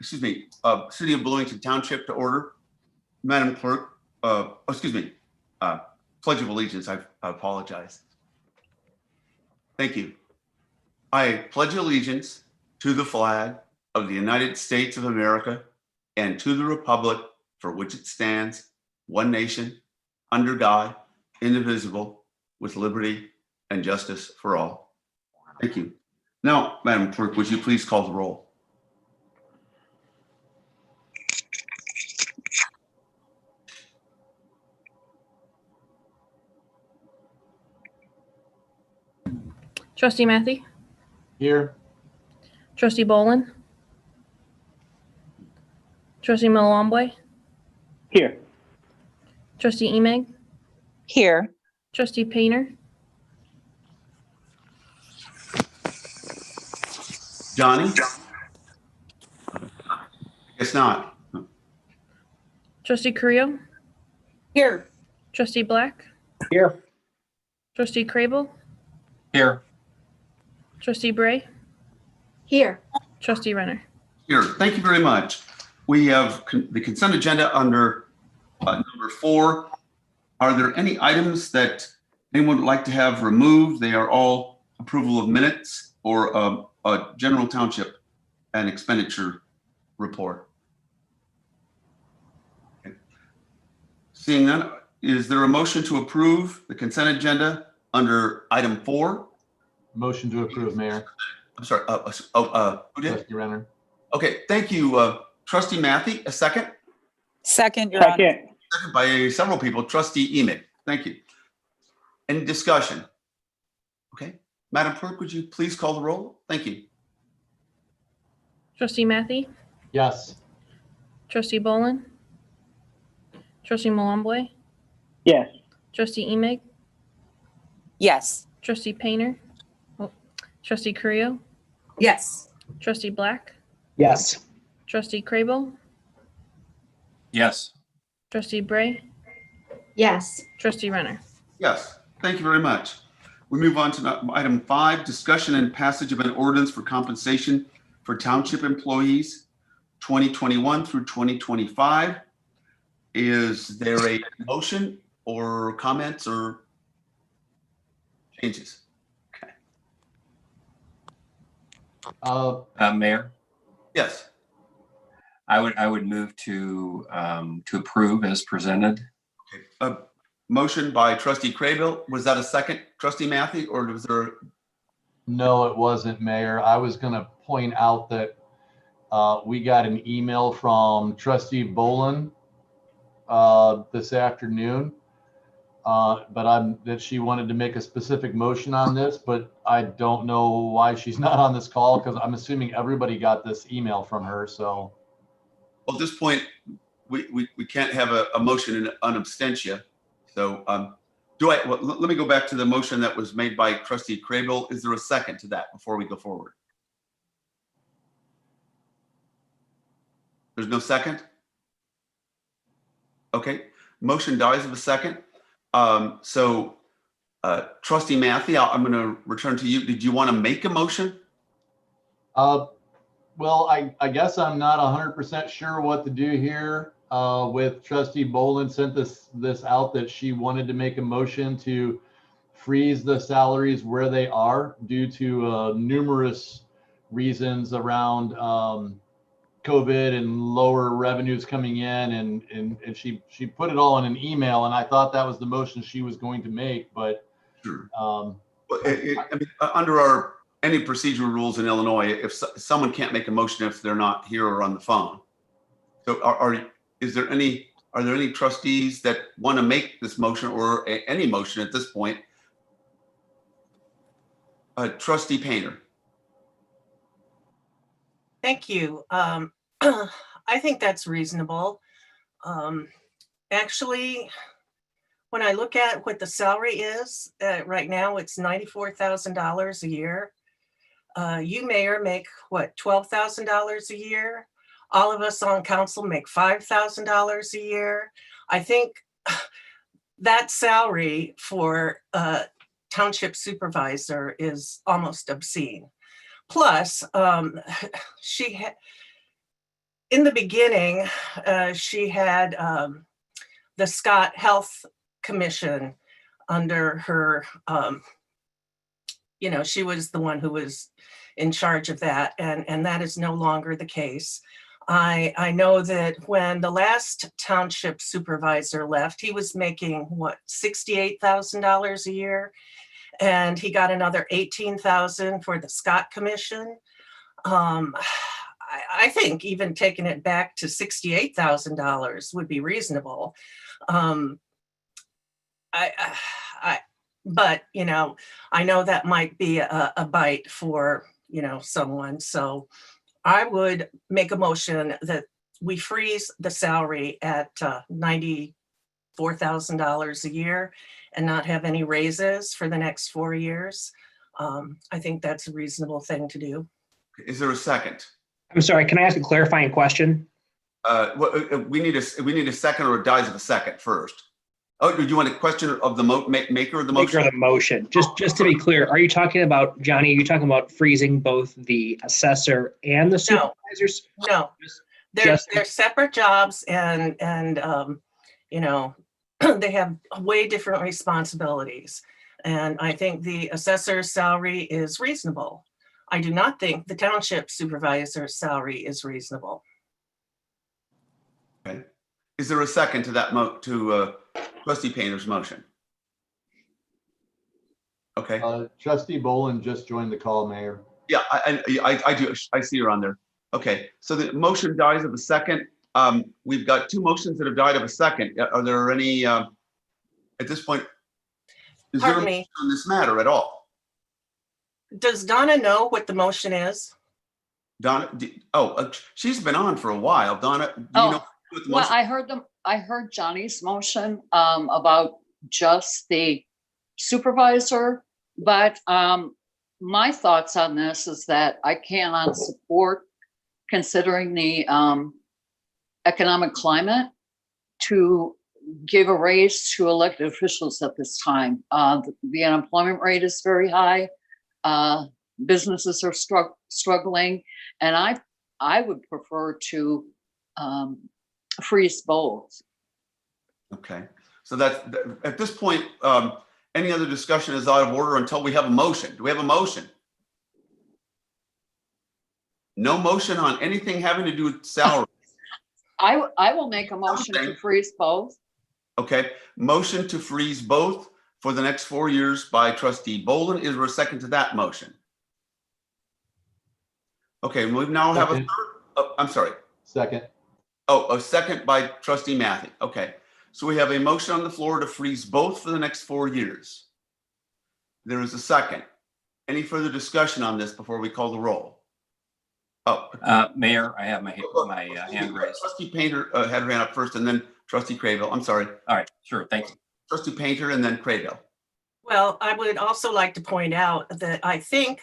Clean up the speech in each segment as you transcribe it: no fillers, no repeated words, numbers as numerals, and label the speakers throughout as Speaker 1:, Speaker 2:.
Speaker 1: City of Bloomington Township to order. Madam Clerk, Pledge of Allegiance, I apologize. Thank you. I pledge allegiance to the flag of the United States of America and to the republic for which it stands, one nation, under God, indivisible, with liberty and justice for all. Thank you. Now, Madam Clerk, would you please call the roll?
Speaker 2: Trustee Matthey?
Speaker 3: Here.
Speaker 2: Trustee Bolin? Trustee Malomboy?
Speaker 4: Here.
Speaker 2: Trustee Emig?
Speaker 5: Here.
Speaker 2: Trustee Painter?
Speaker 1: Johnny? I guess not.
Speaker 2: Trustee Creel?
Speaker 5: Here.
Speaker 2: Trustee Black?
Speaker 4: Here.
Speaker 2: Trustee Crable?
Speaker 3: Here.
Speaker 2: Trustee Bray?
Speaker 5: Here.
Speaker 2: Trustee Renner?
Speaker 1: Here, thank you very much. We have the consent agenda under number 4. Are there any items that anyone would like to have removed? They are all approval of minutes or a general township and expenditure report. Okay. Seeing none, is there a motion to approve the consent agenda under item 4?
Speaker 3: Motion to approve, Mayor.
Speaker 1: I'm sorry. Who did?
Speaker 3: Trustee Renner.
Speaker 1: Okay, thank you, Trustee Matthey. A second.
Speaker 5: Second, Your Honor.
Speaker 4: Second.
Speaker 1: Second by several people. Trustee Emig. Thank you. Any discussion? Okay, Madam Clerk, would you please call the roll? Thank you.
Speaker 2: Trustee Matthey?
Speaker 3: Yes.
Speaker 2: Trustee Bolin? Trustee Malomboy?
Speaker 4: Yes.
Speaker 2: Trustee Emig?
Speaker 5: Yes.
Speaker 2: Trustee Painter? Trustee Creel?
Speaker 5: Yes.
Speaker 2: Trustee Black?
Speaker 4: Yes.
Speaker 2: Trustee Crable?
Speaker 3: Yes.
Speaker 2: Trustee Bray?
Speaker 5: Yes.
Speaker 2: Trustee Renner?
Speaker 1: Yes, thank you very much. We move on to item 5, discussion and passage of an ordinance for compensation for township employees 2021 through 2025. Is there a motion or comments or changes?
Speaker 6: Mayor,
Speaker 1: Yes.
Speaker 6: I would move to approve as presented.
Speaker 1: Okay. A motion by Trustee Craybill. Was that a second, Trustee Matthey, or was there?
Speaker 3: No, it wasn't, Mayor. I was going to point out that we got an email from Trustee Bolin this afternoon, that she wanted to make a specific motion on this, but I don't know why she's not on this call because I'm assuming everybody got this email from her. So,
Speaker 1: Well, at this point, we can't have a motion in an abstention. So let me go back to the motion that was made by Trustee Craybill. Is there a second to that before we go forward? There's no second? Okay, motion dies of a second. Trustee Matthey, I'm going to return to you. Did you want to make a motion?
Speaker 3: Well, I guess I'm not 100% sure what to do here. With Trustee Bolin sent this out that she wanted to make a motion to freeze the salaries where they are due to numerous reasons around COVID and lower revenues coming in, and she put it all in an email, and I thought that was the motion she was going to make, but
Speaker 1: sure. Under any procedural rules in Illinois, if someone can't make a motion if they're not here or on the phone. So are there any trustees that want to make this motion or any motion at this point? Trustee Painter.
Speaker 7: Thank you. I think that's reasonable. Actually, when I look at what the salary is, right now it's $94,000 a year. You, Mayor, make what, $12,000 a year? All of us on council make $5,000 a year. I think that salary for a township supervisor is almost obscene. Plus, in the beginning, she had the Scott Health Commission under her, she was the one who was in charge of that, and that is no longer the case. I know that when the last township supervisor left, he was making what, $68,000 a year, and he got another $18,000 for the Scott Commission. I think even taking it back to $68,000 would be reasonable. But I know that might be a bite for someone. So I would make a motion that we freeze the salary at $94,000 a year and not have any raises for the next 4 years. I think that's a reasonable thing to do.
Speaker 1: Is there a second?
Speaker 4: I'm sorry, can I ask a clarifying question?
Speaker 1: We need a second, or it dies of a second first. Oh, do you want a question of the maker of the motion?
Speaker 4: Maker of the motion. Just to be clear, are you talking about, Johnny, are you talking about freezing both the assessor and the supervisors?
Speaker 7: No, they're separate jobs, and they have way different responsibilities. And I think the assessor's salary is reasonable. I do not think the township supervisor's salary is reasonable.
Speaker 1: Okay. Is there a second to that Trustee Painter's motion? Okay.
Speaker 3: Trustee Boland just joined the call, Mayor.
Speaker 1: Yeah, I do. I see her on there. Okay. So the motion dies of a second. We've got two motions that have died of a second. Are there any, at this point, is there a
Speaker 7: Pardon me.
Speaker 1: motion on this matter at all?
Speaker 7: Does Donna know what the motion is?
Speaker 1: Donna, she's been on for a while. Donna, do you know what the
Speaker 8: Well,
Speaker 1: motion?
Speaker 8: I heard Johnny's motion about just the supervisor, but my thoughts on this is that I cannot support, considering the economic climate, to give a raise to elected officials at this time. The unemployment rate is very high. Businesses are struggling, and I would prefer to freeze both.
Speaker 1: Okay. So that's, at this point, any other discussion is out of order until we have a motion. Do we have a motion? No motion on anything having to do with salary.
Speaker 8: I will make a motion to freeze both.
Speaker 1: Okay. Motion to freeze both for the next 4 years by Trustee Boland. Is there a second to that motion? Okay, we now have a
Speaker 3: Second.
Speaker 1: third. I'm sorry.
Speaker 3: Second.
Speaker 1: Oh, a second by Trustee Matthew. Okay. So we have a motion on the floor to freeze both for the next 4 years. There is a second. Any further discussion on this before we call the roll? Oh,
Speaker 6: Mayor, I have my hand raised.
Speaker 1: Trustee Painter had her hand up first, and then Trustee Craybill. I'm sorry.
Speaker 6: All right, sure, thank you.
Speaker 1: Trustee Painter and then Craybill.
Speaker 7: Well, I would also like to point out that I think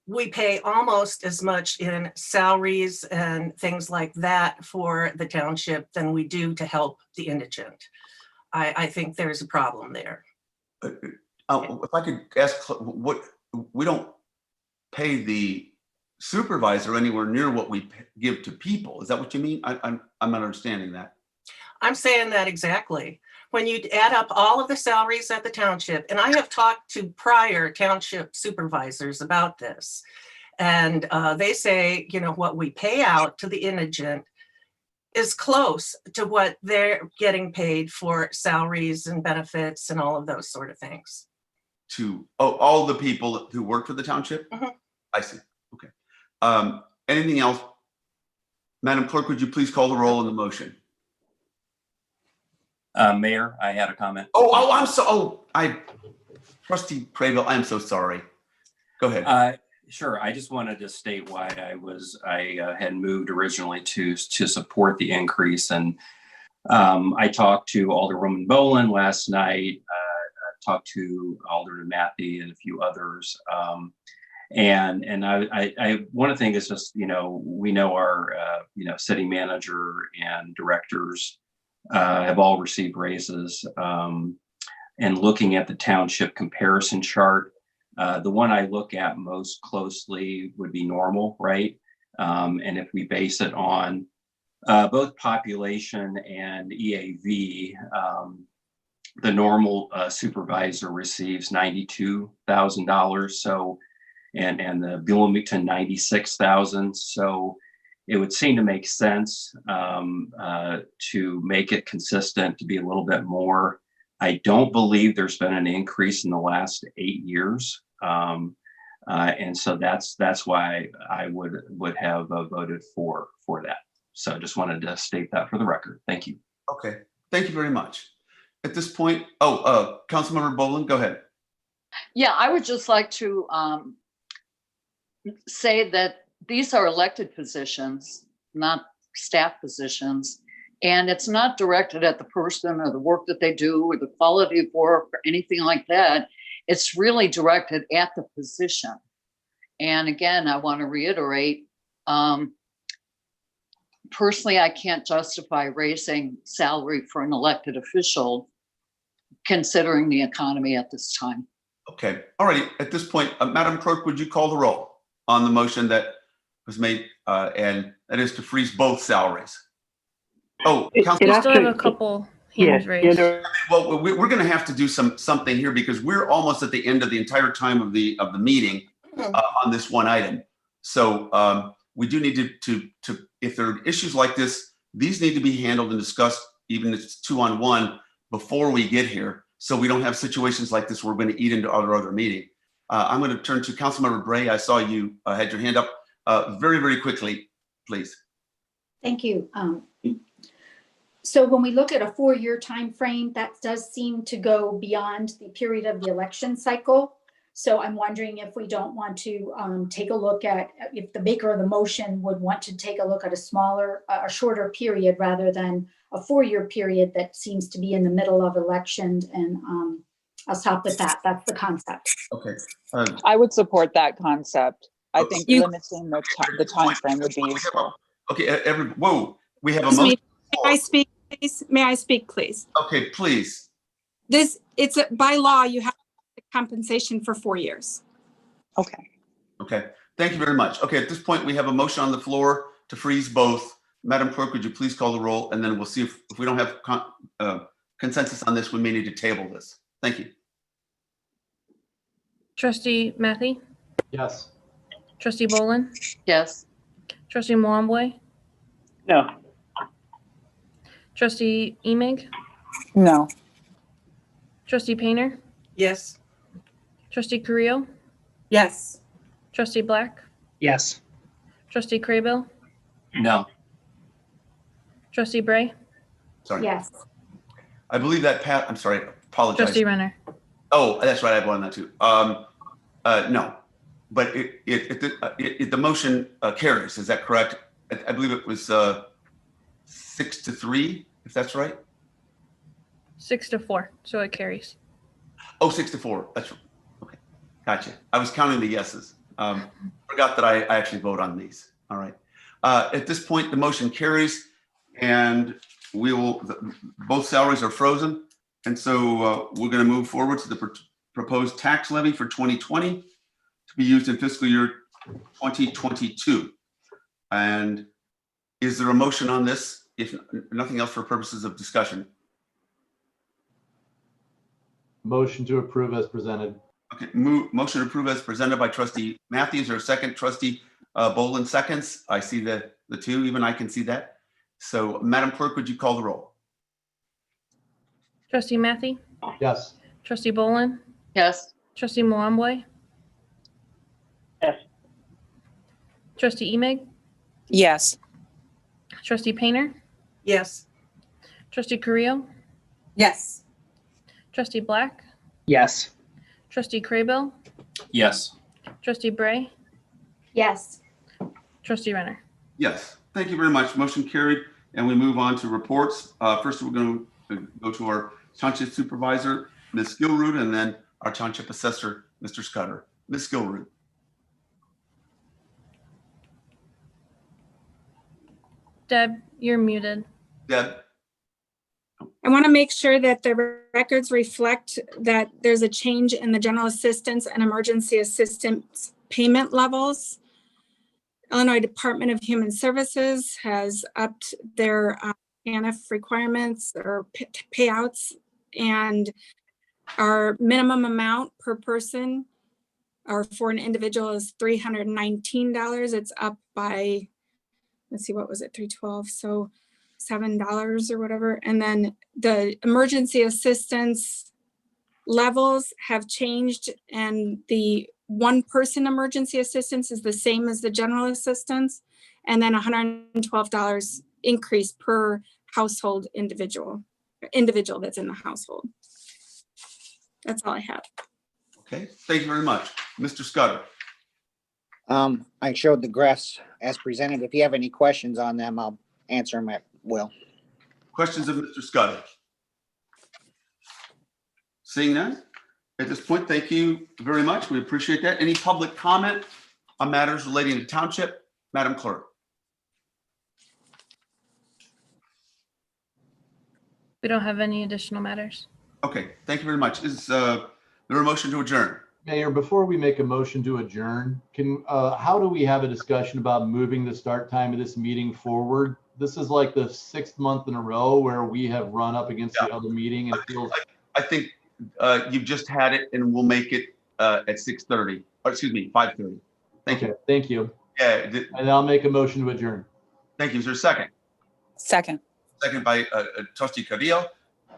Speaker 7: we pay almost as much in salaries and things like that for the township than we do to help the indigent. I think there's a problem there.
Speaker 1: If I could ask, what we don't pay the supervisor anywhere near what we give to people. Is that what you mean? I'm not understanding that.
Speaker 7: I'm saying that exactly. When you add up all of the salaries at the township, and I have talked to prior township supervisors about this, and they say, what we pay out to the indigent is close to what they're getting paid for salaries and benefits and all of those sort of things.
Speaker 1: To all the people who work for the township?
Speaker 7: Mhm.
Speaker 1: I see. Okay. Anything else? Madam Clerk, would you please call the roll on the motion?
Speaker 6: Mayor, I had a comment.
Speaker 1: I'm so. Trustee Craybill, I'm so sorry. Go ahead.
Speaker 6: Sure. I just wanted to state why I had moved originally to support the increase, and I talked to Alderwoman Boland last night. Talked to Alderman Matthew and a few others, and I one of the things is just we know our city manager and directors have all received raises, and looking at the township comparison chart, the one I look at most closely would be normal, right? And if we base it on both population and EAV, the normal supervisor receives $92,000. So, and the Bloomington 96,000. So it would seem to make sense to make it consistent, to be a little bit more. I don't believe there's been an increase in the last 8 years. And so that's why I would have voted for that. So just wanted to state that for the record. Thank you.
Speaker 1: Okay, thank you very much. At this point, Councilmember Boland, go ahead.
Speaker 8: Yeah, I would just like to say that these are elected positions, not staff positions. And it's not directed at the person or the work that they do or the quality of work or anything like that. It's really directed at the position. And again, I want to reiterate, personally, I can't justify raising salary for an elected official considering the economy at this time.
Speaker 1: Okay, all right. At this point, Madam Clerk, would you call the roll on the motion that was made, and that is to freeze both salaries? Oh,
Speaker 2: We
Speaker 1: Council,
Speaker 2: still have a couple hands raised.
Speaker 1: well, we're going to have to do something here because we're almost at the end of the entire time of the meeting on this one item. So we do need to if there are issues like this, these need to be handled and discussed, even if it's 2-on-1, before we get here. So we don't have situations like this where we're going to eat into other meeting. I'm going to turn to Councilmember Bray. I saw you had your hand up very, very quickly, please.
Speaker 9: Thank you. So when we look at a 4-year time frame, that does seem to go beyond the period of the election cycle. So I'm wondering if we don't want to take a look at, if the maker of the motion would want to take a look at a shorter period rather than a 4-year period that seems to be in the middle of elections. And I'll stop with that. That's the concept.
Speaker 1: Okay.
Speaker 5: I would support that concept. I think
Speaker 7: You-
Speaker 5: limiting the time frame would be useful.
Speaker 1: Okay. We have a
Speaker 10: Excuse me.
Speaker 1: motion.
Speaker 10: May I speak, please? May I speak, please?
Speaker 1: Okay, please.
Speaker 10: By law, you have compensation for 4 years.
Speaker 5: Okay.
Speaker 1: Okay. Thank you very much. Okay. At this point, we have a motion on the floor to freeze both. Madam Clerk, would you please call the roll? And then we'll see if we don't have consensus on this, we may need to table this. Thank you.
Speaker 2: Trustee Matthey,
Speaker 3: Yes.
Speaker 2: Trustee Boland,
Speaker 8: Yes.
Speaker 2: Trustee Mwambwe,
Speaker 5: No.
Speaker 2: Trustee Emig,
Speaker 5: No.
Speaker 2: Trustee Painter,
Speaker 7: Yes.
Speaker 2: Trustee Carrillo,
Speaker 5: Yes.
Speaker 2: Trustee Black,
Speaker 4: Yes.
Speaker 2: Trustee Craybill,
Speaker 6: No.
Speaker 2: Trustee Bray,
Speaker 1: Sorry.
Speaker 9: Yes.
Speaker 1: I believe that I'm sorry, apologize.
Speaker 2: Trustee Renner.
Speaker 1: Oh, that's right. I have one on that too. No, but the motion carries. Is that correct? I believe it was 6-3, if that's right.
Speaker 2: 6-4, so it carries.
Speaker 1: Oh, 6-4. That's right. Okay. Gotcha. I was counting the yeses. Forgot that I actually vote on these. All right. At this point, the motion carries and both salaries are frozen. And so we're going to move forward to the proposed tax levy for 2020 to be used in fiscal year 2022. And is there a motion on this, if nothing else, for purposes of discussion?
Speaker 3: Motion to approve as presented.
Speaker 1: Okay, motion to approve as presented by Trustee Matthews. Or second, Trustee Boland seconds. I see the two, even I can see that. So Madam Clerk, would you call the roll?
Speaker 2: Trustee Matthey,
Speaker 3: Yes.
Speaker 2: Trustee Boland,
Speaker 8: Yes.
Speaker 2: Trustee Mwambwe,
Speaker 5: Yes.
Speaker 2: Trustee Emig,
Speaker 5: Yes.
Speaker 2: Trustee Painter,
Speaker 7: Yes.
Speaker 2: Trustee Carrillo,
Speaker 5: Yes.
Speaker 2: Trustee Black,
Speaker 4: Yes.
Speaker 2: Trustee Craybill,
Speaker 6: Yes.
Speaker 2: Trustee Bray,
Speaker 9: Yes.
Speaker 2: Trustee Renner.
Speaker 1: Yes, thank you very much. Motion carried, and we move on to reports. First, we're going to go to our Township Supervisor, Ms. Gilroot, and then our Township Assessor, Mr. Scudder. Ms. Gilroot.
Speaker 2: Deb, you're muted.
Speaker 1: Deb?
Speaker 10: I want to make sure that the records reflect that there's a change in the general assistance and emergency assistance payment levels. Illinois Department of Human Services has upped their TANF requirements or payouts, and our minimum amount per person or for an individual is $319. It's up by, let's see, what was it, 312? So $7 or whatever. And then the emergency assistance levels have changed, and the one person emergency assistance is the same as the general assistance, and then $112 increase per household individual that's in the household. That's all I have.
Speaker 1: Okay, thank you very much. Mr. Scudder.
Speaker 11: I showed the graphs as presented. If you have any questions on them, I'll answer them at will.
Speaker 1: Questions of Mr. Scudder? Seeing none, at this point, thank you very much. We appreciate that. Any public comment on matters relating to Township? Madam Clerk.
Speaker 2: We don't have any additional matters.
Speaker 1: Okay, thank you very much. Is there a motion to adjourn?
Speaker 3: Mayor, before we make a motion to adjourn, how do we have a discussion about moving the start time of this meeting forward? This is like the 6th month in a row where we have run up against the other meeting and feels.
Speaker 1: I think you've just had it, and we'll make it at 6:30, or excuse me, 5:30. Thank you.
Speaker 3: Thank you.
Speaker 1: Yeah,
Speaker 3: And I'll make a motion to adjourn.
Speaker 1: thank you. Is there a second?
Speaker 5: Second.
Speaker 1: Second by Trustee Carrillo.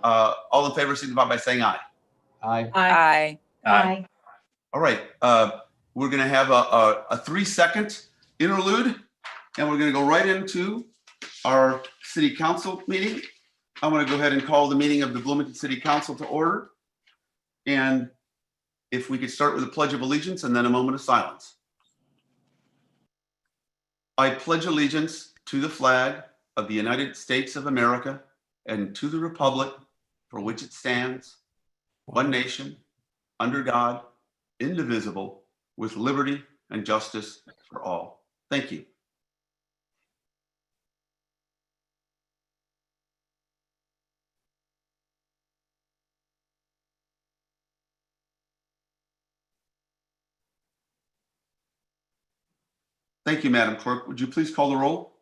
Speaker 1: All in favor, signify by saying aye.
Speaker 3: Aye.
Speaker 5: Aye.
Speaker 6: Aye.
Speaker 1: All right, we're gonna have a 3-second interlude, and we're gonna go right into our city council meeting. I'm gonna go ahead and call the meeting of the Bloomington City Council to order. And if we could start with a pledge of allegiance and then a moment of silence. I pledge allegiance to the flag of the United States of America and to the republic for which it stands, one nation, under God, indivisible, with liberty and justice for all. Thank you. Thank you, Madam Clerk. Would you please call the roll?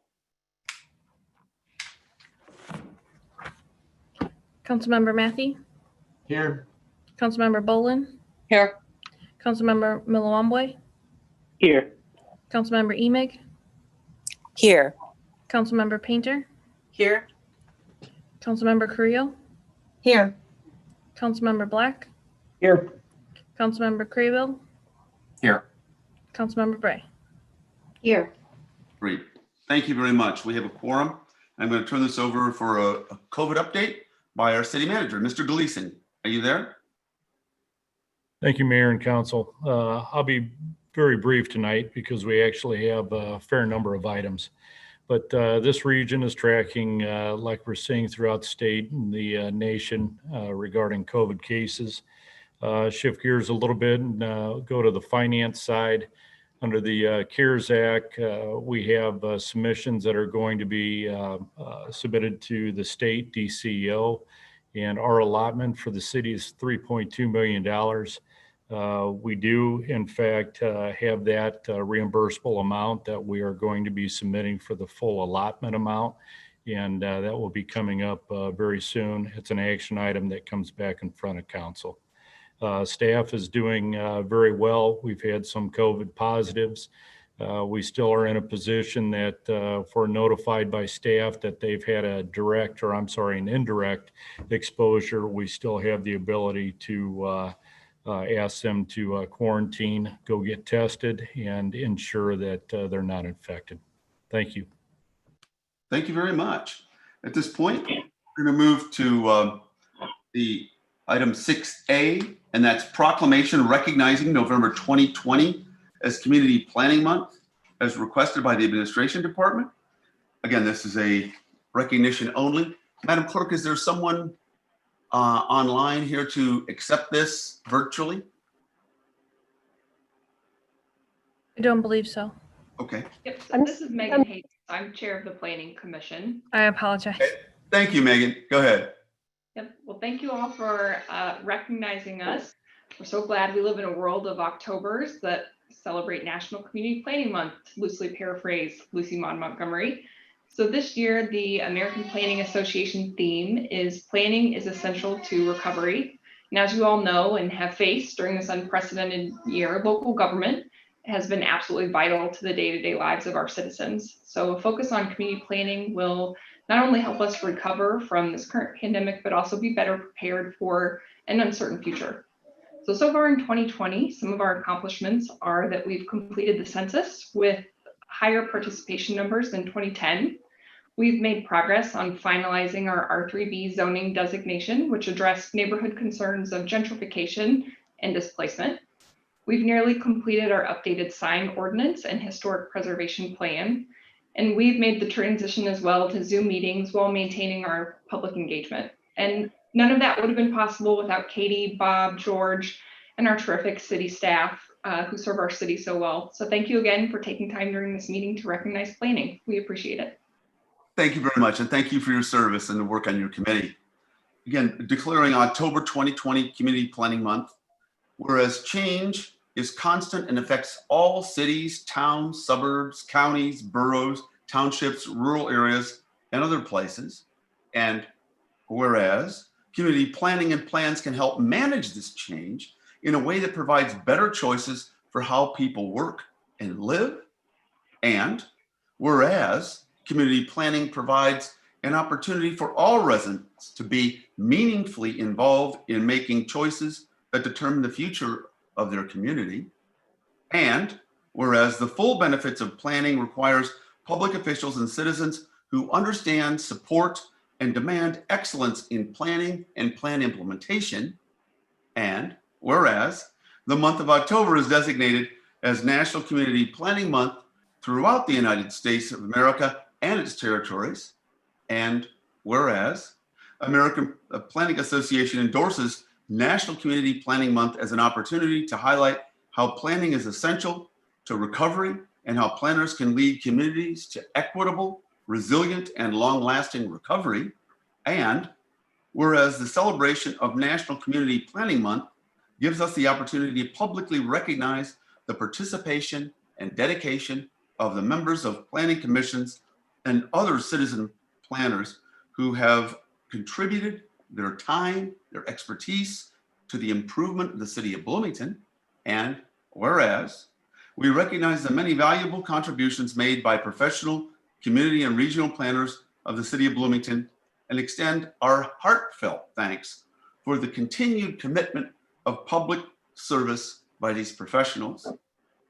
Speaker 2: Councilmember Matthey,
Speaker 3: Here.
Speaker 2: Councilmember Bolin,
Speaker 8: Here.
Speaker 2: Councilmember Milawambwe,
Speaker 8: Here.
Speaker 2: Councilmember Emig,
Speaker 5: Here.
Speaker 2: Councilmember Painter,
Speaker 7: Here.
Speaker 2: Councilmember Carrillo,
Speaker 5: Here.
Speaker 2: Councilmember Black,
Speaker 8: Here.
Speaker 2: Councilmember Craybill,
Speaker 6: Here.
Speaker 2: Councilmember Bray.
Speaker 9: Here.
Speaker 1: Great. Thank you very much. We have a quorum. I'm going to turn this over for a COVID update by our city manager, Mr. Gleason. Are you there?
Speaker 12: Thank you, Mayor and Council. I'll be very brief tonight because we actually have a fair number of items. But this region is tracking, like we're seeing throughout the state and the nation regarding COVID cases. Shift gears a little bit and go to the finance side. Under the CARES Act, we have submissions that are going to be submitted to the state DCO, and our allotment for the city is $3.2 million. We do, in fact, have that reimbursable amount that we are going to be submitting for the full allotment amount, and that will be coming up very soon. It's an action item that comes back in front of council. Staff is doing very well. We've had some COVID positives. We still are in a position that if we're notified by staff that they've had a direct, or I'm sorry, an indirect exposure, we still have the ability to ask them to quarantine, go get tested, and ensure that they're not infected. Thank you.
Speaker 1: Thank you very much. At this point, we're going to move to the item 6A, and that's proclamation recognizing November 2020 as Community Planning Month, as requested by the Administration Department. Again, this is a recognition only. Madam Clerk, is there someone online here to accept this virtually?
Speaker 2: I don't believe so.
Speaker 1: Okay.
Speaker 13: Yep, so this is Megan Hayes. I'm Chair of the Planning Commission.
Speaker 2: I apologize.
Speaker 1: Thank you, Megan. Go ahead.
Speaker 13: Yep, well, thank you all for recognizing us. We're so glad we live in a world of Octobers that celebrate National Community Planning Month, to loosely paraphrase Lucy Maud Montgomery. So this year, the American Planning Association theme is Planning is Essential to Recovery. And as you all know and have faced during this unprecedented year, local government has been absolutely vital to the day-to-day lives of our citizens. So a focus on community planning will not only help us recover from this current pandemic, but also be better prepared for an uncertain future. So far in 2020, some of our accomplishments are that we've completed the census with higher participation numbers than 2010. We've made progress on finalizing our R3B zoning designation, which addressed neighborhood concerns of gentrification and displacement. We've nearly completed our updated sign ordinance and historic preservation plan. And we've made the transition as well to Zoom meetings while maintaining our public engagement. And none of that would have been possible without Katie, Bob, George, and our terrific city staff who serve our city so well. So thank you again for taking time during this meeting to recognize planning. We appreciate it.
Speaker 1: Thank you very much. And thank you for your service and the work on your committee. Again, declaring October 2020 Community Planning Month, whereas change is constant and affects all cities, towns, suburbs, counties, boroughs, townships, rural areas, and other places. And whereas community planning and plans can help manage this change in a way that provides better choices for how people work and live. And whereas community planning provides an opportunity for all residents to be meaningfully involved in making choices that determine the future of their community. And whereas the full benefits of planning requires public officials and citizens who understand, support, and demand excellence in planning and plan implementation. And whereas the month of October is designated as National Community Planning Month throughout the United States of America and its territories. And whereas American Planning Association endorses National Community Planning Month as an opportunity to highlight how planning is essential to recovery and how planners can lead communities to equitable, resilient, and long-lasting recovery. And whereas the celebration of National Community Planning Month gives us the opportunity to publicly recognize the participation and dedication of the members of planning commissions and other citizen planners who have contributed their time, their expertise to the improvement of the city of Bloomington. And whereas we recognize the many valuable contributions made by professional, community, and regional planners of the city of Bloomington, and extend our heartfelt thanks for the continued commitment of public service by these professionals.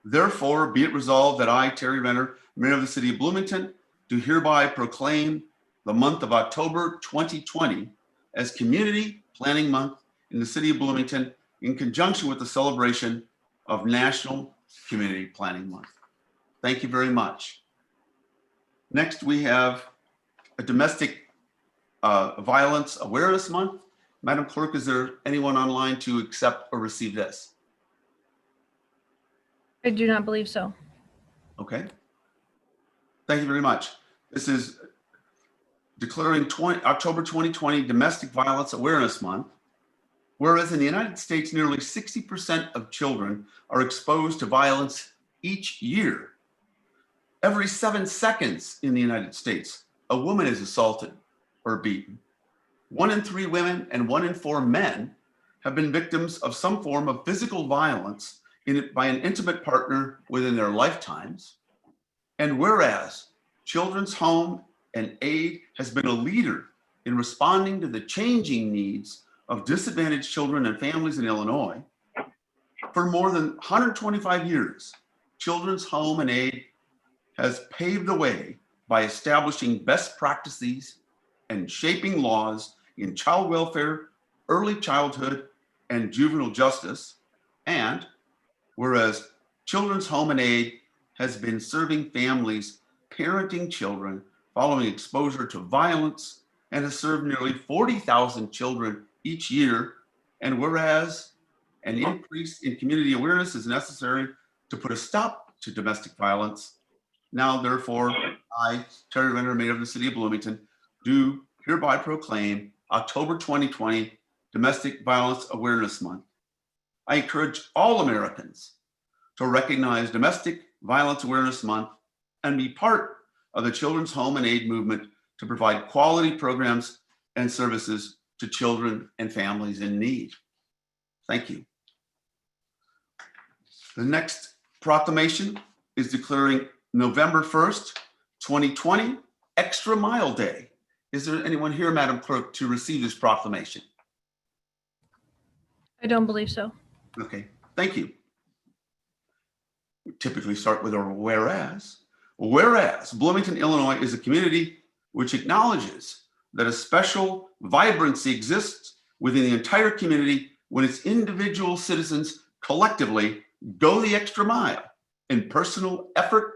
Speaker 1: Therefore, be it resolved that I, Terry Renner, Mayor of the City of Bloomington, do hereby proclaim the month of October 2020 as Community Planning Month in the City of Bloomington in conjunction with the celebration of National Community Planning Month. Thank you very much. Next, we have a Domestic Violence Awareness Month. Madam Clerk, is there anyone online to accept or receive this?
Speaker 2: I do not believe so.
Speaker 1: Okay. Thank you very much. This is declaring October 2020 Domestic Violence Awareness Month. Whereas in the United States, nearly 60% of children are exposed to violence each year. Every 7 seconds in the United States, a woman is assaulted or beaten. 1 in 3 women and 1 in 4 men have been victims of some form of physical violence by an intimate partner within their lifetimes. And whereas Children's Home and Aid has been a leader in responding to the changing needs of disadvantaged children and families in Illinois, for more than 125 years, Children's Home and Aid has paved the way by establishing best practices and shaping laws in child welfare, early childhood, and juvenile justice. And whereas Children's Home and Aid has been serving families parenting children following exposure to violence and has served nearly 40,000 children each year. And whereas an increase in community awareness is necessary to put a stop to domestic violence, now therefore, I, Terry Renner, Mayor of the City of Bloomington, do hereby proclaim October 2020 Domestic Violence Awareness Month. I encourage all Americans to recognize Domestic Violence Awareness Month and be part of the Children's Home and Aid movement to provide quality programs and services to children and families in need. Thank you. The next proclamation is declaring November 1st, 2020, Extra Mile Day. Is there anyone here, Madam Clerk, to receive this proclamation?
Speaker 2: I don't believe so.
Speaker 1: Okay, thank you. We typically start with our whereas. Whereas Bloomington, Illinois is a community which acknowledges that a special vibrancy exists within the entire community when its individual citizens collectively go the extra mile in personal effort,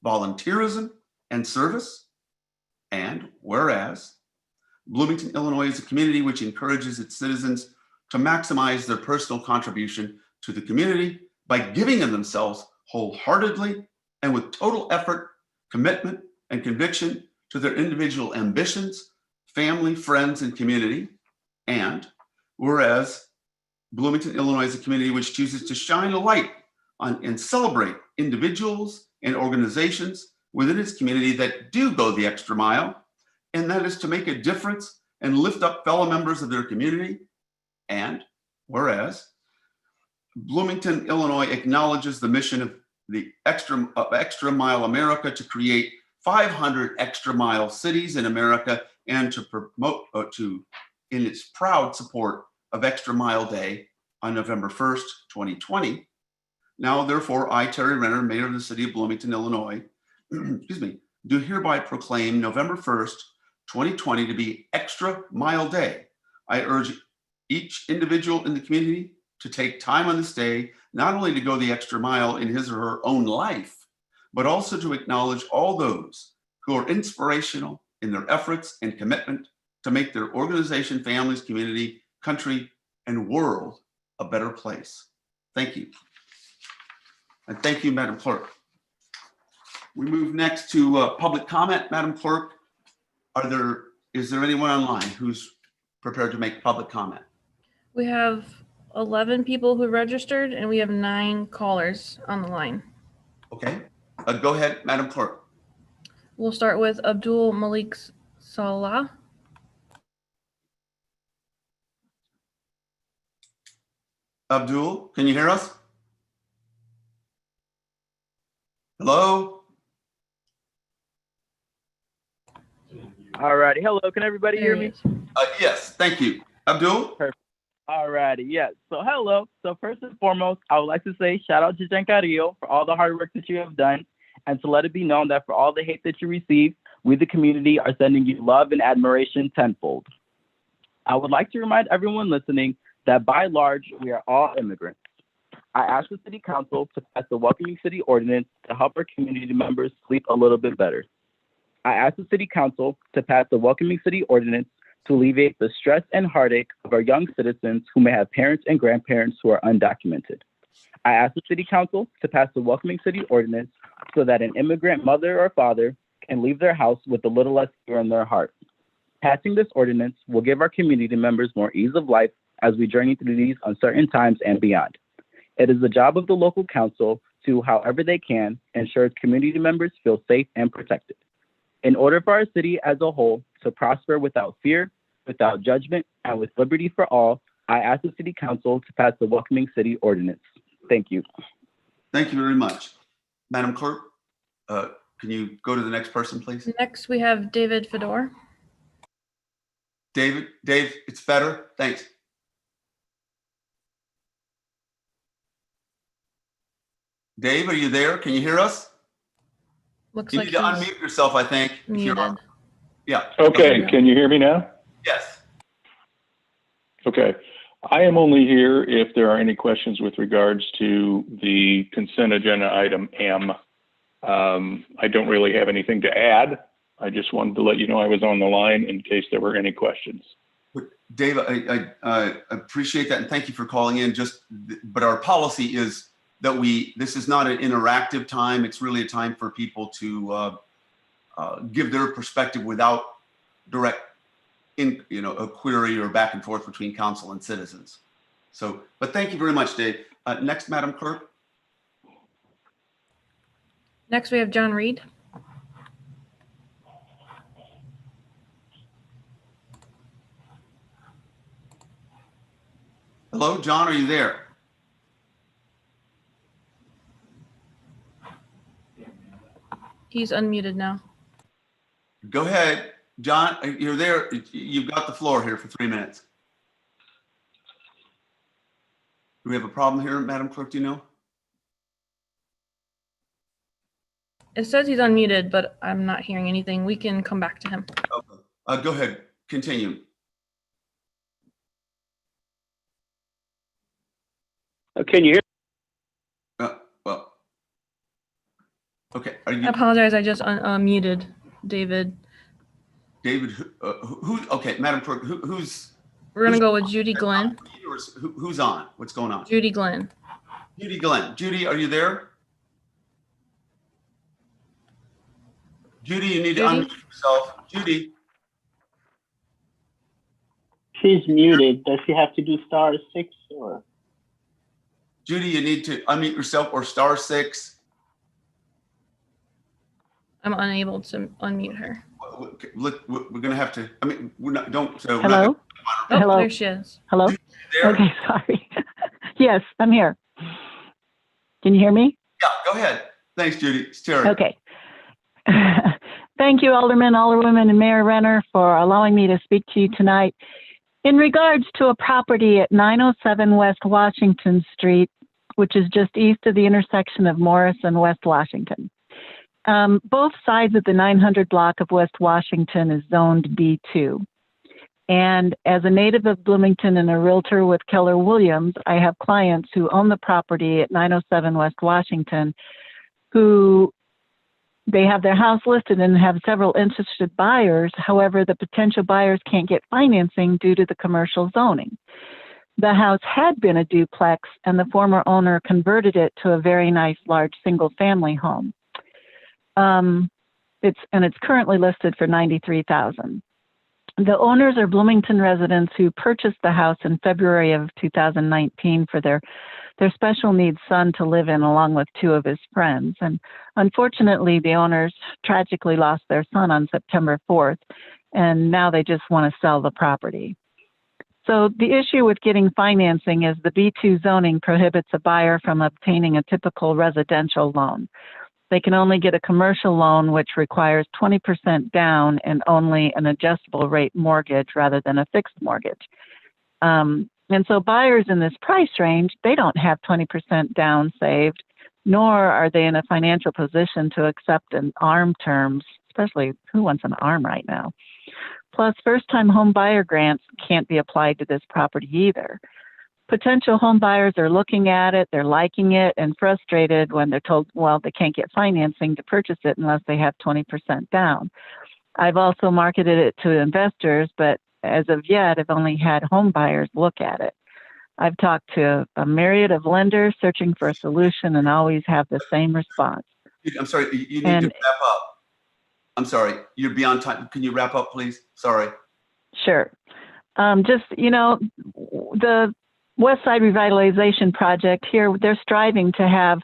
Speaker 1: volunteerism, and service. And whereas Bloomington, Illinois is a community which encourages its citizens to maximize their personal contribution to the community by giving of themselves wholeheartedly and with total effort, commitment, and conviction to their individual ambitions, family, friends, and community. And whereas Bloomington, Illinois is a community which chooses to shine a light on and celebrate individuals and organizations within its community that do go the extra mile, and that is to make a difference and lift up fellow members of their community. And whereas Bloomington, Illinois acknowledges the mission of the Extra Mile America to create 500 extra mile cities in America and to promote in its proud support of Extra Mile Day on November 1st, 2020. Now, therefore, I, Terry Renner, Mayor of the City of Bloomington, Illinois, excuse me, do hereby proclaim November 1st, 2020 to be Extra Mile Day. I urge each individual in the community to take time on this day, not only to go the extra mile in his or her own life, but also to acknowledge all those who are inspirational in their efforts and commitment to make their organization, families, community, country, and world a better place. Thank you. And thank you, Madam Clerk. We move next to public comment. Madam Clerk, is there anyone online who's prepared to make public comment?
Speaker 2: We have 11 people who registered and we have 9 callers on the line.
Speaker 1: Okay, go ahead, Madam Clerk.
Speaker 2: We'll start with Abdul Malik Salah.
Speaker 1: Abdul, can you hear us? Hello?
Speaker 14: All righty. Hello. Can everybody hear me?
Speaker 1: Yes, thank you. Abdul?
Speaker 14: Perfect. All righty. Yes. So hello. So first and foremost, I would like to say shout out to Giancarlo for all the hard work that you have done, and to let it be known that for all the hate that you receive, we the community are sending you love and admiration tenfold. I would like to remind everyone listening that by and large, we are all immigrants. I asked the City Council to pass the Welcoming City Ordinance to help our community members sleep a little bit better. I asked the City Council to pass the Welcoming City Ordinance to alleviate the stress and heartache of our young citizens who may have parents and grandparents who are undocumented. I asked the City Council to pass the Welcoming City Ordinance so that an immigrant mother or father can leave their house with a little less fear in their heart. Passing this ordinance will give our community members more ease of life as we journey through these uncertain times and beyond. It is the job of the local council to, however they can, ensure its community members feel safe and protected. In order for our city as a whole to prosper without fear, without judgment, and with liberty for all, I ask the City Council to pass the Welcoming City Ordinance. Thank you.
Speaker 1: Thank you very much. Madam Clerk, can you go to the next person, please?
Speaker 2: Next, we have David Fedor.
Speaker 1: Dave, it's better. Thanks. Dave, are you there? Can you hear us?
Speaker 2: Looks
Speaker 1: you
Speaker 2: like
Speaker 1: need to unmute yourself, I think. If you're on. Yeah.
Speaker 15: Okay, can you hear me now?
Speaker 1: Yes.
Speaker 15: Okay. I am only here if there are any questions with regards to the consent agenda item M. I don't really have anything to add. I just wanted to let you know I was on the line in case there were any questions.
Speaker 1: Dave, I appreciate that and thank you for calling in. But our policy is that this is not an interactive time. It's really a time for people to give their perspective without direct a query or back and forth between council and citizens. So, but thank you very much, Dave. Next, Madam Clerk.
Speaker 2: Next, we have John Reed.
Speaker 1: Hello, John, are you there?
Speaker 2: He's unmuted now.
Speaker 1: Go ahead. John, you're there. You've got the floor here for 3 minutes. Do we have a problem here, Madam Clerk? Do you know?
Speaker 2: It says he's unmuted, but I'm not hearing anything. We can come back to him.
Speaker 1: Okay. Go ahead. Continue.
Speaker 14: Can you hear?
Speaker 1: Well, okay. Are
Speaker 2: I
Speaker 1: you
Speaker 2: apologize. I just unmuted David.
Speaker 1: David? Who? Okay, Madam Clerk. Who's?
Speaker 2: We're gonna go with Judy Glenn.
Speaker 1: Who's on? What's going on?
Speaker 2: Judy Glenn.
Speaker 1: Judy Glenn. Judy, are you there? Judy, you need to unmute yourself. Judy.
Speaker 16: She's muted. Does she have to do *6 or?
Speaker 1: Judy, you need to unmute yourself or *6.
Speaker 2: I'm unable to unmute her.
Speaker 1: We're gonna have to. I mean, we're not. Don't.
Speaker 17: Hello.
Speaker 2: Oh,
Speaker 17: Hello.
Speaker 2: there she is.
Speaker 17: Hello.
Speaker 1: There?
Speaker 17: Okay, sorry. Yes, I'm here. Can you hear me?
Speaker 1: Yeah. Go ahead. Thanks, Judy. It's Terry.
Speaker 17: Okay. Thank you, Alderman, Alderwoman, and Mayor Renner, for allowing me to speak to you tonight. In regards to a property at 907 West Washington Street, which is just east of the intersection of Morris and West Washington. Both sides of the 900 block of West Washington is zoned B2. And as a native of Bloomington and a realtor with Keller Williams, I have clients who own the property at 907 West Washington who they have their house listed and have several interested buyers. However, the potential buyers can't get financing due to the commercial zoning. The house had been a duplex and the former owner converted it to a very nice large single family home. It's currently listed for $93,000. The owners are Bloomington residents who purchased the house in February of 2019 for their special needs son to live in along with two of his friends. And unfortunately, the owners tragically lost their son on September 4th, and now they just want to sell the property. So the issue with getting financing is the B2 zoning prohibits a buyer from obtaining a typical residential loan. They can only get a commercial loan, which requires 20% down and only an adjustable rate mortgage rather than a fixed mortgage. And so buyers in this price range, they don't have 20% down saved, nor are they in a financial position to accept an ARM terms, especially who wants an ARM right now? Plus, first-time home buyer grants can't be applied to this property either. Potential home buyers are looking at it, they're liking it, and frustrated when they're told, well, they can't get financing to purchase it unless they have 20% down. I've also marketed it to investors, but as of yet, I've only had home buyers look at it. I've talked to a myriad of lenders searching for a solution and always have the same response.
Speaker 1: I'm sorry, you need to wrap up. I'm sorry, you're beyond time. Can you wrap up, please? Sorry.
Speaker 17: Sure. Just, the West Side Revitalization Project here, they're striving to have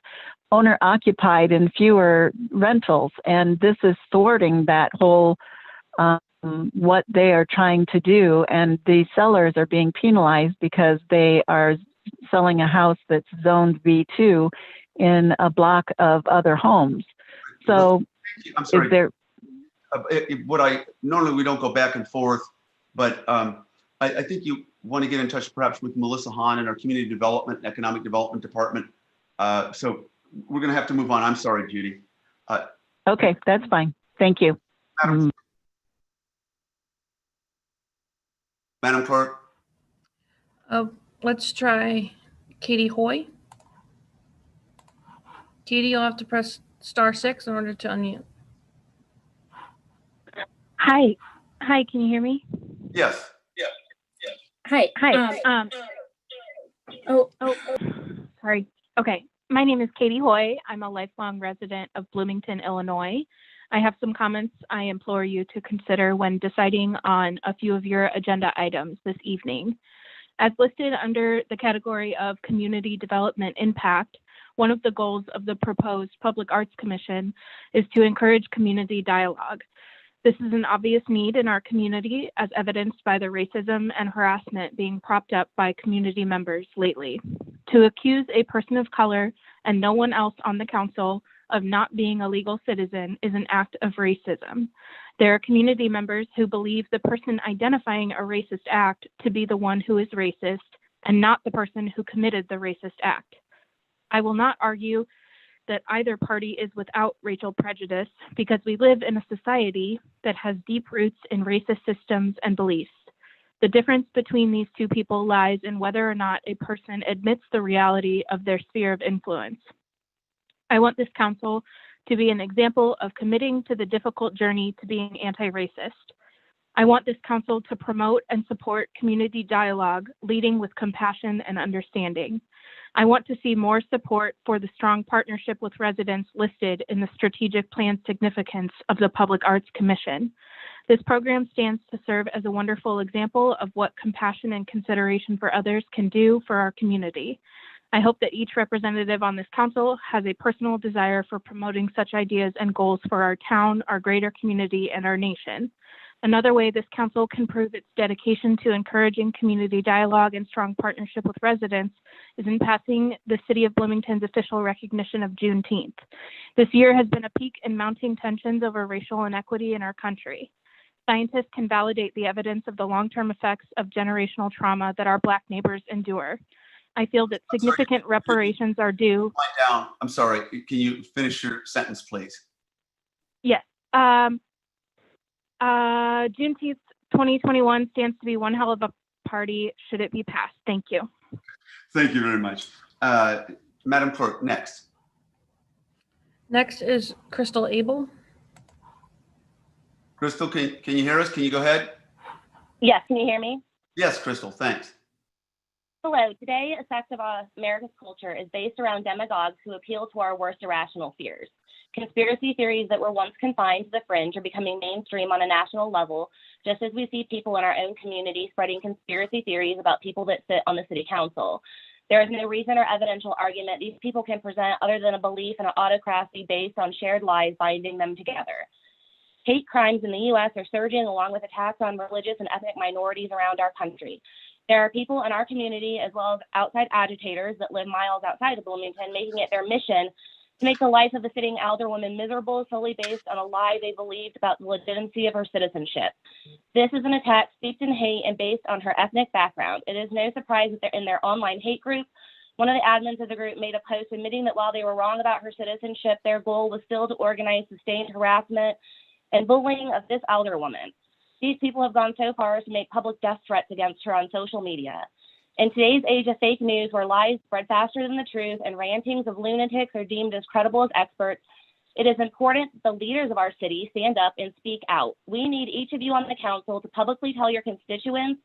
Speaker 17: owner occupied and fewer rentals. And this is thwarting that whole, what they are trying to do. And the sellers are being penalized because they are selling a house that's zoned B2 in a block of other homes. So
Speaker 1: I'm sorry.
Speaker 17: is there,
Speaker 1: normally we don't go back and forth, but I think you want to get in touch perhaps with Melissa Hahn in our Community Development and Economic Development Department. So we're going to have to move on. I'm sorry, Judy.
Speaker 17: Okay, that's fine. Thank you.
Speaker 1: Madam Clerk.
Speaker 2: Let's try Katie Hoy. Katie, you'll have to press *6 in order to unmute.
Speaker 18: Hi, can you hear me?
Speaker 1: Yes.
Speaker 18: Hi. Sorry. Okay. My name is Katie Hoy. I'm a lifelong resident of Bloomington, Illinois. I have some comments I implore you to consider when deciding on a few of your agenda items this evening. As listed under the category of community development impact, one of the goals of the proposed Public Arts Commission is to encourage community dialogue. This is an obvious need in our community, as evidenced by the racism and harassment being propped up by community members lately. To accuse a person of color and no one else on the council of not being a legal citizen is an act of racism. There are community members who believe the person identifying a racist act to be the one who is racist and not the person who committed the racist act. I will not argue that either party is without racial prejudice because we live in a society that has deep roots in racist systems and beliefs. The difference between these two people lies in whether or not a person admits the reality of their sphere of influence. I want this council to be an example of committing to the difficult journey to being anti-racist. I want this council to promote and support community dialogue, leading with compassion and understanding. I want to see more support for the strong partnership with residents listed in the strategic plan significance of the Public Arts Commission. This program stands to serve as a wonderful example of what compassion and consideration for others can do for our community. I hope that each representative on this council has a personal desire for promoting such ideas and goals for our town, our greater community, and our nation. Another way this council can prove its dedication to encouraging community dialogue and strong partnership with residents is in passing the City of Bloomington's official recognition of Juneteenth. This year has been a peak in mounting tensions over racial inequity in our country. Scientists can validate the evidence of the long-term effects of generational trauma that our Black neighbors endure. I feel that significant reparations are due.
Speaker 1: I'm sorry. Can you finish your sentence, please?
Speaker 18: Yes. Juneteenth 2021 stands to be one hell of a party should it be passed. Thank you.
Speaker 1: Thank you very much. Madam Clerk, next.
Speaker 2: Next is Crystal Abel.
Speaker 1: Crystal, can you hear us? Can you go ahead?
Speaker 19: Yes, can you hear me?
Speaker 1: Yes, Crystal, thanks.
Speaker 19: Hello. Today, a sect of America's culture is based around demagogues who appeal to our worst irrational fears. Conspiracy theories that were once confined to the fringe are becoming mainstream on a national level, just as we see people in our own community spreading conspiracy theories about people that sit on the city council. There is no reason or evidential argument these people can present other than a belief in an autocracy based on shared lies binding them together. Hate crimes in the U.S. are surging along with attacks on religious and ethnic minorities around our country. There are people in our community, as well as outside agitators that live miles outside of Bloomington, making it their mission to make the life of the sitting alderwoman miserable solely based on a lie they believed about the legitimacy of her citizenship. This is an attack steeped in hate and based on her ethnic background. It is no surprise that they're in their online hate group. One of the admins of the group made a post admitting that while they were wrong about her citizenship, their goal was still to organize sustained harassment and bullying of this alderwoman. These people have gone so far as to make public death threats against her on social media. In today's age of fake news, where lies spread faster than the truth and rantings of lunatics are deemed as credible as experts, it is important that the leaders of our city stand up and speak out. We need each of you on the council to publicly tell your constituents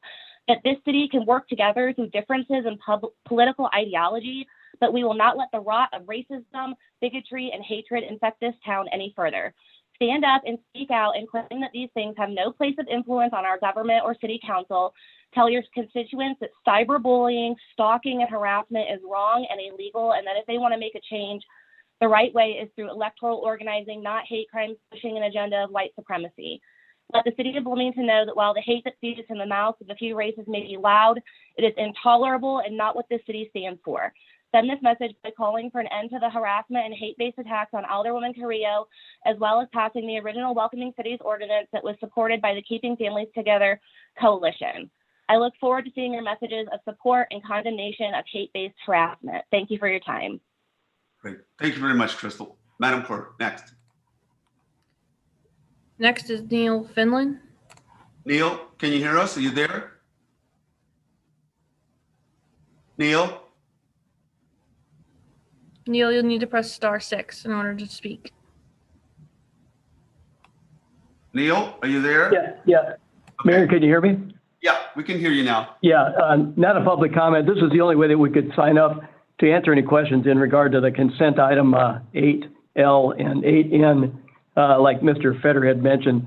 Speaker 19: that this city can work together through differences in political ideology, but we will not let the rot of racism, bigotry, and hatred infect this town any further. Stand up and speak out and claim that these things have no place of influence on our government or city council. Tell your constituents that cyberbullying, stalking, and harassment is wrong and illegal, and that if they want to make a change, the right way is through electoral organizing, not hate crimes pushing an agenda of white supremacy. Let the city of Bloomington know that while the hate that feeds in the mouths of a few races may be loud, it is intolerable and not what this city stands for. Send this message by calling for an end to the harassment and hate-based attacks on Alderwoman Carrillo, as well as passing the original Welcoming Cities ordinance that was supported by the Keeping Families Together coalition. I look forward to seeing your messages of support and condemnation of hate-based harassment. Thank you for your time.
Speaker 1: Great. Thank you very much, Crystal. Madam Clerk, next.
Speaker 2: Next is Neil Finland.
Speaker 1: Neil, can you hear us? Are you there? Neil?
Speaker 2: Neil, you'll need to press *6 in order to speak.
Speaker 1: Neil, are you there?
Speaker 20: Yeah. Okay. Mayor, can you hear me?
Speaker 1: Yeah, we can hear you now.
Speaker 20: Yeah, not a public comment. This is the only way that we could sign up to answer any questions in regard to the consent item 8L and 8N, like Mr. Feder had mentioned.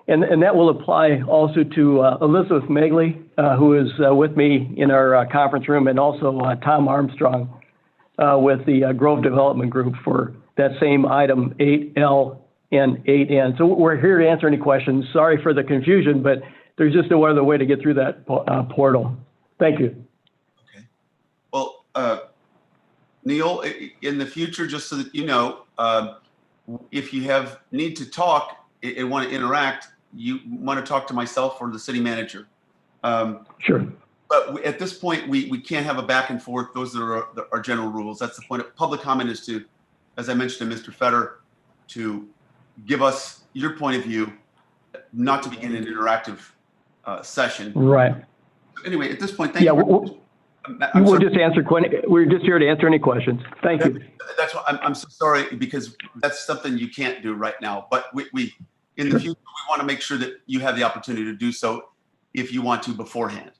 Speaker 20: And that will apply also to Elizabeth Megley, who is with me in our conference room, and also Tom Armstrong. with the Grove Development Group for that same item 8L and 8N. So we're here to answer any questions. Sorry for the confusion, but there's just no other way to get through that portal. Thank you.
Speaker 1: Well, Neil, in the future, just so that you know, if you need to talk and want to interact, you want to talk to myself or the city manager.
Speaker 20: Sure.
Speaker 1: But at this point, we can't have a back and forth. Those are our general rules. That's the point. Public comment is to, as I mentioned to Mr. Fetter, to give us your point of view, not to begin an interactive session.
Speaker 20: Right.
Speaker 1: Anyway, at this point, thank you.
Speaker 20: We're just here to answer any questions. Thank you.
Speaker 1: That's why I'm so sorry, because that's something you can't do right now. But we in the future, we want to make sure that you have the opportunity to do so if you want to beforehand.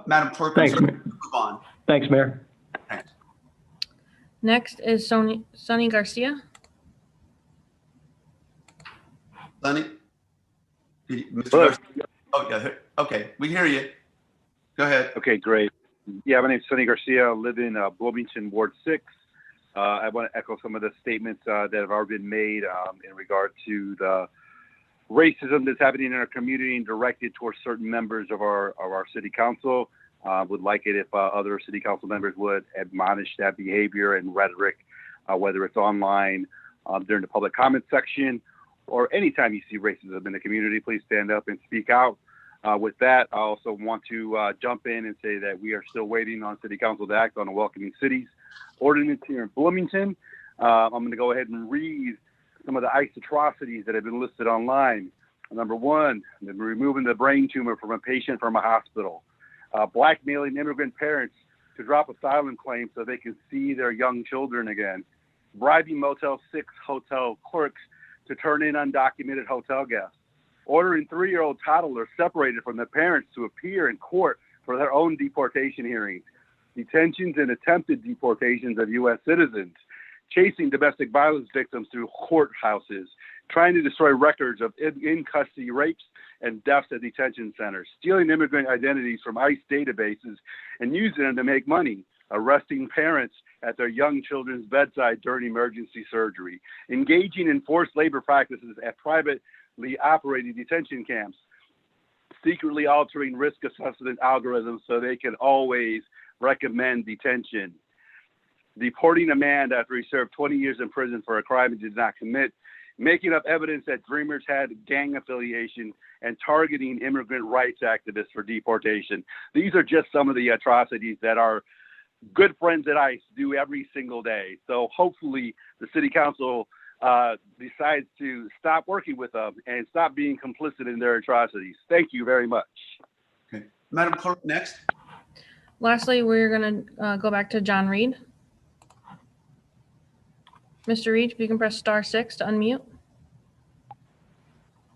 Speaker 1: Madam Clerk,
Speaker 20: thanks,
Speaker 1: move on.
Speaker 20: Thanks, Mayor.
Speaker 1: Thanks.
Speaker 2: Next is Sonny Garcia.
Speaker 1: Sonny? Mr. Garcia? Oh, yeah. Okay, we hear you. Go ahead.
Speaker 21: Okay, great. Yeah, my name's Sonny Garcia. I live in Bloomington, Ward 6. I want to echo some of the statements that have already been made in regard to the racism that's happening in our community and directed towards certain members of our city council. Would like it if other city council members would admonish that behavior and rhetoric, whether it's online, during the public comment section, or anytime you see racism in the community, please stand up and speak out. With that, I also want to jump in and say that we are still waiting on City Council to act on a Welcoming Cities ordinance here in Bloomington. I'm going to go ahead and read some of the ICE atrocities that have been listed online. Number one, removing the brain tumor from a patient from a hospital. Blackmailing immigrant parents to drop asylum claims so they can see their young children again. Bribing Motel 6 hotel clerks to turn in undocumented hotel guests. Ordering 3-year-old toddlers separated from their parents to appear in court for their own deportation hearings. Detentions and attempted deportations of U.S. citizens. Chasing domestic violence victims through courthouses. Trying to destroy records of in-custody rapes and deaths at detention centers. Stealing immigrant identities from ICE databases and using them to make money. Arresting parents at their young children's bedside during emergency surgery. Engaging in forced labor practices at privately operated detention camps, secretly altering risk assessment algorithms so they can always recommend detention, deporting a man after he served 20 years in prison for a crime he did not commit, making up evidence that Dreamers had gang affiliation, and targeting immigrant rights activists for deportation. These are just some of the atrocities that our good friends at ICE do every single day. So hopefully the City Council decides to stop working with them and stop being complicit in their atrocities. Thank you very much.
Speaker 1: Okay. Madam Clerk, next.
Speaker 2: Lastly, we're going to go back to John Reed. Mr. Reed, if you can press *6 to unmute.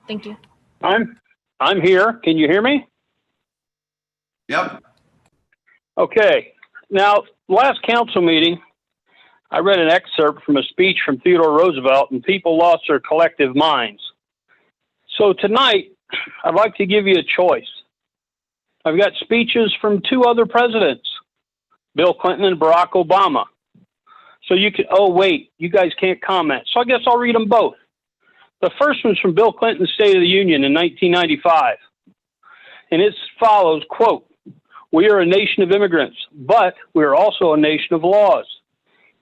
Speaker 2: Thank you.
Speaker 22: I'm here. Can you hear me?
Speaker 1: Yep.
Speaker 22: Okay. Now, last council meeting, I read an excerpt from a speech from Theodore Roosevelt, and people lost their collective minds. So tonight, I'd like to give you a choice. I've got speeches from 2 other presidents, Bill Clinton and Barack Obama. So you can, oh wait, you guys can't comment. So I guess I'll read them both. The first one's from Bill Clinton's State of the Union in 1995. And it follows, quote, "We are a nation of immigrants, but we are also a nation of laws.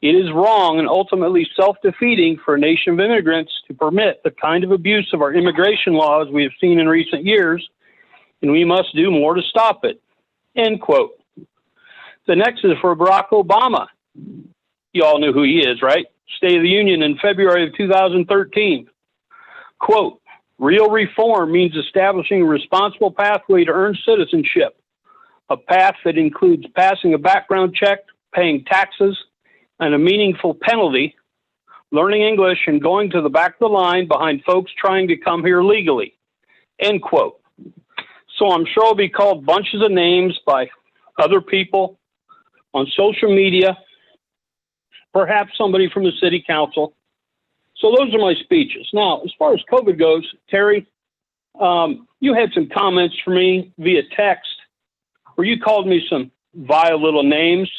Speaker 22: It is wrong and ultimately self-defeating for a nation of immigrants to permit the kind of abuse of our immigration laws we have seen in recent years, and we must do more to stop it." End quote. The next is for Barack Obama. You all knew who he is, right? State of the Union in February of 2013. Quote, "Real reform means establishing a responsible pathway to earn citizenship, a path that includes passing a background check, paying taxes, and a meaningful penalty, learning English, and going to the back of the line behind folks trying to come here legally." End quote. So I'm sure I'll be called bunches of names by other people on social media, perhaps somebody from the city council. So those are my speeches. Now, as far as COVID goes, Terry, you had some comments for me via text where you called me some vile little names.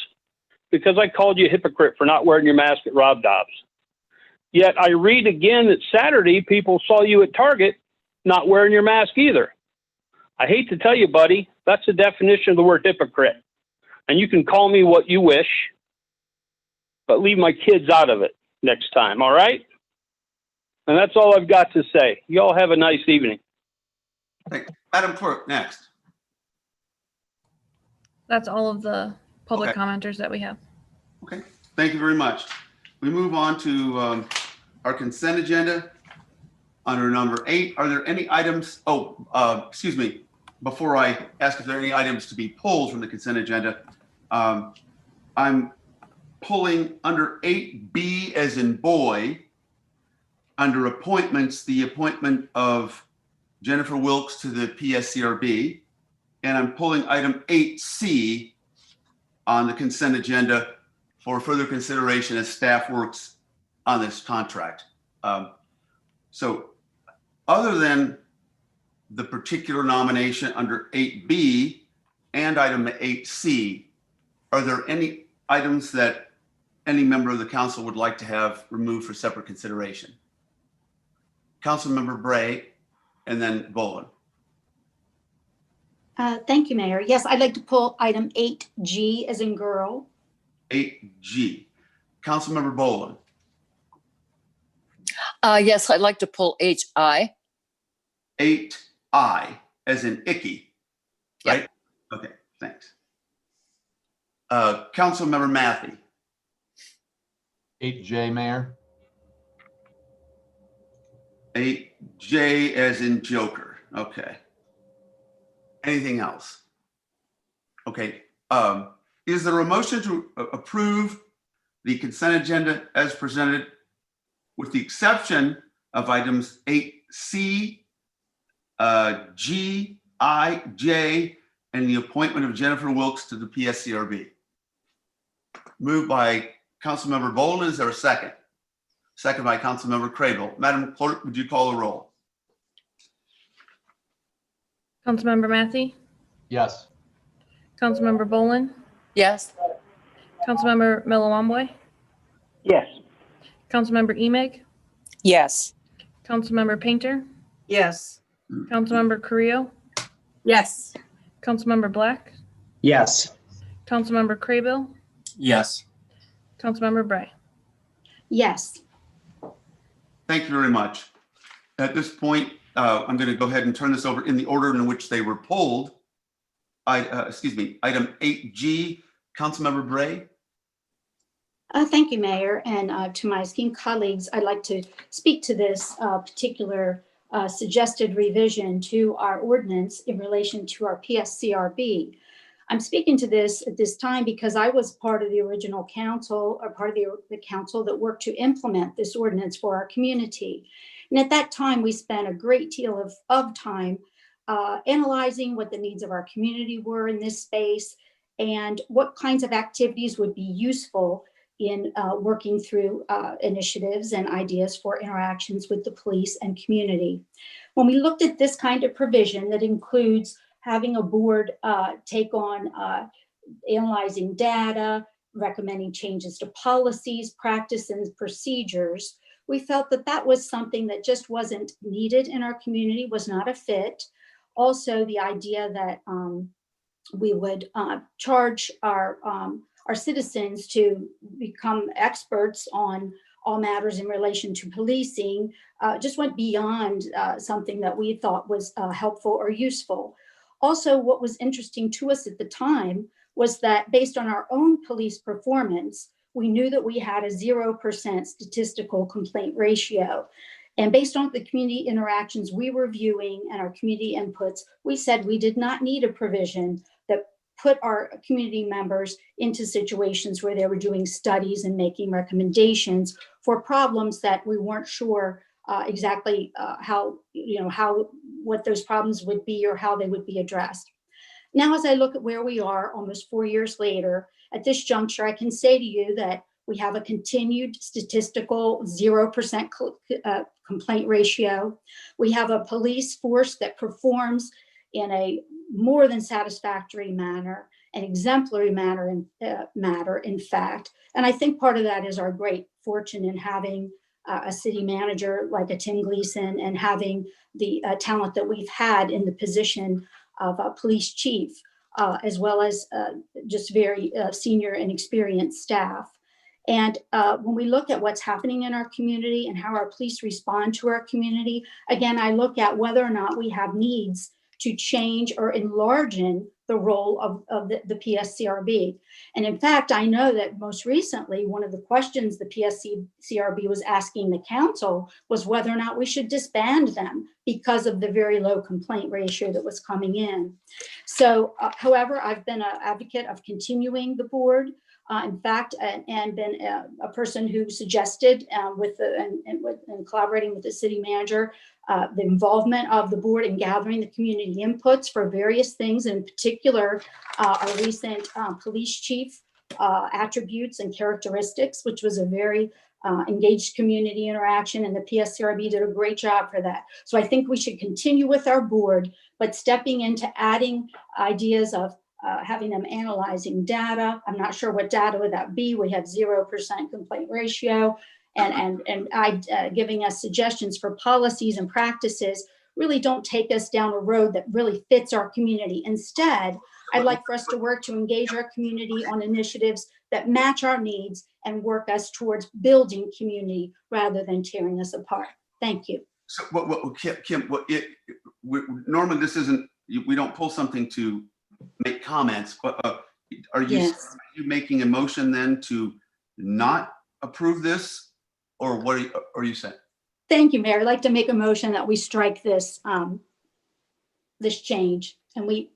Speaker 22: because I called you a hypocrite for not wearing your mask at Rob Dobbs. Yet I read again that Saturday people saw you at Target not wearing your mask either. I hate to tell you, buddy, that's the definition of the word hypocrite. And you can call me what you wish, but leave my kids out of it next time, all right? And that's all I've got to say. You all have a nice evening.
Speaker 1: Madam Clerk, next.
Speaker 2: That's all of the public
Speaker 1: Okay.
Speaker 2: commenters that we have.
Speaker 1: Okay, thank you very much. We move on to our consent agenda. Under number 8, are there any items? Excuse me. Before I ask if there are any items to be pulled from the consent agenda, I'm pulling under 8B as in boy, under appointments, the appointment of Jennifer Wilkes to the PSCRB, and I'm pulling item 8C on the consent agenda for further consideration as staff works on this contract. So other than the particular nomination under 8B and item 8C, are there any items that any member of the council would like to have removed for separate consideration? Councilmember Bray and then Bolin.
Speaker 9: Thank you, Mayor. Yes, I'd like to pull item 8G as in girl.
Speaker 1: 8G. Councilmember Bolin.
Speaker 5: Yes, I'd like to pull HI.
Speaker 1: 8I as in icky, right? Okay, thanks. Councilmember Matthew.
Speaker 3: 8J, Mayor.
Speaker 1: 8J as in Joker. Okay. Anything else? Okay. Is there a motion to approve the consent agenda as presented with the exception of items 8C, G, I, J, and the appointment of Jennifer Wilkes to the PSCRB? Moved by Councilmember Bolin. Is there a second? Second by Councilmember Crable. Madam Clerk, would you call the roll?
Speaker 2: Councilmember Matthew,
Speaker 3: Yes.
Speaker 2: Councilmember Bolin,
Speaker 5: Yes.
Speaker 2: Councilmember Millawamboy,
Speaker 16: Yes.
Speaker 2: Councilmember Emig,
Speaker 5: Yes.
Speaker 2: Councilmember Painter,
Speaker 7: Yes.
Speaker 2: Councilmember Carrillo,
Speaker 5: Yes.
Speaker 2: Councilmember Black,
Speaker 16: Yes.
Speaker 2: Councilmember Craybill,
Speaker 6: Yes.
Speaker 2: Councilmember Bray.
Speaker 9: Yes.
Speaker 1: Thank you very much. At this point, I'm going to go ahead and turn this over in the order in which they were pulled. Item 8G, Councilmember Bray.
Speaker 9: Thank you, Mayor. And to my esteemed colleagues, I'd like to speak to this particular suggested revision to our ordinance in relation to our PSCRB. I'm speaking to this at this time because I was part of the original council, or part of the council that worked to implement this ordinance for our community. And at that time, we spent a great deal of time analyzing what the needs of our community were in this space and what kinds of activities would be useful in working through initiatives and ideas for interactions with the police and community. When we looked at this kind of provision that includes having a board take on analyzing data, recommending changes to policies, practice, and procedures, we felt that that was something that just wasn't needed in our community, was not a fit. Also, the idea that we would charge our citizens to become experts on all matters in relation to policing just went beyond something that we thought was helpful or useful. Also, what was interesting to us at the time was that based on our own police performance, we knew that we had a 0% statistical complaint ratio. And based on the community interactions we were viewing and our community inputs, we said we did not need a provision that put our community members into situations where they were doing studies and making recommendations for problems that we weren't sure exactly what those problems would be or how they would be addressed. Now, as I look at where we are almost 4 years later, at this juncture, I can say to you that we have a continued statistical 0% complaint ratio. We have a police force that performs in a more than satisfactory manner, an exemplary matter, in fact. And I think part of that is our great fortune in having a city manager like a Tim Gleason and having the talent that we've had in the position of a police chief, as well as just very senior and experienced staff. And when we look at what's happening in our community and how our police respond to our community, again, I look at whether or not we have needs to change or enlarge in the role of the PSCRB. And in fact, I know that most recently, one of the questions the PSCRB was asking the council was whether or not we should disband them because of the very low complaint ratio that was coming in. So, however, I've been an advocate of continuing the board. In fact, and been a person who suggested and collaborating with the city manager, the involvement of the board in gathering the community inputs for various things, in particular, our recent police chief attributes and characteristics, which was a very engaged community interaction, and the PSCRB did a great job for that. So I think we should continue with our board, but stepping into adding ideas of having them analyzing data. I'm not sure what data would that be. We have 0% complaint ratio, and giving us suggestions for policies and practices really don't take us down a road that really fits our community. Instead, I'd like for us to work to engage our community on initiatives that match our needs and work us towards building community rather than tearing us apart. Thank you.
Speaker 1: So, Kim, normally this isn't, we don't pull something to make comments, but are you making a motion then to not approve this, or what are you saying?
Speaker 9: Thank you, Mayor. I'd like to make a motion that we strike this this change and we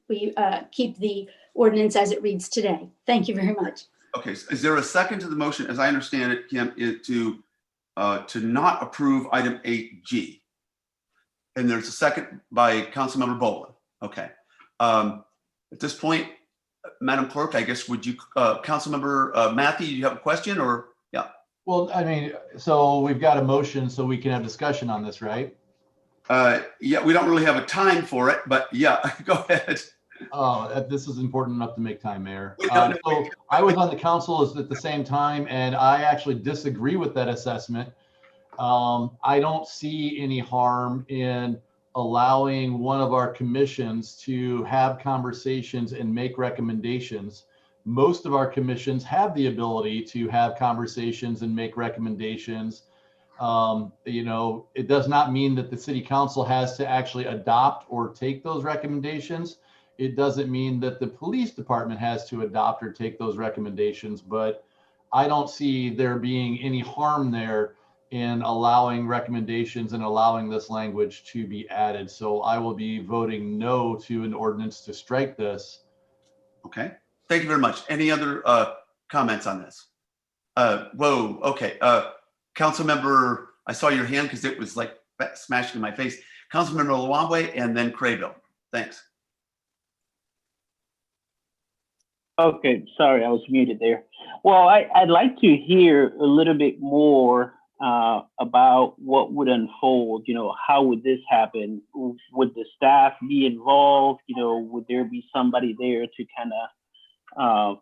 Speaker 9: keep the ordinance as it reads today. Thank you very much.
Speaker 1: Okay, so is there a second to the motion? As I understand it, Kim, is to not approve item 8G, and there's a second by Councilmember Boland. Okay. At this point, Madam Clerk, I guess, would you, Councilmember Matthew, you have a question, or? Yeah.
Speaker 3: Well, I mean, so we've got a motion, so we can have discussion on this, right?
Speaker 1: Yeah, we don't really have a time for it, but yeah, go ahead.
Speaker 3: Oh, this is important enough to make time, Mayor. So I was on the council at the same time, and I actually disagree with that assessment. I don't see any harm in allowing one of our commissions to have conversations and make recommendations. Most of our commissions have the ability to have conversations and make recommendations. You know, it does not mean that the city council has to actually adopt or take those recommendations. It doesn't mean that the police department has to adopt or take those recommendations, but I don't see there being any harm there in allowing recommendations and allowing this language to be added. So I will be voting no to an ordinance to strike this.
Speaker 1: Okay, thank you very much. Any other comments on this? Whoa, okay. Councilmember, I saw your hand because it was like smashing in my face. Councilmember Luambe and then Craybill. Thanks.
Speaker 16: Okay, sorry, I was muted there. Well, I'd like to hear a little bit more about what would unfold. You know, how would this happen? Would the staff be involved? You know, would there be somebody there to kind of,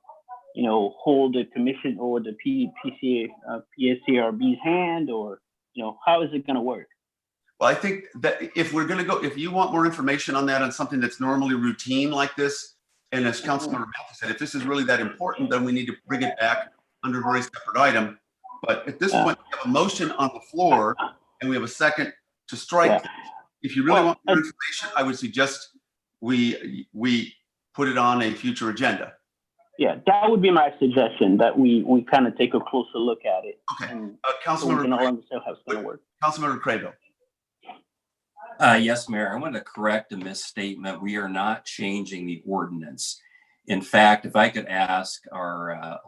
Speaker 16: you know, hold the commission or the PSCRB's hand, or, you know, how is it going to work?
Speaker 1: Well, I think that if we're going to go, if you want more information on that, on something that's normally routine like this, and as Councilmember Matthew said, if this is really that important, then we need to bring it back under a very separate item. But at this point, we have a motion on the floor, and we have a second to strike. If you really want more information, I would suggest we put it on a future agenda.
Speaker 16: Yeah, that would be my suggestion, that we kind of take a closer look at it.
Speaker 1: Okay.
Speaker 16: So we can all understand how it's going to work.
Speaker 1: Councilmember Craybill.
Speaker 6: Yes, Mayor, I want to correct a misstatement. We are not changing the ordinance. In fact, if I could ask our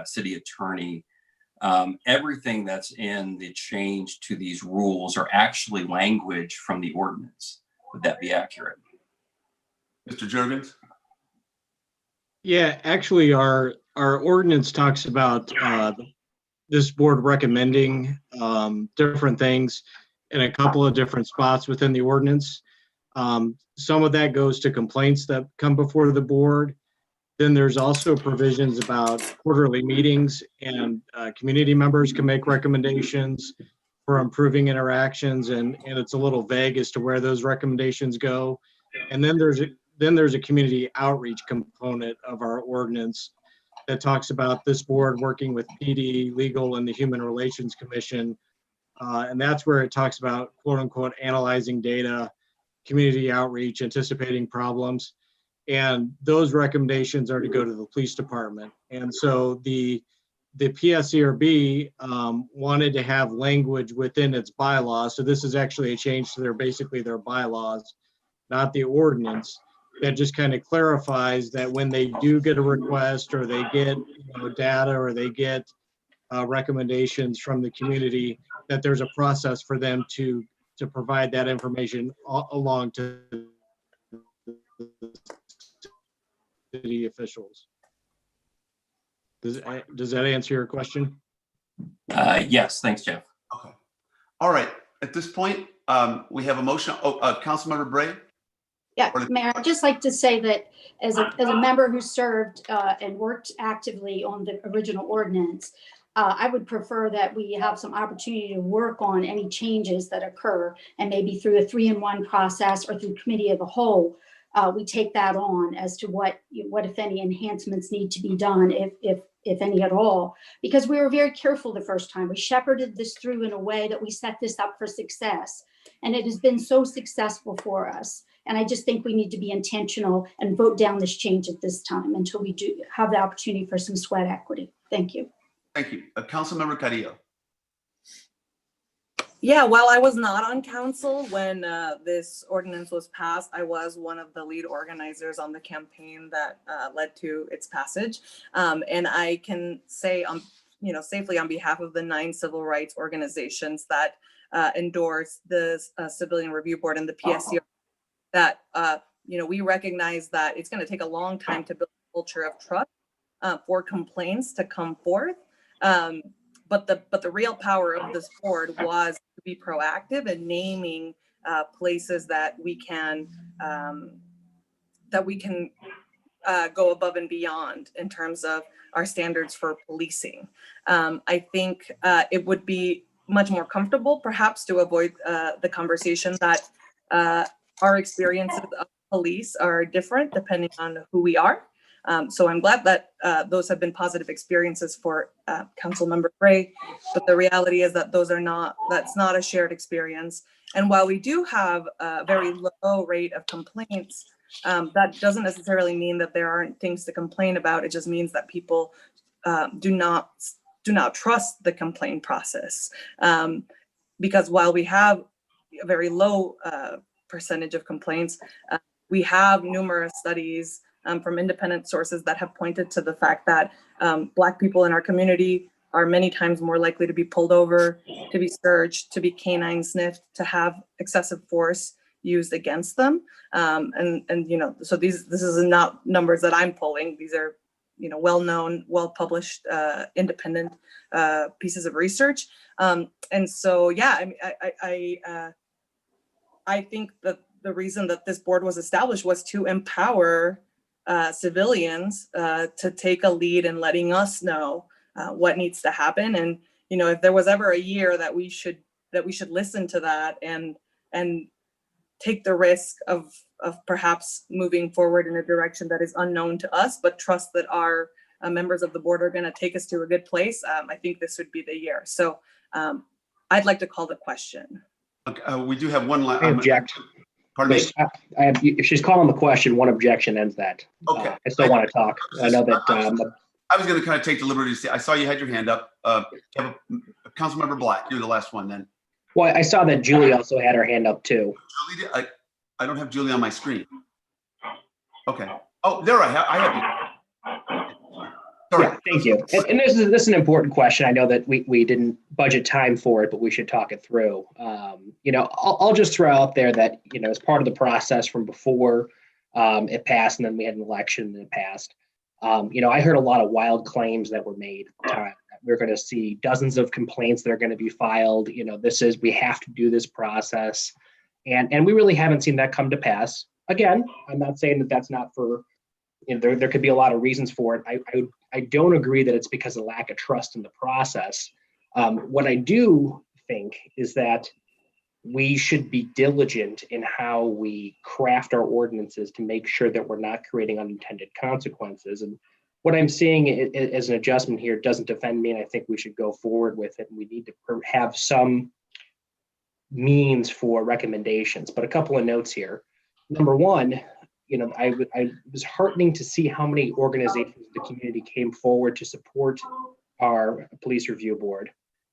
Speaker 6: city attorney, everything that's in the change to these rules are actually language from the ordinance. Would that be accurate?
Speaker 1: Mr. Juergens?
Speaker 4: Yeah, actually, our ordinance talks about this board recommending different things in a couple of different spots within the ordinance. Some of that goes to complaints that come before the board. Then there's also provisions about quarterly meetings, and community members can make recommendations for improving interactions, and it's a little vague as to where those recommendations go. And then there's a community outreach component of our ordinance that talks about this board working with PD, legal, and the Human Relations Commission. And that's where it talks about, quote unquote, analyzing data, community outreach, anticipating problems. And those recommendations are to go to the police department. And so the PSCRB wanted to have language within its bylaws. So this is actually a change to their bylaws, not the ordinance, that just kind of clarifies that when they do get a request, or they get data, or they get recommendations from the community, that there's a process for them to provide that information along to city officials. Does that answer your question?
Speaker 6: Yes, thanks, Jeff.
Speaker 1: Okay. All right. At this point, we have a motion. Councilmember Bray?
Speaker 9: Yeah, Mayor, I'd just like to say that as a member who served and worked actively on the original ordinance, I would prefer that we have some opportunity to work on any changes that occur, and maybe through a 3-in-1 process or through committee of the whole, we take that on as to what if any enhancements need to be done, if any at all, because we were very careful the first time. We shepherded this through in a way that we set this up for success, and it has been so successful for us. And I just think we need to be intentional and vote down this change at this time until we do have the opportunity for some sweat equity. Thank you.
Speaker 1: Thank you. Councilmember Carrillo.
Speaker 10: Yeah, while I was not on council when this ordinance was passed, I was one of the lead organizers on the campaign that led to its passage. And I can say, safely on behalf of the 9 civil rights organizations that endorse the Civilian Review Board and the PSC, that we recognize that it's going to take a long time to build a culture of trust for complaints to come forth. But the real power of this board was to be proactive in naming places that we can go above and beyond in terms of our standards for policing. I think it would be much more comfortable, perhaps, to avoid the conversation that our experiences of police are different depending on who we are. So I'm glad that those have been positive experiences for Councilmember Bray, but the reality is that that's not a shared experience. And while we do have a very low rate of complaints, that doesn't necessarily mean that there aren't things to complain about. It just means that people do not trust the complaint process. Because while we have a very low percentage of complaints, we have numerous studies from independent sources that have pointed to the fact that Black people in our community are many times more likely to be pulled over, to be searched, to be canine sniffed, to have excessive force used against them. So this is not numbers that I'm pulling. These are, well-known, well-published, independent pieces of research. And so, yeah, I think that the reason that this board was established was to empower civilians to take a lead in letting us know what needs to happen. And if there was ever a year that we should listen to that and take the risk of perhaps moving forward in a direction that is unknown to us, but trust that our members of the board are going to take us to a good place, I think this would be the year. So I'd like to call the question.
Speaker 1: Okay, we do have one last.
Speaker 11: I object.
Speaker 1: Pardon me?
Speaker 11: If she's calling the question, one objection ends that.
Speaker 1: Okay.
Speaker 11: I still want to talk. I know that.
Speaker 1: I was going to kind of take the liberty to say, I saw you had your hand up. Councilmember Black, you're the last one then.
Speaker 11: Well, I saw that Julie also had her hand up too.
Speaker 1: Julie, I don't have Julie on my screen. Okay. Oh, there I have you. Sorry.
Speaker 11: Yeah, thank you. And this is an important question. I know that we didn't budget time for it, but we should talk it through. I'll just throw out there that, as part of the process from before it passed, and then we had an election and it passed. I heard a lot of wild claims that were made at the time. We're going to see dozens of complaints that are going to be filed. We have to do this process. And we really haven't seen that come to pass. Again, I'm not saying that that's not for, there could be a lot of reasons for it. I don't agree that it's because of lack of trust in the process. What I do think is that we should be diligent in how we craft our ordinances to make sure that we're not creating unintended consequences. And what I'm seeing as an adjustment here doesn't offend me, and I think we should go forward with it. And we need to have some means for recommendations. But a couple of notes here. Number one, I was heartening to see how many organizations in the community came forward to support our police review board.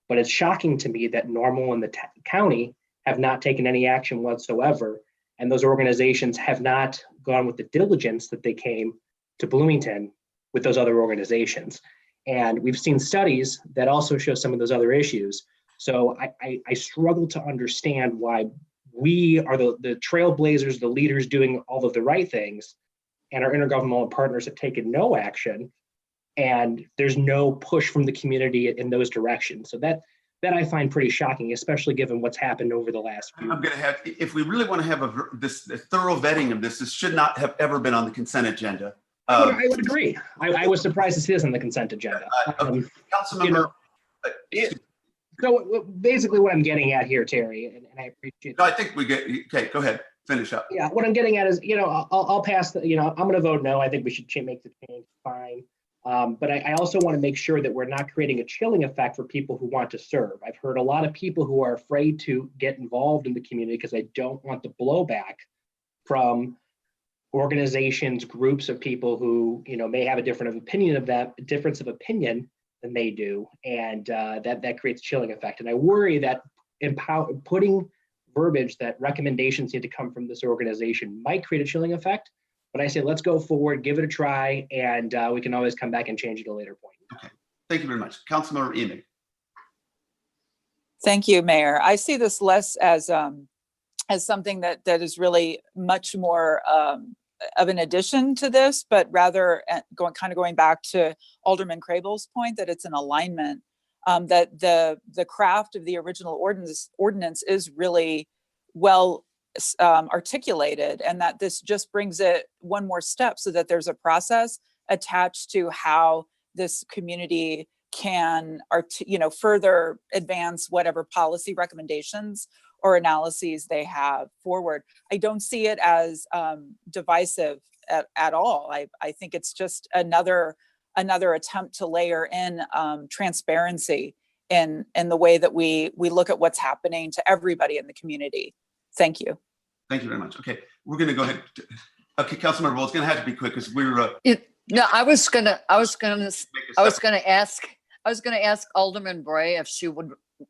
Speaker 11: But it's shocking to me that Normal and the county have not taken any action whatsoever. And those organizations have not gone with the diligence that they came to Bloomington with those other organizations. And we've seen studies that also show some of those other issues. So I struggle to understand why we are the trailblazers, the leaders doing all of the right things, and our intergovernmental partners have taken no action. And there's no push from the community in those directions. So that I find pretty shocking, especially given what's happened over the last few.
Speaker 1: I'm going to have, if we really want to have a thorough vetting of this should not have ever been on the consent agenda.
Speaker 11: I would agree. I was surprised to see this on the consent agenda.
Speaker 1: Councilmember.
Speaker 11: So basically what I'm getting at here, Terry, and I appreciate
Speaker 1: No, I think we get, okay, go ahead, finish up.
Speaker 11: Yeah, what I'm getting at is, I'll pass the, I'm going to vote no. I think we should make the change, fine. But I also want to make sure that we're not creating a chilling effect for people who want to serve. I've heard a lot of people who are afraid to get involved in the community because they don't want the blowback from organizations, groups of people who, may have a difference of opinion than they do. And that creates a chilling effect. And I worry that putting verbiage that recommendations need to come from this organization might create a chilling effect. But I say, let's go forward, give it a try, and we can always come back and change it at a later point.
Speaker 1: Okay, thank you very much. Councilmember Enoch.
Speaker 5: Thank you, Mayor. I see this less as something that is really much more of an addition to this, but rather going back to Alderman Crable's point that it's an alignment, that the craft of the original ordinance is really well articulated, and that this just brings it one more step so that there's a process attached to how this community can further advance whatever policy recommendations or analyses they have forward. I don't see it as divisive at all. I think it's just another attempt to layer in transparency in the way that we look at what's happening to everybody in the community. Thank you.
Speaker 1: Thank you very much. Okay, we're going to go ahead. Okay, Councilmember Bull, it's going to have to be quick because we're.
Speaker 5: No, I was gonna ask Alderman Bray if she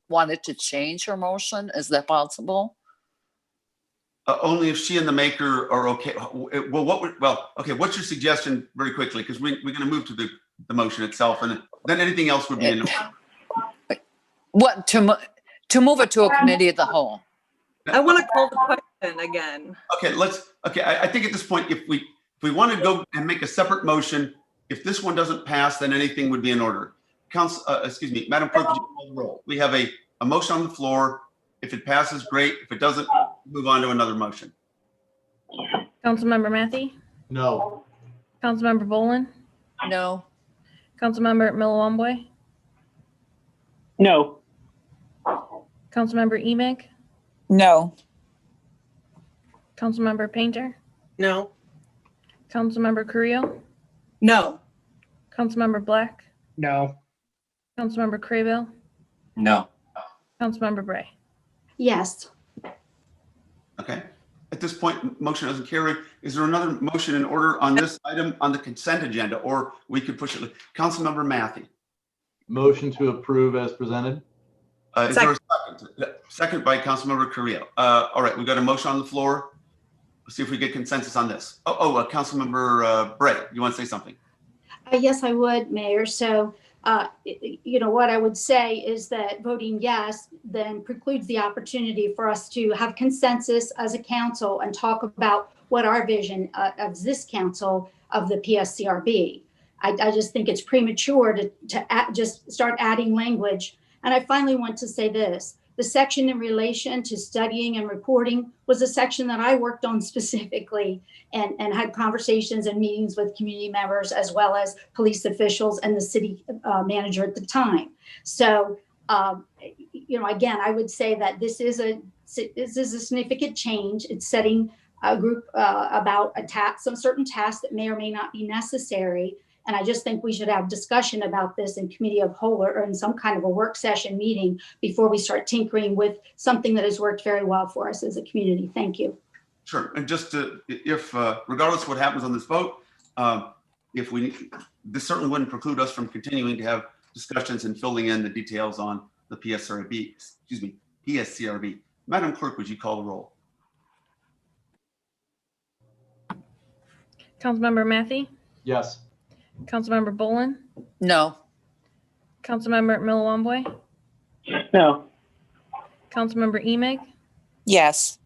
Speaker 5: wanted to change her motion. Is that possible?
Speaker 1: Only if she and the maker are okay. Well, okay. What's your suggestion, very quickly, because we're going to move to the motion itself, and then anything else would be in.
Speaker 5: What to move it to a committee of the whole?
Speaker 10: I want to call the question again.
Speaker 1: Okay, I think at this point, if we want to go and make a separate motion, if this one doesn't pass, then anything would be in order. Madam Clerk, would you call the roll? We have a motion on the floor. If it passes, great. If it doesn't, move on to another motion.
Speaker 2: Councilmember Matthey?
Speaker 3: No.
Speaker 2: Councilmember Bolin?
Speaker 5: No.
Speaker 2: Councilmember Milawamboy?
Speaker 16: No.
Speaker 2: Councilmember Emig?
Speaker 5: No.
Speaker 2: Councilmember Painter?
Speaker 7: No.
Speaker 2: Councilmember Carrillo?
Speaker 10: No.
Speaker 2: Councilmember Black?
Speaker 11: No.
Speaker 2: Councilmember Craybill?
Speaker 6: No.
Speaker 2: Councilmember Bray?
Speaker 9: Yes.
Speaker 1: Okay. At this point, motion doesn't carry. Is there another motion in order on this item on the consent agenda, or we could push it? Councilmember Matthey.
Speaker 3: Motion to approve as presented.
Speaker 1: Is there a second? Second by Councilmember Carrillo. All right, we've got a motion on the floor. Let's see if we get consensus on this. Councilmember Bray, you want to say something?
Speaker 9: Yes, I would, Mayor. So, what I would say is that voting yes then precludes the opportunity for us to have consensus as a council and talk about what our vision of this council of the PSCRB. I just think it's premature to just start adding language. And I finally want to say this. the section in relation to studying and reporting was a section that I worked on specifically and had conversations and meetings with community members as well as police officials and the city manager at the time. So, again, I would say that this is a significant change. It's setting a group about some certain tasks that may or may not be necessary. And I just think we should have discussion about this in committee of whole or in some kind of a work session meeting before we start tinkering with something that has worked very well for us as a community. Thank you.
Speaker 1: Sure. And just if regardless of what happens on this vote, this certainly wouldn't preclude us from continuing to have discussions and filling in the details on the PSCRB. Madam Clerk, would you call the roll?
Speaker 2: Councilmember Matthey,
Speaker 3: Yes.
Speaker 2: Councilmember Bolin,
Speaker 5: No.
Speaker 2: Councilmember Millawamboy,
Speaker 16: No.
Speaker 2: Councilmember Emig,
Speaker 5: Yes.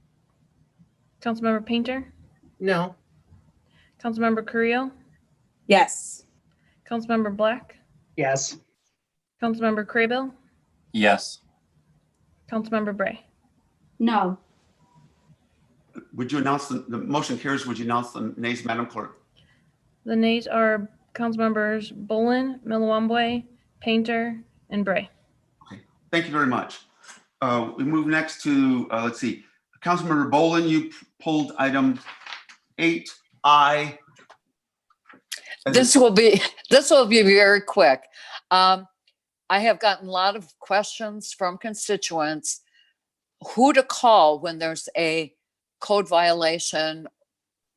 Speaker 2: Councilmember Painter,
Speaker 7: No.
Speaker 2: Councilmember Carrillo,
Speaker 10: Yes.
Speaker 2: Councilmember Black,
Speaker 11: Yes.
Speaker 2: Councilmember Craybill,
Speaker 6: Yes.
Speaker 2: Councilmember Bray.
Speaker 9: No.
Speaker 1: Would you announce the motion carries? Would you announce the nays, Madam Clerk?
Speaker 2: The nays are Councilmembers Bolin, Millawamboy, Painter, and Bray.
Speaker 1: Okay, thank you very much. We move next to, let's see, Councilmember Bolin, you pulled item 8I.
Speaker 8: This will be very quick. I have gotten a lot of questions from constituents who to call when there's a code violation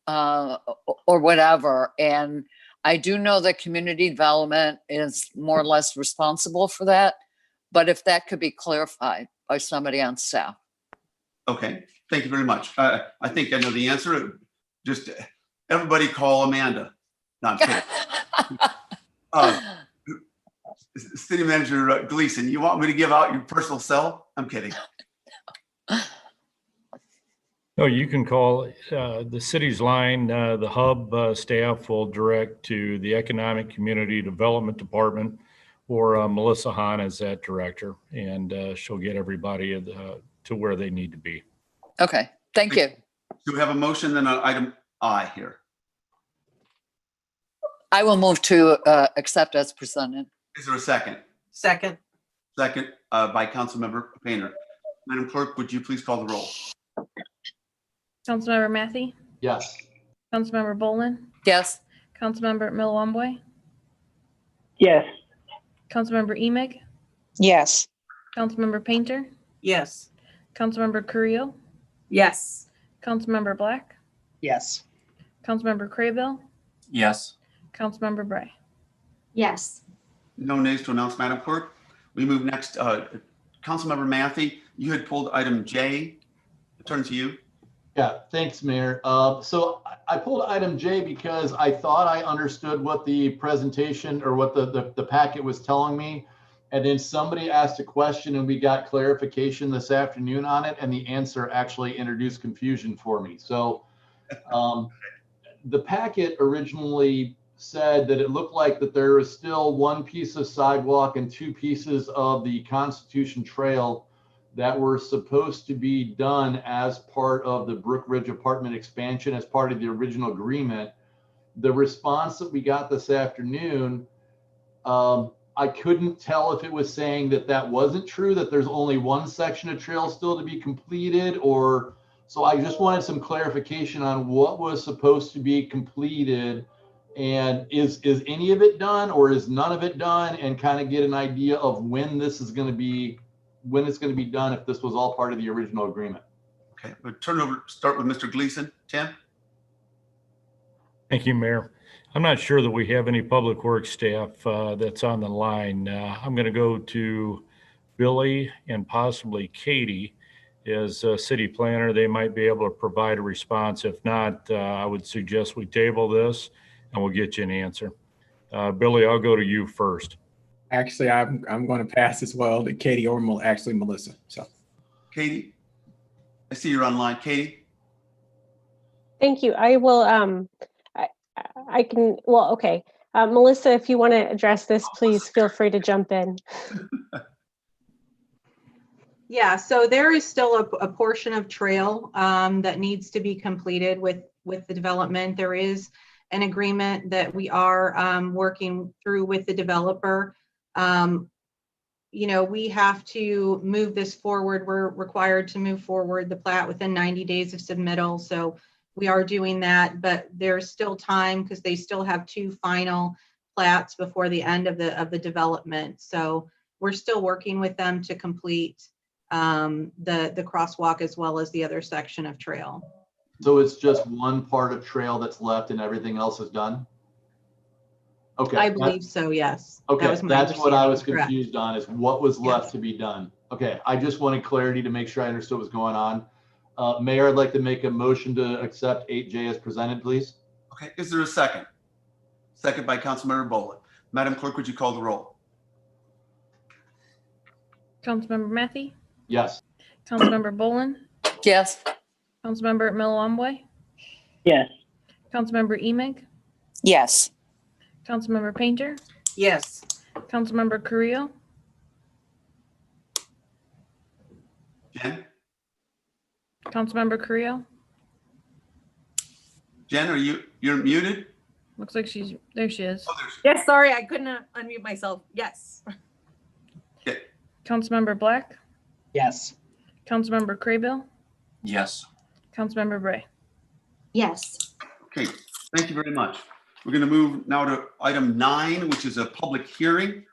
Speaker 8: or whatever. And I do know that community development is more or less responsible for that, but if that could be clarified by somebody on staff.
Speaker 1: Okay, thank you very much. I think I know the answer. Just everybody call Amanda. No, I'm kidding. City Manager Gleason, you want me to give out your personal cell? I'm kidding.
Speaker 12: No, you can call the city's line. The hub staff will direct to the Economic Community Development Department, or Melissa Hahn is that director, and she'll get everybody to where they need to be.
Speaker 8: Okay, thank you.
Speaker 1: Do we have a motion then on item I here?
Speaker 8: I will move to accept as presented.
Speaker 1: Is there a second?
Speaker 7: Second.
Speaker 1: Second by Councilmember Painter. Madam Clerk, would you please call the roll?
Speaker 2: Councilmember Matthey,
Speaker 3: Yes.
Speaker 2: Councilmember Bolin,
Speaker 8: Yes.
Speaker 2: Councilmember Millawamboy,
Speaker 16: Yes.
Speaker 2: Councilmember Emig,
Speaker 5: Yes.
Speaker 2: Councilmember Painter,
Speaker 7: Yes.
Speaker 2: Councilmember Carrillo,
Speaker 10: Yes.
Speaker 2: Councilmember Black,
Speaker 11: Yes.
Speaker 2: Councilmember Craybill,
Speaker 6: Yes.
Speaker 2: Councilmember Bray.
Speaker 9: Yes.
Speaker 1: No nays to announce, Madam Clerk. We move next. Councilmember Matthey, you had pulled item J. I turn to you.
Speaker 3: Yeah, thanks, Mayor. So I pulled item J because I thought I understood what the presentation or what the packet was telling me. And then somebody asked a question and we got clarification this afternoon on it, and the answer actually introduced confusion for me. So the packet originally said that it looked like that there is still one piece of sidewalk and two pieces of the Constitution Trail that were supposed to be done as part of the Brook Ridge apartment expansion as part of the original agreement. The response that we got this afternoon, I couldn't tell if it was saying that that wasn't true, that there's only one section of trail still to be completed, or so I just wanted some clarification on what was supposed to be completed, and is any of it done or is none of it done, and kind of get an idea of when this is going to be, when it's going to be done, if this was all part of the original agreement.
Speaker 1: Okay, we'll start with Mr. Gleason. Tim?
Speaker 12: Thank you, Mayor. I'm not sure that we have any public works staff that's on the line. I'm going to go to Billy and possibly Katie as city planner. They might be able to provide a response. If not, I would suggest we table this and we'll get you an answer. Billy, I'll go to you first.
Speaker 23: Actually, I'm going to pass as well to Katie or Melissa. So,
Speaker 1: Katie, I see you're online. Katie?
Speaker 24: Thank you. I will, I can, well, okay. Melissa, if you want to address this, please feel free to jump in.
Speaker 13: Yeah, so there is still a portion of trail that needs to be completed with the development. There is an agreement that we are working through with the developer. You know, we have to move this forward. We're required to move forward the plat within 90 days of submittal. So we are doing that, but there's still time because they still have 2 final plats before the end of the development. So we're still working with them to complete the crosswalk as well as the other section of trail.
Speaker 3: So it's just one part of trail that's left and everything else is done? Okay.
Speaker 13: I believe so, yes.
Speaker 3: Okay,
Speaker 13: That was my
Speaker 3: that's what I was
Speaker 13: understanding. Correct.
Speaker 3: confused on, is what was left
Speaker 13: Yes.
Speaker 3: to be done. Okay, I just wanted clarity to make sure I understood what's going on. Mayor, I'd like to make a motion to accept 8J as presented, please.
Speaker 1: Okay, is there a second? Second by Councilmember Bolin. Madam Clerk, would you call the roll?
Speaker 2: Councilmember Matthey,
Speaker 3: Yes.
Speaker 2: Councilmember Bolin,
Speaker 8: Yes.
Speaker 2: Councilmember Millamboy,
Speaker 16: Yes.
Speaker 2: Councilmember Emig,
Speaker 5: Yes.
Speaker 2: Councilmember Painter,
Speaker 7: Yes.
Speaker 2: Councilmember Carrillo,
Speaker 1: Jen?
Speaker 2: Councilmember Carrillo.
Speaker 1: Jen, you're muted?
Speaker 2: Looks like there she is.
Speaker 1: Oh, there she
Speaker 10: Yes, sorry, I couldn't unmute myself. Yes.
Speaker 1: Okay.
Speaker 2: Councilmember Black,
Speaker 11: Yes.
Speaker 2: Councilmember Craybill,
Speaker 6: Yes.
Speaker 2: Councilmember Bray.
Speaker 9: Yes.
Speaker 1: Okay, thank you very much. We're going to move now to item 9, which is a public hearing.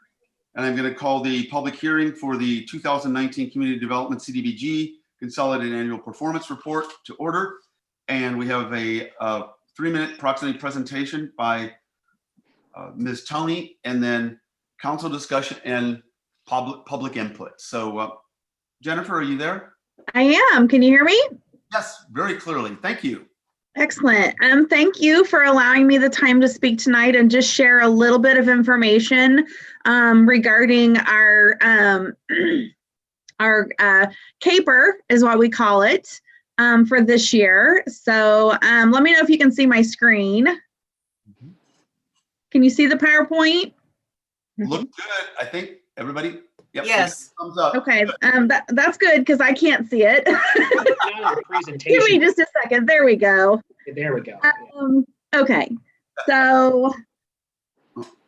Speaker 1: And I'm going to call the public hearing for the 2019 Community Development CDBG Consolidated Annual Performance Report to order. And we have a 3-minute approximately presentation by Ms. Tony, and then council discussion and public input. So Jennifer, are you there?
Speaker 14: I am. Can you hear me?
Speaker 1: Yes, very clearly. Thank you.
Speaker 14: Excellent. Thank you for allowing me the time to speak tonight and just share a little bit of information regarding our caper is what we call it for this year. So let me know if you can see my screen. Can you see the PowerPoint?
Speaker 1: Look good. I think everybody. Yep,
Speaker 7: Yes.
Speaker 1: thumbs up.
Speaker 14: Okay, that's good because I can't see it. Give me just a second. There we go.
Speaker 11: There we go.
Speaker 14: Okay, so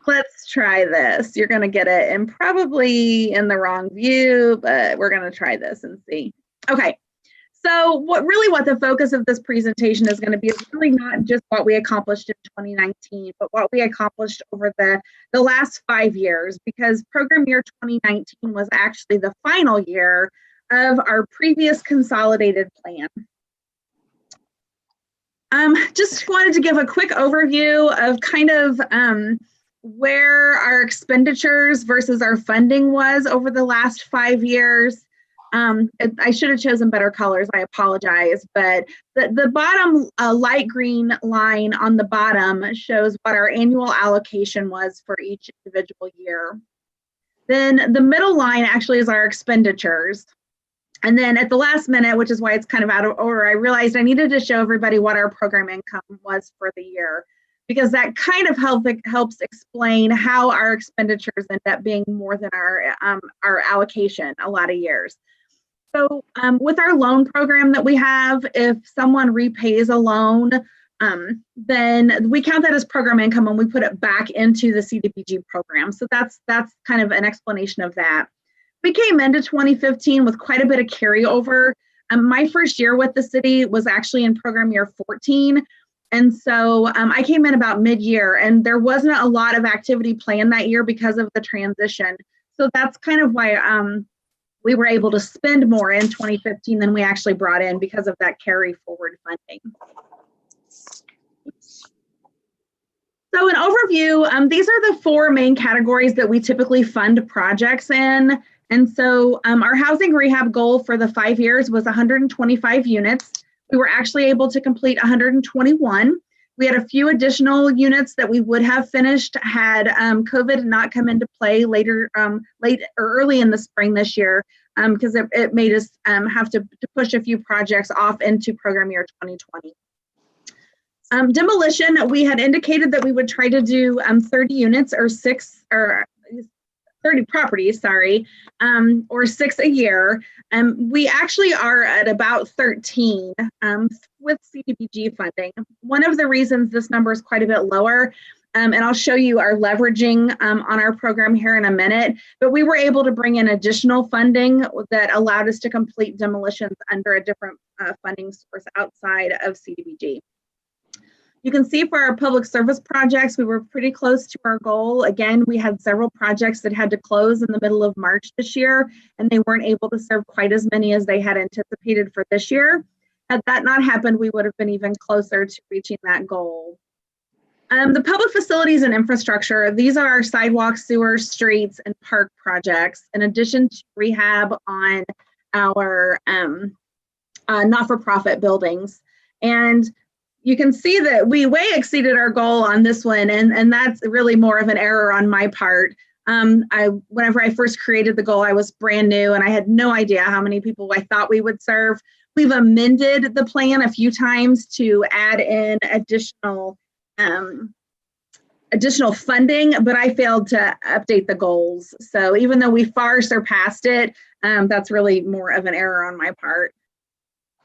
Speaker 14: let's try this. You're going to get it and probably in the wrong view, but we're going to try this and see. Okay, so what the focus of this presentation is going to be is really not just what we accomplished in 2019, but what we accomplished over the last 5 years, because program year 2019 was actually the final year of our previous consolidated plan. Just wanted to give a quick overview of kind of where our expenditures versus our funding was over the last 5 years. I should have chosen better colors, I apologize, but the bottom light green line on the bottom shows what our annual allocation was for each individual year. Then the middle line actually is our expenditures. And then at the last minute, which is why it's kind of out of order, I realized I needed to show everybody what our program income was for the year, because that kind of helps explain how our expenditures end up being more than our allocation a lot of years. So with our loan program that we have, if someone repays a loan, then we count that as program income and we put it back into the CDBG program. So that's kind of an explanation of that. We came into 2015 with quite a bit of carryover. My first year with the city was actually in program year 14. And so I came in about mid-year and there wasn't a lot of activity planned that year because of the transition. So that's kind of why we were able to spend more in 2015 than we actually brought in because of that carry forward funding. So an overview, these are the 4 main categories that we typically fund projects in. And so our housing rehab goal for the 5 years was 125 units. We were actually able to complete 121. We had a few additional units that we would have finished had COVID not come into play later, late or early in the spring this year, because it made us have to push a few projects off into program year 2020. Demolition, we had indicated that we would try to do 30 units or 30 properties, sorry, or 6 a year. We actually are at about 13 with CDBG funding. One of the reasons this number is quite a bit lower, and I'll show you our leveraging on our program here in a minute, but we were able to bring in additional funding that allowed us to complete demolitions under a different funding source outside of CDBG. You can see for our public service projects, we were pretty close to our goal. Again, we had several projects that had to close in the middle of March this year, and they weren't able to serve quite as many as they had anticipated for this year. Had that not happened, we would have been even closer to reaching that goal. The public facilities and infrastructure, these are our sidewalks, sewers, streets, and park projects, in addition to rehab on our not-for-profit buildings. And you can see that we way exceeded our goal on this one, and that's really more of an error on my part. Whenever I first created the goal, I was brand new and I had no idea how many people I thought we would serve. We've amended the plan a few times to add in additional funding, but I failed to update the goals. So even though we far surpassed it, that's really more of an error on my part.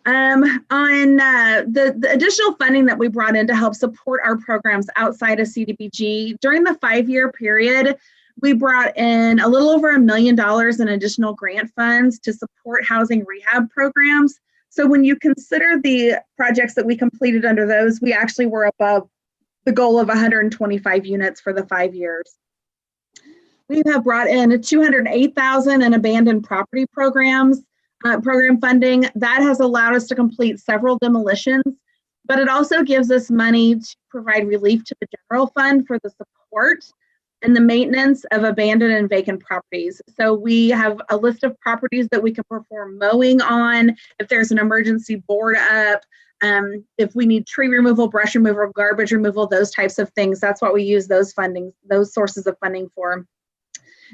Speaker 14: On the additional funding that we brought in to help support our programs outside of CDBG, during the 5-year period, we brought in a little over $1 million in additional grant funds to support housing rehab programs. So when you consider the projects that we completed under those, we actually were above the goal of 125 units for the 5 years. We have brought in $208,000 in abandoned property programs. Program funding that has allowed us to complete several demolitions, but it also gives us money to provide relief to the general fund for the support and the maintenance of abandoned and vacant properties. So we have a list of properties that we can perform mowing on, if there's an emergency board up, if we need tree removal, brush removal, garbage removal, those types of things. That's what we use those sources of funding for.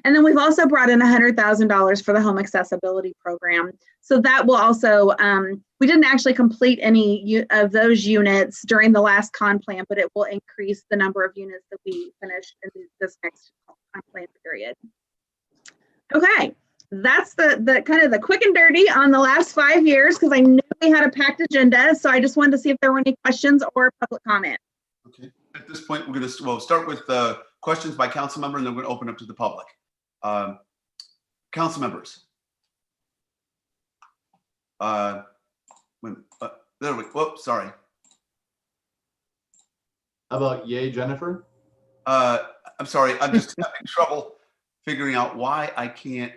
Speaker 14: And then we've also brought in $100,000 for the home accessibility program. So that will also, we didn't actually complete any of those units during the last con plan, but it will increase the number of units that we finish in this next con plan period. Okay, that's the kind of the quick and dirty on the last 5 years, because I knew we had a packed agenda. So I just wanted to see if there were any questions or public comment.
Speaker 1: Okay, at this point, we'll start with questions by council member, and then we're going to open up to the public. Council members. There we go. Whoops, sorry.
Speaker 3: How about yay, Jennifer?
Speaker 1: I'm sorry. I'm just having trouble figuring out why I can't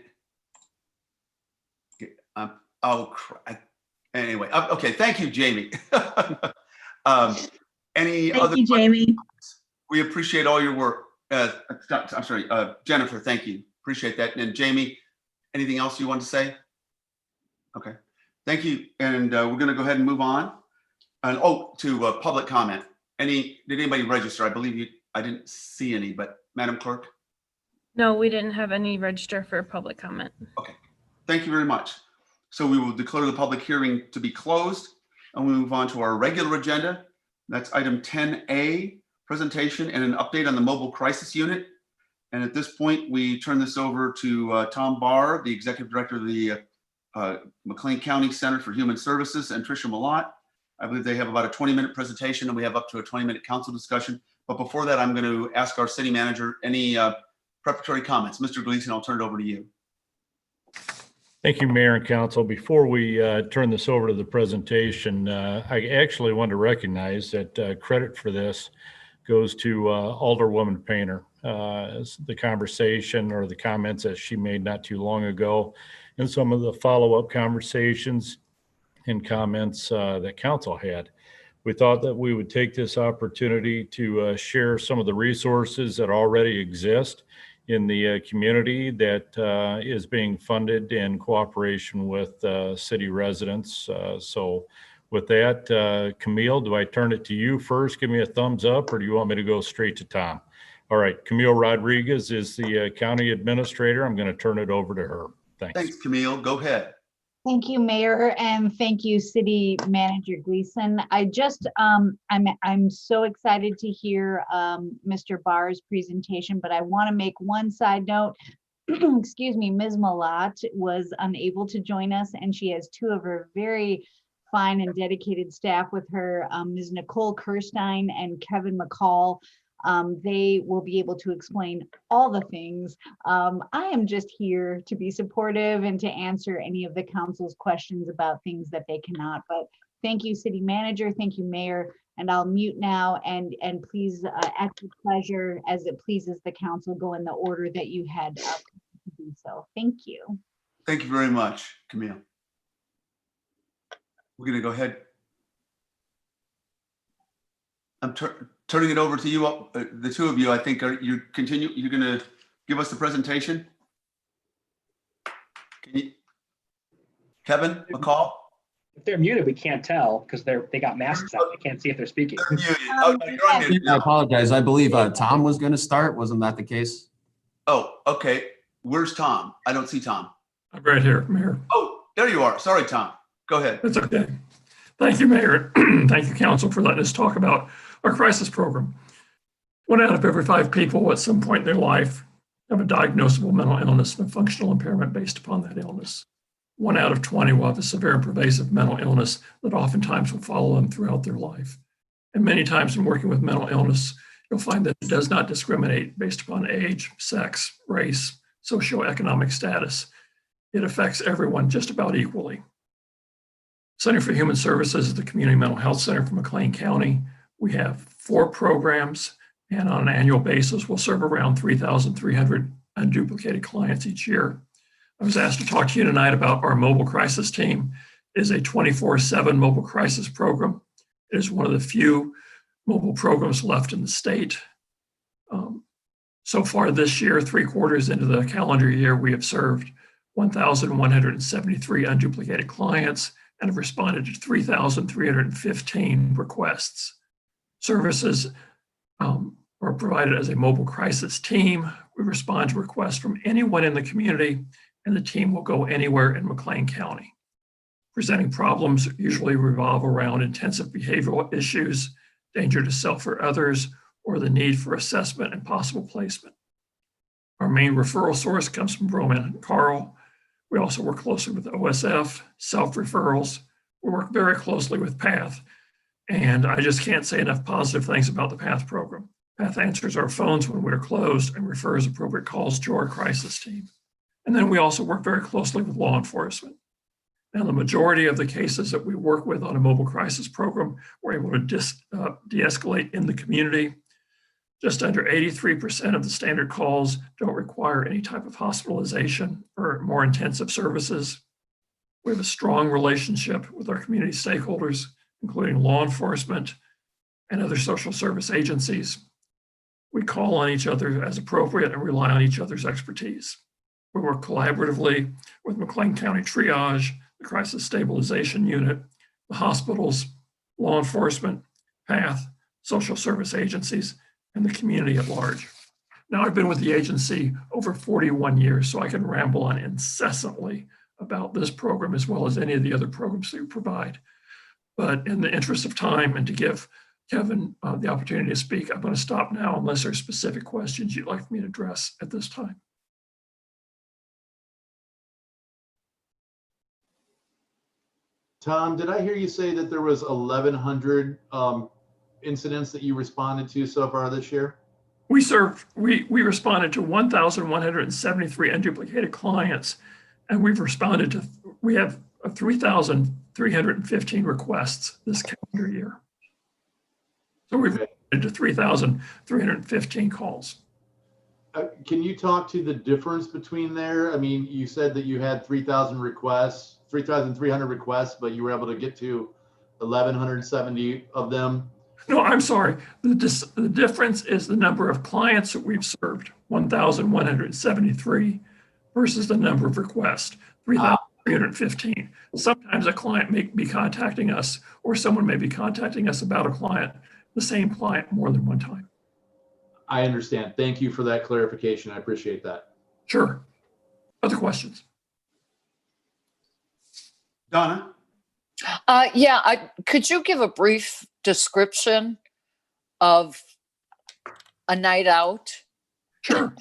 Speaker 1: get. Oh, crap. Anyway. Okay. Thank you, Jamie. Any other?
Speaker 14: Thank you, Jamie.
Speaker 1: We appreciate all your work. I'm sorry, Jennifer. Thank you. Appreciate that. And Jamie, anything else you want to say? Okay. Thank you. And we're going to go ahead and move on. And to public comment. Did anybody register? I believe I didn't see any, but Madam Clerk?
Speaker 2: No, we didn't have any register for public comment.
Speaker 1: Okay. Thank you very much. So we will declare the public hearing to be closed, and we move on to our regular agenda. That's item 10A, presentation and an update on the mobile crisis unit. And at this point, we turn this over to Tom Barr, the Executive Director of the McLean County Center for Human Services, and Tricia Malott. I believe they have about a 20-minute presentation, and we have up to a 20-minute council discussion. But before that, I'm going to ask our city manager any preparatory comments. Mr. Gleason, I'll turn it over to you.
Speaker 12: Thank you, Mayor and Council. Before we turn this over to the presentation, I actually want to recognize that credit for this goes to Alderwoman Painter. The conversation or the comments that she made not too long ago, and some of the follow-up conversations and comments that council had. We thought that we would take this opportunity to share some of the resources that already exist in the community that is being funded in cooperation with city residents. So with that, Camille, do I turn it to you first? Give me a thumbs up, or do you want me to go straight to Tom? All right, Camille Rodriguez is the county administrator. I'm going to turn it over to her. Thanks.
Speaker 1: Thanks, Camille. Go ahead.
Speaker 15: Thank you, Mayor, and thank you, City Manager Gleason. I'm so excited to hear Mr. Barr's presentation, but I want to make one side note. excuse me, Ms. Malat was unable to join us, and she has two of her very fine and dedicated staff with her, Ms. Nicole Kirstein and Kevin McCall. They will be able to explain all the things. I am just here to be supportive and to answer any of the council's questions about things that they cannot. But thank you, City Manager. Thank you, Mayor. And I'll mute now, and please, at your pleasure, as it pleases the council, go in the order that you had to do so. Thank you.
Speaker 1: Thank you very much, Camille. We're going to go ahead. I'm turning it over to you, the two of you. I think you're going to give us the presentation. Kevin McCall?
Speaker 11: If they're muted, we can't tell because they got masks on. We can't see if they're speaking.
Speaker 17: I apologize. I believe Tom was going to start. Wasn't that the case?
Speaker 1: Oh, okay. Where's Tom? I don't see Tom.
Speaker 18: I'm right here, Mayor.
Speaker 1: Oh, there you are. Sorry, Tom. Go ahead.
Speaker 18: That's okay. Thank you, Mayor. Thank you, Council, for letting us talk about our crisis program. 1 out of every 5 people at some point in their life have a diagnosable mental illness and a functional impairment based upon that illness. 1 out of 20 will have a severe and pervasive mental illness that oftentimes will follow them throughout their life. And many times in working with mental illness, you'll find that it does not discriminate based upon age, sex, race, socioeconomic status. It affects everyone just about equally. Center for Human Services is the Community Mental Health Center for McLean County. We have 4 programs, and on an annual basis, we'll serve around 3,300 unduplicated clients each year. I was asked to talk to you tonight about our mobile crisis team. It is a 24/7 mobile crisis program. It is one of the few mobile programs left in the state. So far this year, 3 quarters into the calendar year, we have served 1,173 unduplicated clients and have responded to 3,315 requests. Services are provided as a mobile crisis team. We respond to requests from anyone in the community, and the team will go anywhere in McLean County. Presenting problems usually revolve around intensive behavioral issues, danger to self or others, or the need for assessment and possible placement. Our main referral source comes from Roman and Carl. We also work closely with OSF, self-referrals. We work very closely with PATH, and I just can't say enough positive things about the PATH program. PATH answers our phones when we're closed and refers appropriate calls to our crisis team. And then we also work very closely with law enforcement. Now, the majority of the cases that we work with on a mobile crisis program, we're able to de-escalate in the community. Just under 83% of the standard calls don't require any type of hospitalization or more intensive services. We have a strong relationship with our community stakeholders, including law enforcement and other social service agencies. We call on each other as appropriate and rely on each other's expertise. We work collaboratively with McLean County Triage, the Crisis Stabilization Unit, the hospitals, law enforcement, PATH, social service agencies, and the community at large. Now, I've been with the agency over 41 years, so I can ramble on incessantly about this program as well as any of the other programs that we provide. But in the interest of time and to give Kevin the opportunity to speak, I'm going to stop now unless there are specific questions you'd like me to address at this time.
Speaker 3: Tom, did I hear you say that there was 1,100 incidents that you responded to so far this year?
Speaker 18: We responded to 1,173 unduplicated clients, and we have 3,315 requests this calendar year. So we've responded to 3,315 calls.
Speaker 3: Can you talk to the difference between there? I mean, you said that you had 3,000 requests, 3,300 requests, but you were able to get to 1,170 of them.
Speaker 18: No, I'm sorry. The difference is the number of clients that we've served, 1,173, versus the number of requests, 3,315. Sometimes a client may be contacting us, or someone may be contacting us about a client, the same client, more than one time.
Speaker 3: I understand. Thank you for that clarification. I appreciate that.
Speaker 18: Sure. Other questions?
Speaker 1: Donna?
Speaker 8: Could you give a brief description of a night out?
Speaker 18: Sure.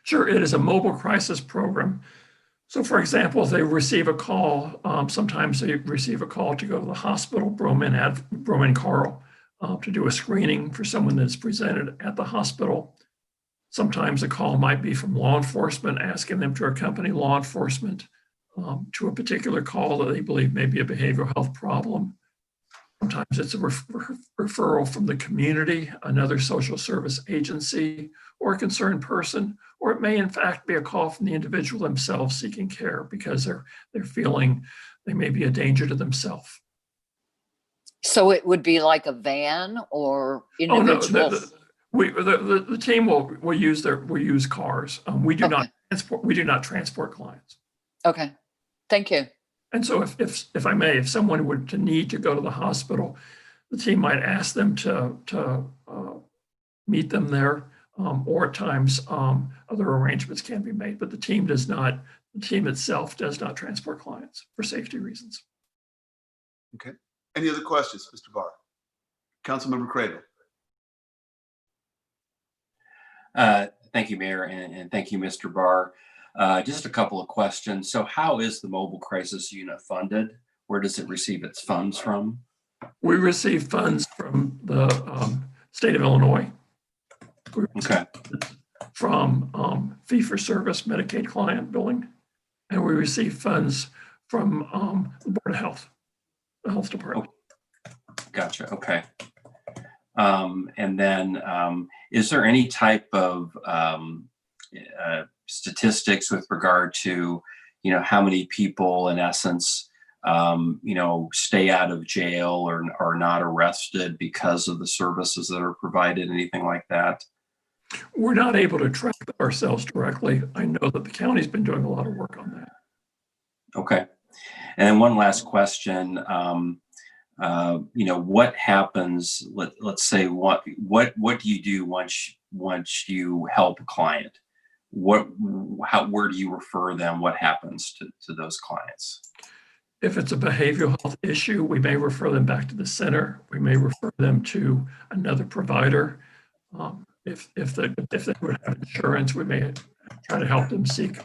Speaker 18: Sure, it is a mobile crisis program. So for example, if they receive a call, sometimes they receive a call to go to the hospital, Broman Carl, to do a screening for someone that's presented at the hospital. Sometimes a call might be from law enforcement, asking them to accompany law enforcement to a particular call that they believe may be a behavioral health problem. Sometimes it's a referral from the community, another social service agency, or a concerned person, or it may in fact be a call from the individual themselves seeking care because they're feeling they may be a danger to themselves.
Speaker 8: So it would be like a van or individual?
Speaker 18: Oh, no, the team will use cars. We do not transport clients.
Speaker 8: Okay, thank you.
Speaker 18: And so if I may, if someone were to need to go to the hospital, the team might ask them to meet them there, or at times other arrangements can be made, but the team itself does not transport clients for safety reasons.
Speaker 1: Okay. Any other questions, Mr. Barr? Councilmember Cradle.
Speaker 6: Thank you, Mayor, and thank you, Mr. Barr. Just a couple of questions. So how is the mobile crisis unit funded? Where does it receive its funds from?
Speaker 18: We receive funds from the state of Illinois.
Speaker 6: Okay.
Speaker 18: From fee-for-service Medicaid client billing, and we receive funds from the Board of Health, the health department.
Speaker 6: Gotcha. Okay. And then is there any type of statistics with regard to, how many people in essence, stay out of jail or are not arrested because of the services that are provided, anything like that?
Speaker 18: We're not able to track that ourselves directly. I know that the county's been doing a lot of work on that.
Speaker 6: Okay. And then one last question. What happens? Let's say what do you do once you help a client? Where do you refer them? What happens to those clients?
Speaker 18: If it's a behavioral health issue, we may refer them back to the center. We may refer them to another provider. If they would have insurance, we may try to help them seek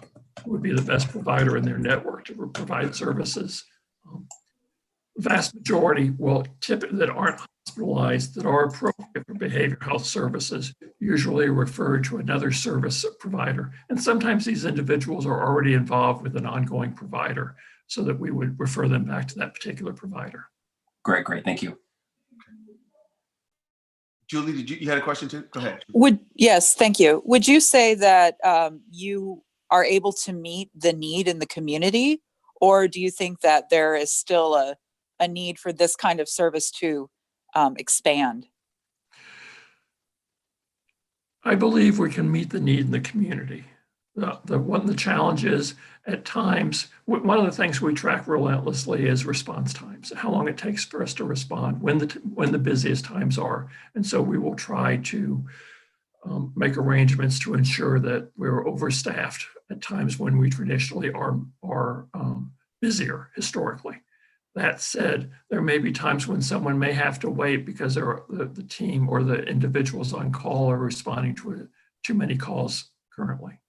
Speaker 18: who would be the best provider in their network to provide services. The vast majority that aren't hospitalized, that are appropriate for behavioral health services, usually refer to another service provider. And sometimes these individuals are already involved with an ongoing provider, so that we would refer them back to that particular provider.
Speaker 6: Great. Thank you.
Speaker 1: Julie, you had a question too? Go ahead.
Speaker 5: Yes, thank you. Would you say that you are able to meet the need in the community, or do you think that there is still a need for this kind of service to expand?
Speaker 18: I believe we can meet the need in the community. The challenge is at times, one of the things we track relentlessly is response times, how long it takes for us to respond, when the busiest times are. And so we will try to make arrangements to ensure that we're overstaffed at times when we traditionally are busier historically. That said, there may be times when someone may have to wait because the team or the individuals on call are responding to too many calls currently.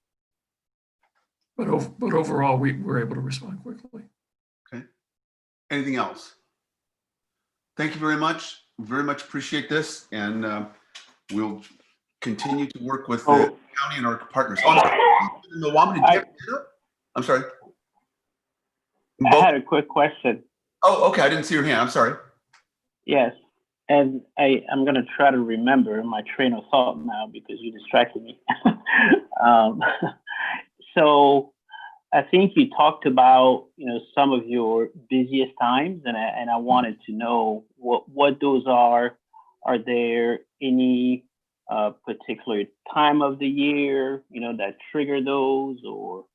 Speaker 18: But overall, we're able to respond quickly.
Speaker 1: Okay. Anything else? Thank you very much. Very much appreciate this, and we'll continue to work with the county and our partners. I'm sorry.
Speaker 16: I had a quick question.
Speaker 1: Oh, okay. I didn't see your hand. I'm sorry.
Speaker 16: Yes. And I'm going to try to remember my train of thought now because you distracted me. So I think you talked about, some of your busiest times, and I wanted to know what those are. Are there any particular time of the year, that trigger those, or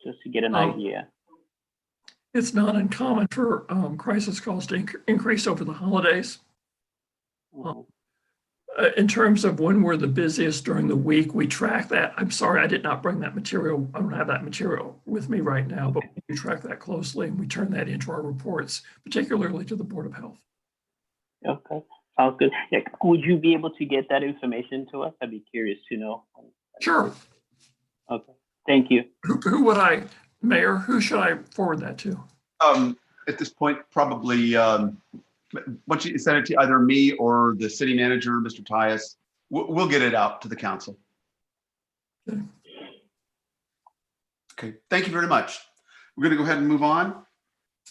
Speaker 16: just to get an idea?
Speaker 18: It's not uncommon for crisis calls to increase over the holidays. In terms of when we're the busiest during the week, we track that. I'm sorry, I did not bring that material. I don't have that material with me right now, but we track that closely and we turn that into our reports, particularly to the Board of Health.
Speaker 16: Okay, sounds good. Yeah, would you be able to get that information to us? I'd be curious to know.
Speaker 18: Sure.
Speaker 16: Okay, thank you.
Speaker 18: Mayor, who should I forward that to?
Speaker 1: At this point, probably once you send it to either me or the city manager, Mr. Tyus, we'll get it out to the council. Okay, thank you very much. We're going to go ahead and move on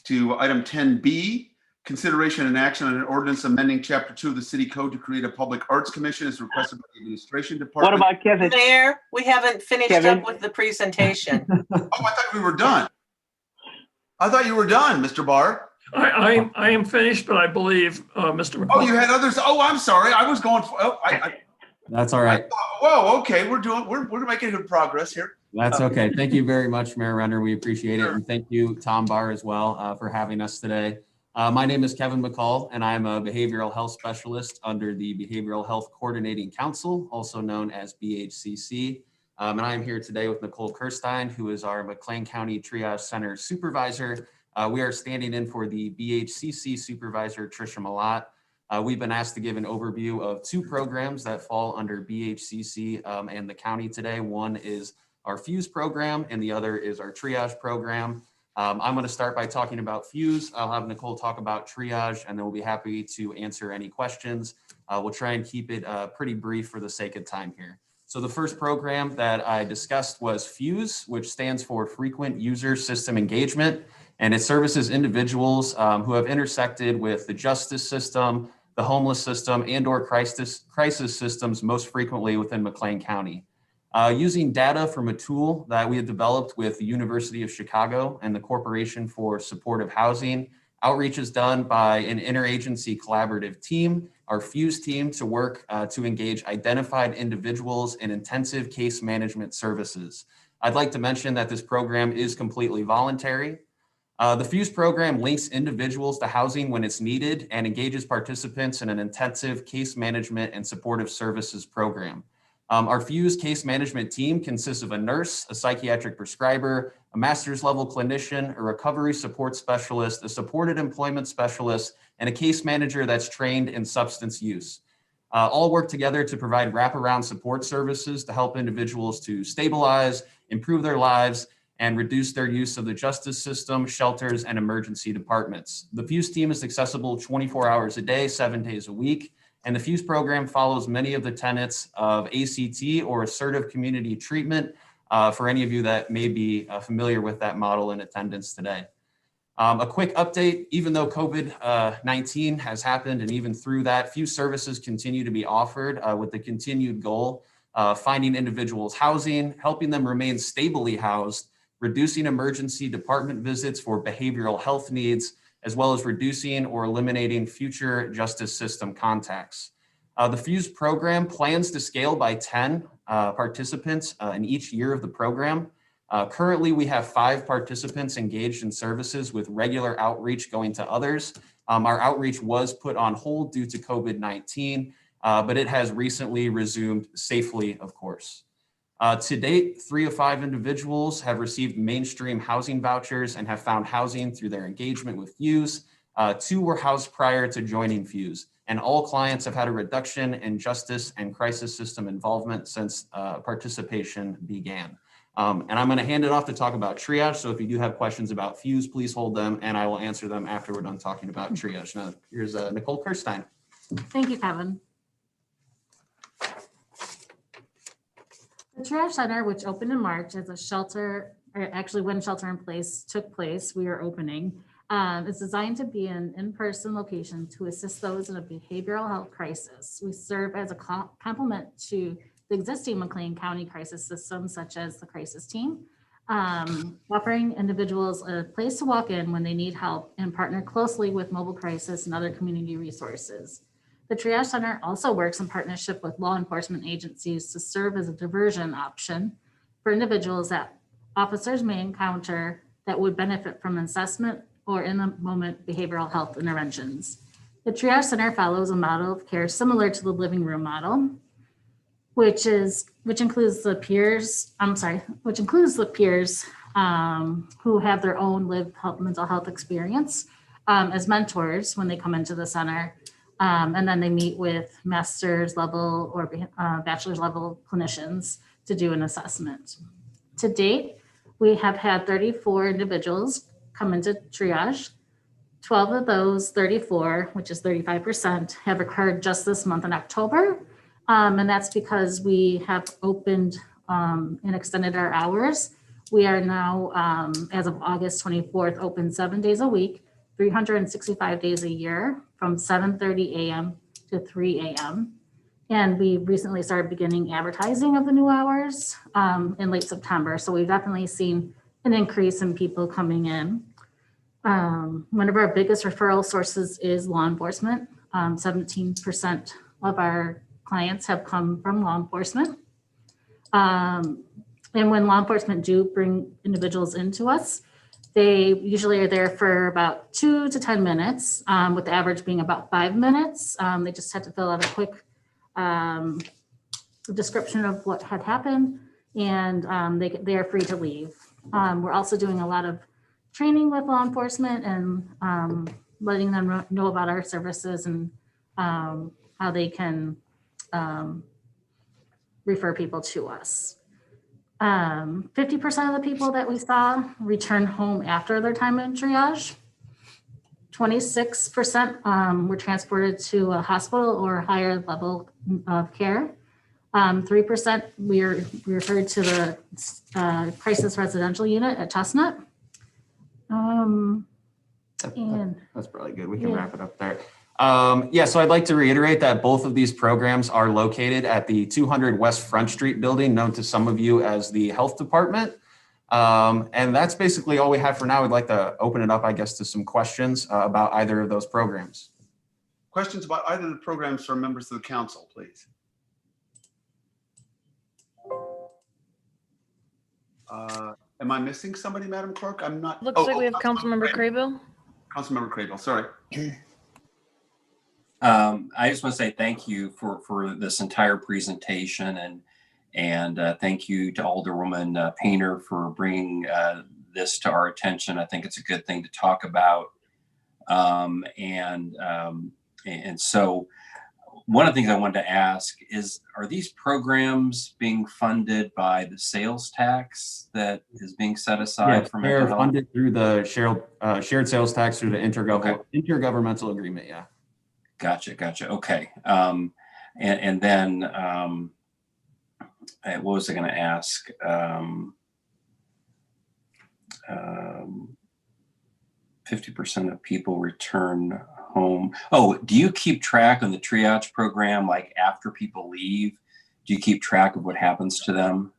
Speaker 1: to item 10B, consideration and action on an ordinance amending Chapter 2 of the City Code to create a public arts commission as requested by the administration department.
Speaker 16: What about Kevin?
Speaker 7: Mayor, we haven't finished
Speaker 16: Kevin?
Speaker 7: up with the presentation.
Speaker 1: Oh, I thought we were done. I thought you were done, Mr. Barr.
Speaker 18: I am finished, but I believe Mr. McCall.
Speaker 1: Oh, you had others. Oh, I'm sorry. I was going for. Oh,
Speaker 17: That's all right.
Speaker 1: Whoa, okay. We're making good progress here.
Speaker 17: That's okay. Thank you very much, Mayor Renner. We appreciate it. And thank you, Tom Barr, as well, for having us today. My name is Kevin McCall, and I'm a behavioral health specialist under the Behavioral Health Coordinating Council, also known as BHCC. And I'm here today with Nicole Kirstein, who is our McLean County Triage Center supervisor. We are standing in for the BHCC supervisor, Tricia Malat. We've been asked to give an overview of two programs that fall under BHCC and the county today. One is our FUSE program, and the other is our triage program. I'm going to start by talking about FUSE. I'll have Nicole talk about triage, and then we'll be happy to answer any questions. We'll try and keep it pretty brief for the sake of time here. So the first program that I discussed was FUSE, which stands for Frequent User System Engagement, and it services individuals who have intersected with the justice system, the homeless system, and/or crisis systems most frequently within McLean County. Using data from a tool that we had developed with the University of Chicago and the Corporation for Supportive Housing, outreach is done by an interagency collaborative team, our FUSE team, to work to engage identified individuals in intensive case management services. I'd like to mention that this program is completely voluntary. The FUSE program links individuals to housing when it's needed and engages participants in an intensive case management and supportive services program. Our FUSE case management team consists of a nurse, a psychiatric prescriber, a master's level clinician, a recovery support specialist, a supported employment specialist, and a case manager that's trained in substance use. All work together to provide wraparound support services to help individuals to stabilize, improve their lives, and reduce their use of the justice system, shelters, and emergency departments. The FUSE team is accessible 24 hours a day, 7 days a week. And the FUSE program follows many of the tenets of ACT or assertive community treatment for any of you that may be familiar with that model in attendance today. A quick update, even though COVID-19 has happened and even through that, FUSE services continue to be offered with the continued goal of finding individuals housing, helping them remain stably housed, reducing emergency department visits for behavioral health needs, as well as reducing or eliminating future justice system contacts. The FUSE program plans to scale by 10 participants in each year of the program. Currently, we have 5 participants engaged in services with regular outreach going to others. Our outreach was put on hold due to COVID-19, but it has recently resumed safely, of course. To date, 3 of 5 individuals have received mainstream housing vouchers and have found housing through their engagement with FUSE. 2 were housed prior to joining FUSE, and all clients have had a reduction in justice and crisis system involvement since participation began. And I'm going to hand it off to talk about triage. So if you do have questions about FUSE, please hold them, and I will answer them after we're done talking about triage. Now, here's Nicole Kirstein.
Speaker 19: Thank you, Kevin. The Triage Center, which opened in March as a shelter, or actually when shelter in place took place, we are opening. It's designed to be an in-person location to assist those in a behavioral health crisis. We serve as a complement to the existing McLean County crisis systems, such as the crisis team, offering individuals a place to walk in when they need help and partner closely with mobile crisis and other community resources. The Triage Center also works in partnership with law enforcement agencies to serve as a diversion option for individuals that officers may encounter that would benefit from assessment or in the moment behavioral health interventions. The Triage Center follows a model of care similar to the living room model, which includes the peers who have their own lived mental health experience as mentors when they come into the center. And then they meet with master's level or bachelor's level clinicians to do an assessment. To date, we have had 34 individuals come into triage. 12 of those 34, which is 35%, have occurred just this month in October. And that's because we have opened and extended our hours. We are now, as of August 24th, open 7 days a week, 365 days a year from 7:30 a.m. to 3 a.m. And we recently started beginning advertising of the new hours in late September. So we've definitely seen an increase in people coming in. One of our biggest referral sources is law enforcement. 17% of our clients have come from law enforcement. And when law enforcement do bring individuals into us, they usually are there for about 2 to 10 minutes, with the average being about 5 minutes. They just had to fill out a quick description of what had happened, and they are free to leave. We're also doing a lot of training with law enforcement and letting them know about our services and how they can refer people to us. 50% of the people that we saw return home after their time in triage. 26% were transported to a hospital or higher level of care. 3% we referred to the crisis residential unit at Chestnut.
Speaker 17: That's probably good. We can
Speaker 19: Yeah.
Speaker 17: wrap it up there. So I'd like to reiterate that both of these programs are located at the 200 West Front Street building, known to some of you as the Health Department. And that's basically all we have for now. We'd like to open it up, I guess, to some questions about either of those programs.
Speaker 1: Questions about either of the programs from members of the council, please. Am I missing somebody, Madam Clerk? I'm not.
Speaker 2: Looks like we have Councilmember Craybill.
Speaker 1: Councilmember Craybill, sorry.
Speaker 6: I just want to say thank you for this entire presentation, and thank you to Alderwoman Painter for bringing this to our attention. I think it's a good thing to talk about. And so one of the things I wanted to ask is, are these programs being funded by the sales tax that is being set aside for mental
Speaker 17: they're
Speaker 6: health?
Speaker 17: funded through the shared sales tax through the intergovernmental agreement. Yeah.
Speaker 6: Gotcha. Okay. And then what was I going to ask? 50% of people return home. Oh, do you keep track on the triage program? Like after people leave, do you keep track of what happens to them?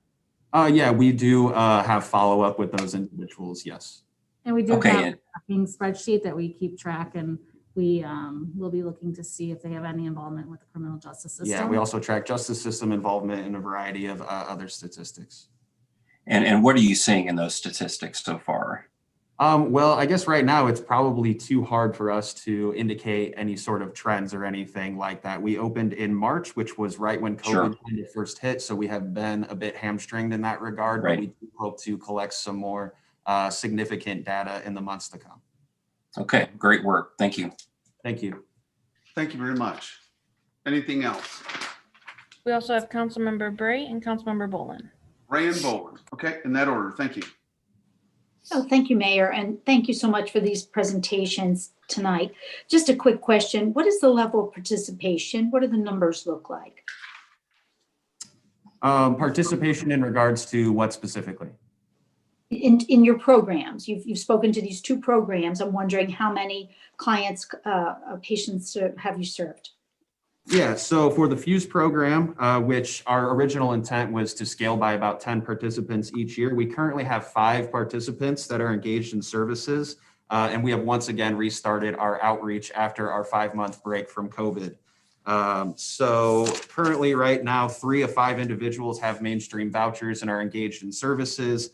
Speaker 17: Yeah, we do have follow up with those individuals. Yes.
Speaker 19: And we do have a tracking spreadsheet that we keep track, and we will be looking to see if they have any involvement with the criminal justice system.
Speaker 17: Yeah, we also track justice system involvement in a variety of other statistics.
Speaker 6: And what are you seeing in those statistics so far?
Speaker 17: Well, I guess right now it's probably too hard for us to indicate any sort of trends or anything like that. We opened in March, which was right when COVID kind of first hit. So we have been a bit hamstringed in that regard, but we do hope to collect some more significant data in the months to come.
Speaker 6: Okay, great work. Thank you.
Speaker 17: Thank you.
Speaker 1: Thank you very much. Anything else?
Speaker 2: We also have Councilmember Bray and Councilmember Bolin.
Speaker 1: Bray and Bolin. Okay, in that order. Thank you.
Speaker 9: Oh, thank you, Mayor, and thank you so much for these presentations tonight. Just a quick question. What is the level of participation? What do the numbers look like?
Speaker 17: Participation in regards to what specifically?
Speaker 9: In your programs. You've spoken to these two programs. I'm wondering how many clients, patients have you served?
Speaker 17: Yeah, so for the FUSE program, which our original intent was to scale by about 10 participants each year, we currently have 5 participants that are engaged in services. And we have once again restarted our outreach after our 5-month break from COVID. So currently right now, 3 of 5 individuals have mainstream vouchers and are engaged in services.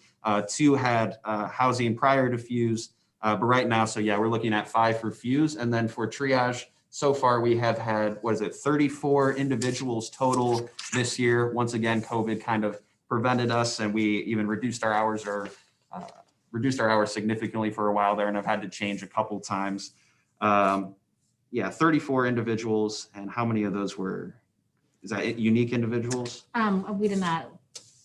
Speaker 17: 2 had housing prior to FUSE, but right now, so yeah, we're looking at 5 for FUSE. And then for triage, so far we have had, 34 individuals total this year. Once again, COVID kind of prevented us, and we even reduced our hours significantly for a while there, and I've had to change a couple times. 34 individuals, and how many of those is that unique individuals?
Speaker 19: We did not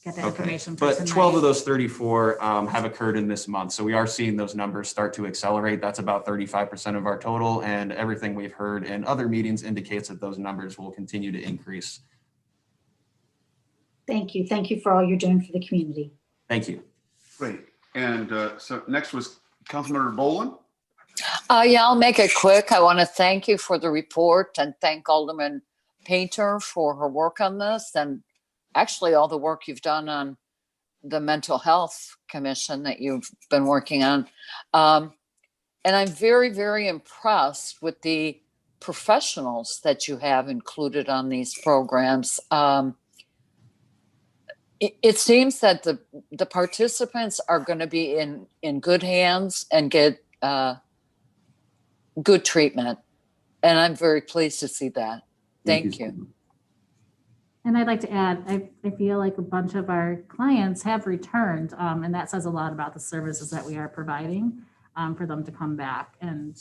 Speaker 19: get that
Speaker 17: Okay,
Speaker 19: information for
Speaker 17: but
Speaker 19: tonight.
Speaker 17: 12 of those 34 have occurred in this month. So we are seeing those numbers start to accelerate. That's about 35% of our total, and everything we've heard in other meetings indicates that those numbers will continue to increase.
Speaker 9: Thank you. Thank you for all you're doing for the community.
Speaker 17: Thank you.
Speaker 1: Great. And so next was Councilmember Boland.
Speaker 8: Yeah, I'll make it quick. I want to thank you for the report and thank Alderman Painter for her work on this and actually all the work you've done on the Mental Health Commission that you've been working on. And I'm very, very impressed with the professionals that you have included on these programs. It seems that the participants are going to be in good hands and get good treatment. And I'm very pleased to see that. Thank you.
Speaker 19: And I'd like to add, I feel like a bunch of our clients have returned, and that says a lot about the services that we are providing for them to come back and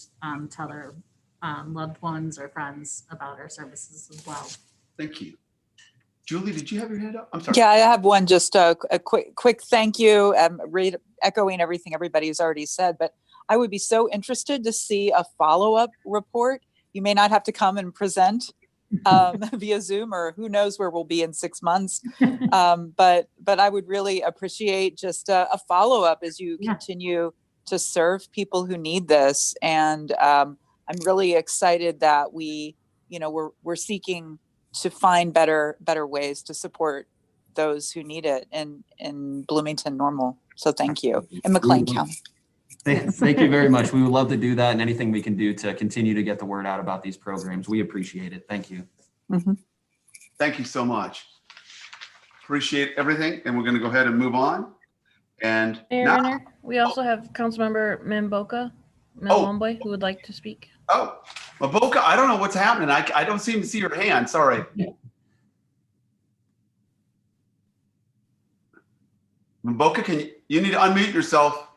Speaker 19: tell their loved ones or friends about our services as well.
Speaker 1: Thank you. Julie, did you have your hand up? I'm sorry.
Speaker 5: Yeah, I have one, just a quick thank you, echoing everything everybody has already said, but I would be so interested to see a follow-up report. You may not have to come and present via Zoom, or who knows where we'll be in 6 months. But I would really appreciate just a follow-up as you continue to serve people who need this. And I'm really excited that we're seeking to find better ways to support those who need it in Bloomington Normal. So thank you. And McLean County.
Speaker 17: Thank you very much. We would love to do that, and anything we can do to continue to get the word out about these programs. We appreciate it. Thank you.
Speaker 5: Mm-hmm.
Speaker 1: Thank you so much. Appreciate everything. And we're going to go ahead and move on. And
Speaker 2: Mayor
Speaker 1: now,
Speaker 2: Renner, we also have Councilmember Mbomboy who would like to speak.
Speaker 1: Oh, Maboka, I don't know what's happening. I don't seem to see your hand. Sorry. Maboka, you need to unmute yourself.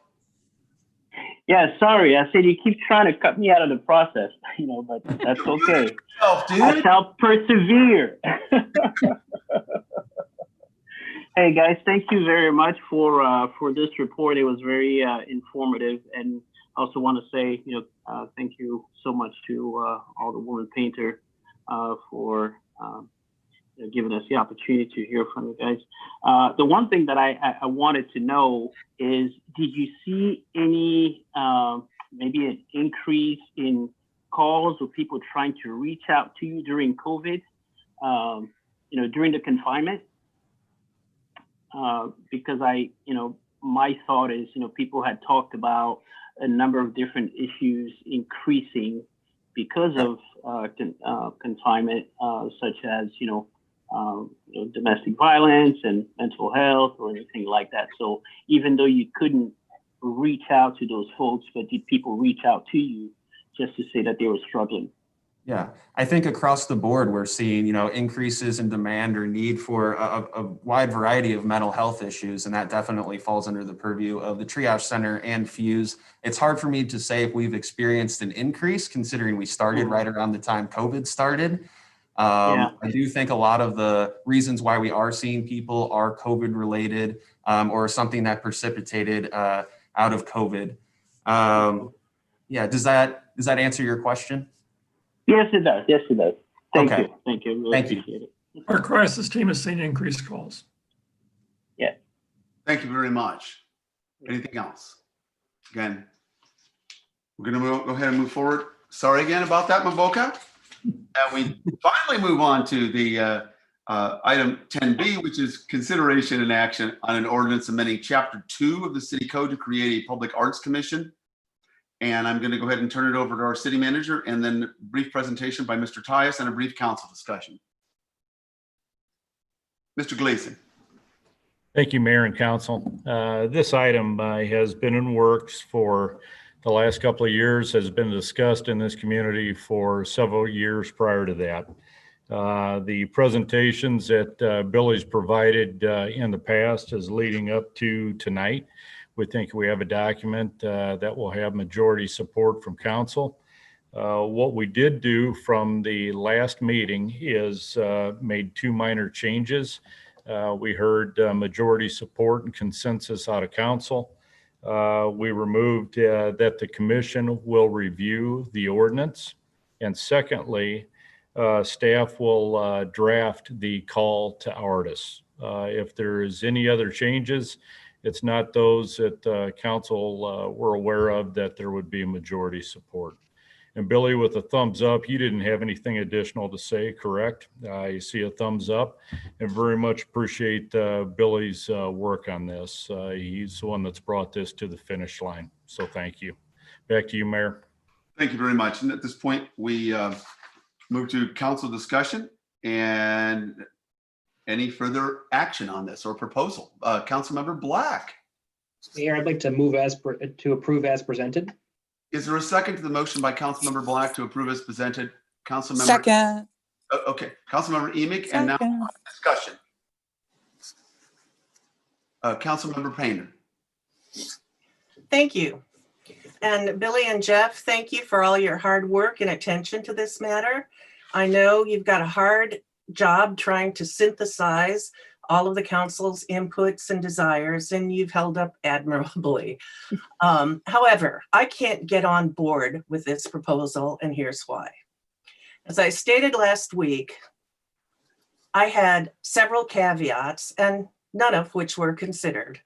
Speaker 16: Yeah, sorry. I said you keep trying to cut me out of the process, but that's okay. I shall persevere. Hey guys, thank you very much for this report. It was very informative, and I also want to say, thank you so much to Alderwoman Painter for giving us the opportunity to hear from you guys. The one thing that I wanted to know is, did you see any maybe an increase in calls or people trying to reach out to you during COVID, during the confinement? Because my thought is, people had talked about a number of different issues increasing because of confinement, such as, domestic violence and mental health or anything like that. So even though you couldn't reach out to those folks, but did people reach out to you just to say that they were struggling?
Speaker 17: Yeah, I think across the board, we're seeing, increases in demand or need for a wide variety of mental health issues. And that definitely falls under the purview of the Triage Center and Fuse. It's hard for me to say if we've experienced an increase, considering we started right around the time COVID started. I do think a lot of the reasons why we are seeing people are COVID related, or something that precipitated out of COVID. Does that answer your question?
Speaker 16: Yes, it does. Yes, it does. Thank you.
Speaker 17: Thank you.
Speaker 16: Really appreciate it.
Speaker 18: Our crisis team has seen increased calls.
Speaker 16: Yeah.
Speaker 1: Thank you very much. Anything else? Again, we're going to go ahead and move forward. Sorry again about that, Maboka. And we finally move on to the item 10B, which is consideration and action on an ordinance amending Chapter 2 of the City Code to create a public arts commission. And I'm going to go ahead and turn it over to our city manager, and then a brief presentation by Mr. Tyus and a brief council discussion. Mr. Gleason.
Speaker 12: Thank you, Mayor and Council. This item has been in works for the last couple of years, has been discussed in this community for several years prior to that. The presentations that Billy's provided in the past is leading up to tonight. We think we have a document that will have majority support from council. What we did do from the last meeting is made two minor changes We heard majority support and consensus out of council. We removed that the commission will review the ordinance. And secondly, staff will draft the call to artists. If there is any other changes, it's not those that council were aware of that there would be majority support. And Billy, with a thumbs up, you didn't have anything additional to say, correct? You see a thumbs up, and very much appreciate Billy's work on this. He's the one that's brought this to the finish line. So thank you. Back to you, Mayor.
Speaker 1: Thank you very much. And at this point, we move to council discussion and any further action on this or proposal. Councilmember Black.
Speaker 11: Mayor, I'd like to move to approve as presented.
Speaker 1: Is there a second to the motion by Councilmember Black to approve as presented? Councilmember.
Speaker 5: Second.
Speaker 1: Okay, Councilmember Emick, and now discussion. Councilmember Painter.
Speaker 7: Thank you. And Billy and Jeff, thank you for all your hard work and attention to this matter. I know you've got a hard job trying to synthesize all of the council's inputs and desires, and you've held up admirably. However, I can't get on board with this proposal, and here's why. As I stated last week, I had several caveats, and none of which were considered.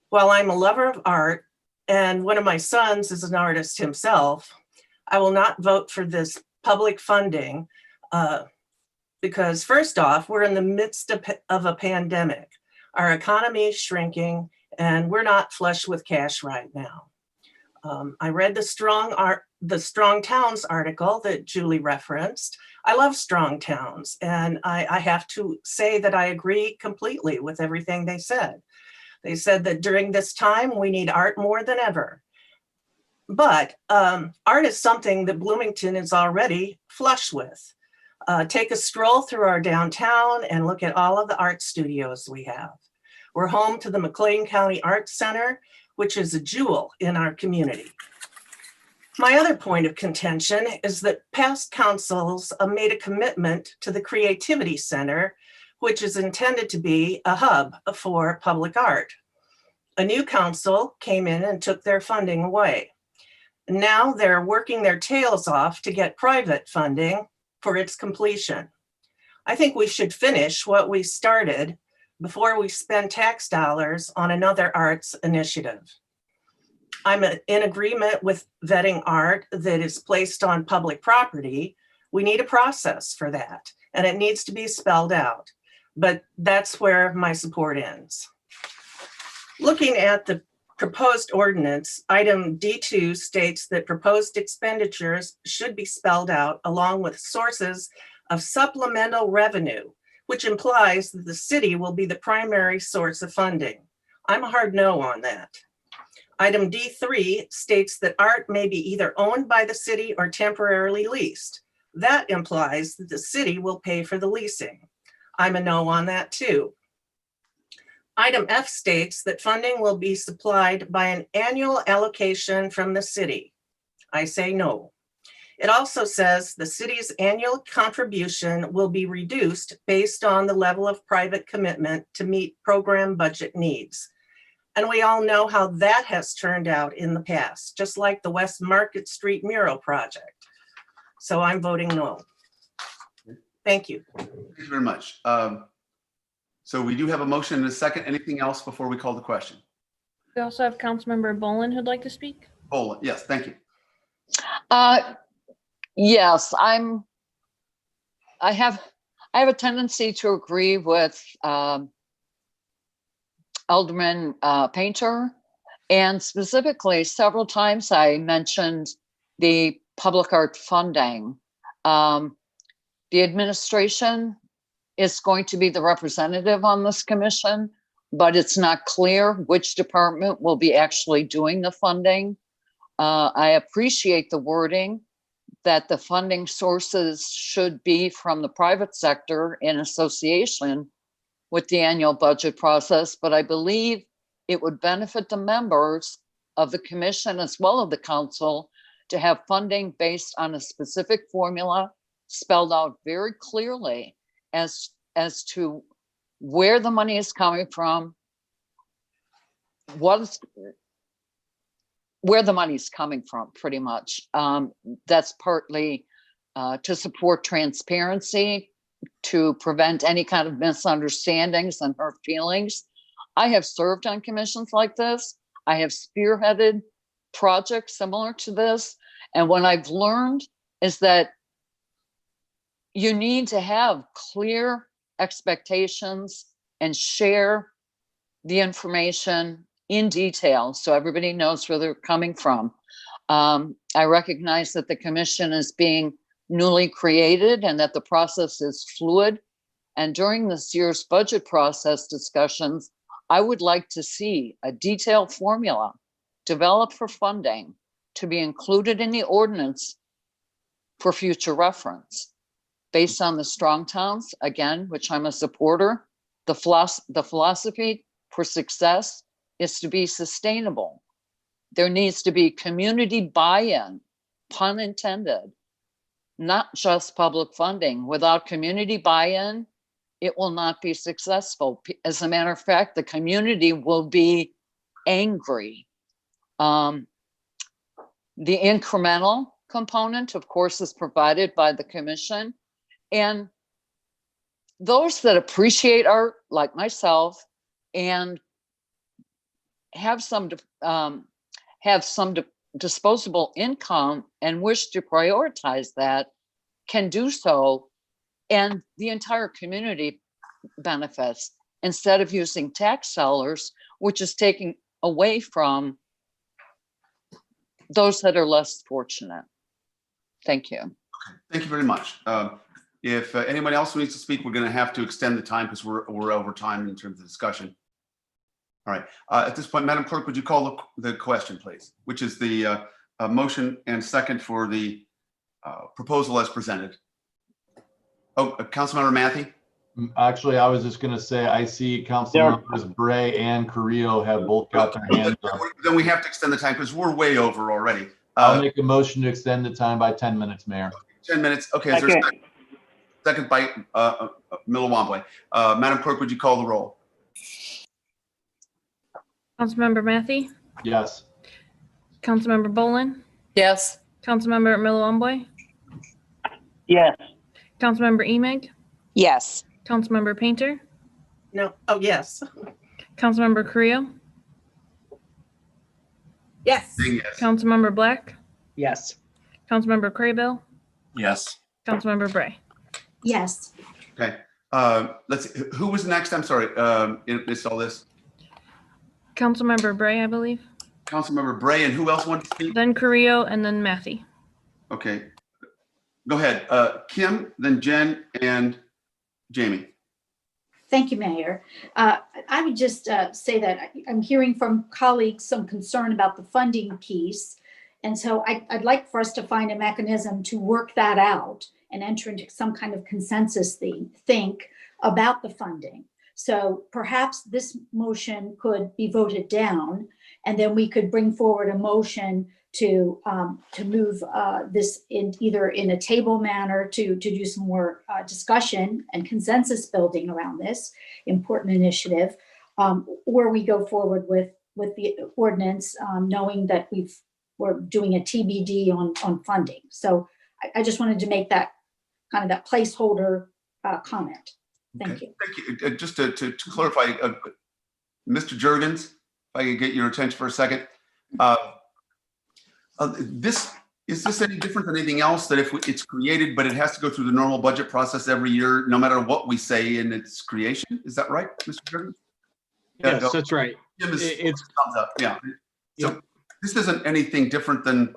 Speaker 7: While I'm a lover of art, and one of my sons is an artist himself, I will not vote for this public funding because first off, we're in the midst of a pandemic. Our economy is shrinking and we're not flush with cash right now. I read the Strong Towns article that Julie referenced. I love Strong Towns, and I have to say that I agree completely with everything they said. They said that during this time, we need art more than ever. But art is something that Bloomington is already flush with. Take a stroll through our downtown and look at all of the art studios we have. We're home to the McLean County Arts Center, which is a jewel in our community. My other point of contention is that past councils made a commitment to the Creativity Center, which is intended to be a hub for public art. A new council came in and took their funding away. Now they're working their tails off to get private funding for its completion. I think we should finish what we started before we spend tax dollars on another arts initiative. I'm in agreement with vetting art that is placed on public property. We need a process for that, and it needs to be spelled out. But that's where my support ends. Looking at the proposed ordinance, item D2 states that proposed expenditures should be spelled out along with sources of supplemental revenue, which implies that the city will be the primary source of funding. I'm a hard no on that. Item D3 states that art may be either owned by the city or temporarily leased. That implies that the city will pay for the leasing. I'm a no on that too. Item F states that funding will be supplied by an annual allocation from the city. I say no. It also says the city's annual contribution will be reduced based on the level of private commitment to meet program budget needs. And we all know how that has turned out in the past, just like the West Market Street mural project. So I'm voting no. Thank you.
Speaker 1: Thank you very much. So we do have a motion and a second. Anything else before we call the question?
Speaker 2: We also have Councilmember Bolin who'd like to speak.
Speaker 1: Bolin, yes, thank you.
Speaker 8: Yes, I have a tendency to agree with Alderman Painter, and specifically several times I mentioned the public art funding. The administration is going to be the representative on this commission, but it's not clear which department will be actually doing the funding. I appreciate the wording that the funding sources should be from the private sector in association with the annual budget process, but I believe it would benefit the members of the commission as well as the council to have funding based on a specific formula spelled out very clearly as to where the money is coming from, where the money's coming from, pretty much. That's partly to support transparency, to prevent any kind of misunderstandings and hurt feelings. I have served on commissions like this. I have spearheaded projects similar to this. And what I've learned is that you need to have clear expectations and share the information in detail so everybody knows where they're coming from. I recognize that the commission is being newly created and that the process is fluid. And during this year's budget process discussions, I would like to see a detailed formula developed for funding to be included in the ordinance for future reference. Based on the strong towns, again, which I'm a supporter, the philosophy for success is to be sustainable. There needs to be community buy-in, pun intended, not just public funding. Without community buy-in, it will not be successful. As a matter of fact, the community will be angry. The incremental component, of course, is provided by the commission. And those that appreciate art, like myself, and have some disposable income and wish to prioritize that, can do so, and the entire community benefits instead of using tax dollars, which is taking away from those that are less fortunate. Thank you.
Speaker 1: Thank you very much. If anybody else needs to speak, we're going to have to extend the time because we're over time in terms of discussion. All right. At this point, Madam Clerk, would you call the question, please, which is the motion and second for the proposal as presented. Oh, Councilmember Matthey?
Speaker 3: Actually, I was just going to say, I see Councilmembers Bray and Carrillo have both got their hands up.
Speaker 1: Then we have to extend the time because we're way over already.
Speaker 3: I'll make a motion to extend the time by 10 minutes, Mayor.
Speaker 1: 10 minutes. Okay. Is there a second by Milwaukee? Madam Clerk, would you call the roll?
Speaker 2: Councilmember Matthey,
Speaker 3: Yes.
Speaker 2: Councilmember Bolin,
Speaker 8: Yes.
Speaker 2: Councilmember Milwaukee,
Speaker 16: Yes.
Speaker 2: Councilmember Emig,
Speaker 5: Yes.
Speaker 2: Councilmember Painter,
Speaker 7: No, oh, yes.
Speaker 2: Councilmember Carrillo,
Speaker 7: Yes.
Speaker 1: Yes.
Speaker 2: Councilmember Black,
Speaker 11: Yes.
Speaker 2: Councilmember Craybill,
Speaker 6: Yes.
Speaker 2: Councilmember Bray.
Speaker 9: Yes.
Speaker 1: Okay. Let's see. Who was next? I'm sorry. It's all this.
Speaker 2: Councilmember Bray, I believe.
Speaker 1: Councilmember Bray, and who else wanted to speak?
Speaker 2: Then Carrillo, and then Matthey.
Speaker 1: Okay. Go ahead. Kim, then Jen, and Jamie.
Speaker 9: Thank you, Mayor. I would just say that I'm hearing from colleagues some concern about the funding piece. And so I'd like for us to find a mechanism to work that out and enter into some kind of consensus think about the funding. So perhaps this motion could be voted down, and then we could bring forward a motion to move this in either in a table manner to do some more discussion and consensus building around this important initiative, or we go forward with the ordinance, knowing that we're doing a TBD on funding. So I just wanted to make that kind of that placeholder comment. Thank you.
Speaker 1: Thank you. Just to clarify, Mr. Jurgens, if I could get your attention for a second. Is this any different than anything else that if it's created, but it has to go through the normal budget process every year, no matter what we say in its creation? Is that right, Mr. Jurgens?
Speaker 4: Yes, that's right.
Speaker 1: It's thumbs up. Yeah. So this isn't anything different than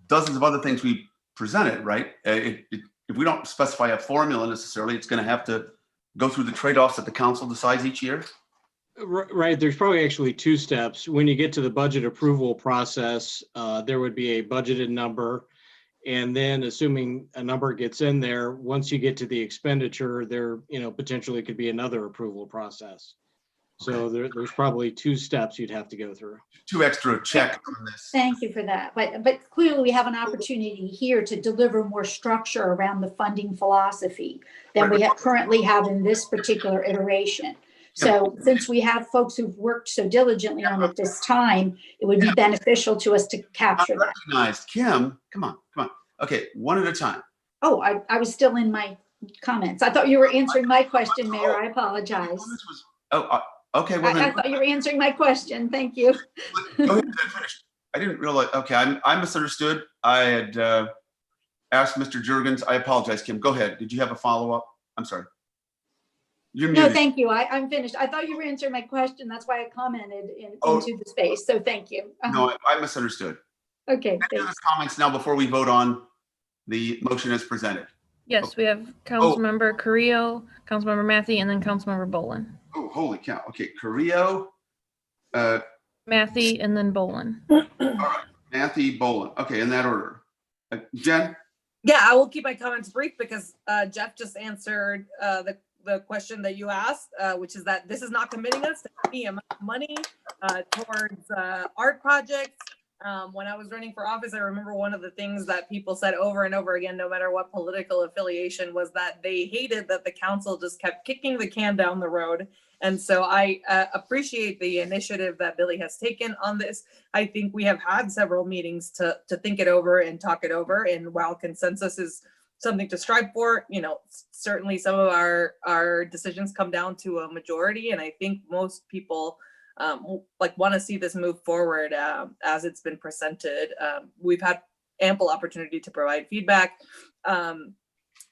Speaker 1: dozens of other things we presented, right? If we don't specify a formula necessarily, it's going to have to go through the trade-offs that the council decides each year.
Speaker 4: Right. There's probably actually two steps. When you get to the budget approval process, there would be a budgeted number. And then assuming a number gets in there, once you get to the expenditure, there, potentially could be another approval process. So there's probably two steps you'd have to go through.
Speaker 1: 2 extra checks on this.
Speaker 9: Thank you for that. But clearly we have an opportunity here to deliver more structure around the funding philosophy than we currently have in this particular iteration. So since we have folks who've worked so diligently on it this time, it would be beneficial to us to capture that.
Speaker 1: Recognized. Kim, come on. Okay, one at a time.
Speaker 9: Oh, I was still in my comments. I thought you were answering my question, Mayor. I apologize.
Speaker 1: Okay, well
Speaker 9: I
Speaker 1: then.
Speaker 9: thought you were answering my question. Thank you.
Speaker 1: Go ahead, I finished. I didn't realize. Okay, I misunderstood. I had asked Mr. Jurgens. I apologize, Kim. Go ahead. Did you have a follow-up? I'm sorry. You're
Speaker 9: No,
Speaker 1: muted.
Speaker 9: thank you. I'm finished. I thought you were answering my question. That's why I commented into the space. So thank you.
Speaker 1: No, I misunderstood.
Speaker 9: Okay.
Speaker 1: Any other comments now before we vote on the motion as presented?
Speaker 2: Yes, we have Councilmember Carrillo, Councilmember Matthey, and then Councilmember Bolin.
Speaker 1: Oh, holy cow. Okay, Carrillo,
Speaker 2: Matthey, and then Bolin.
Speaker 1: all right, Matthey, Bolin. Okay, in that order. Jen?
Speaker 10: Yeah, I will keep my comments brief because Jeff just answered the question that you asked, which is that this is not committing us to any amount of money towards art projects. When I was running for office, I remember one of the things that people said over and over again, no matter what political affiliation, was that they hated that the council just kept kicking the can down the road. And so I appreciate the initiative that Billy has taken on this. I think we have had several meetings to think it over and talk it over. And while consensus is something to strive for, you know, certainly some of our decisions come down to a majority. And I think most people want to see this move forward as it's been presented. We've had ample opportunity to provide feedback.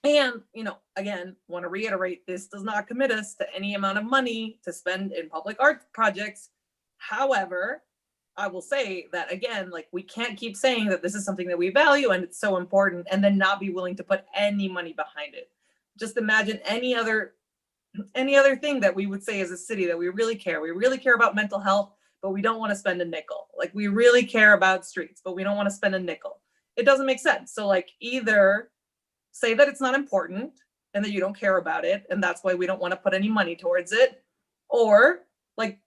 Speaker 10: And, you know, again, want to reiterate, this does not commit us to any amount of money to spend in public art projects. However, I will say that, again, like, we can't keep saying that this is something that we value and it's so important and then not be willing to put any money behind it. Just imagine any other thing that we would say as a city that we really care. We really care about mental health, but we don't want to spend a nickel. Like, we really care about streets, but we don't want to spend a nickel. It doesn't make sense. So, like, either say that it's not important and that you don't care about it, and that's why we don't want to put any money towards it, or, like,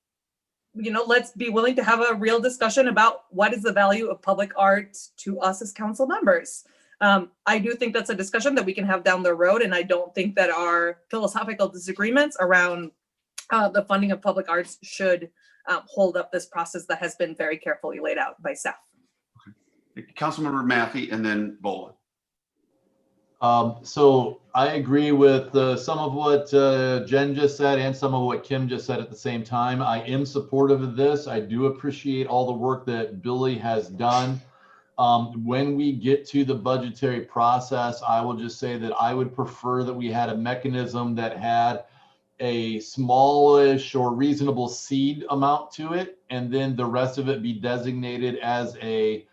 Speaker 10: you know, let's be willing to have a real discussion about what is the value of public art to us as council members. I do think that's a discussion that we can have down the road, and I don't think that our philosophical disagreements around the funding of public arts should hold up this process that has been very carefully laid out by staff.
Speaker 1: Okay. Councilmember Matthey and then Bolin.
Speaker 3: So I agree with some of what Jen just said and some of what Kim just said at the same time. I am supportive of this. I do appreciate all the work that Billy has done. When we get to the budgetary process, I will just say that I would prefer that we had a mechanism that had a smallish or reasonable seed amount to it, and then the rest of it be designated as a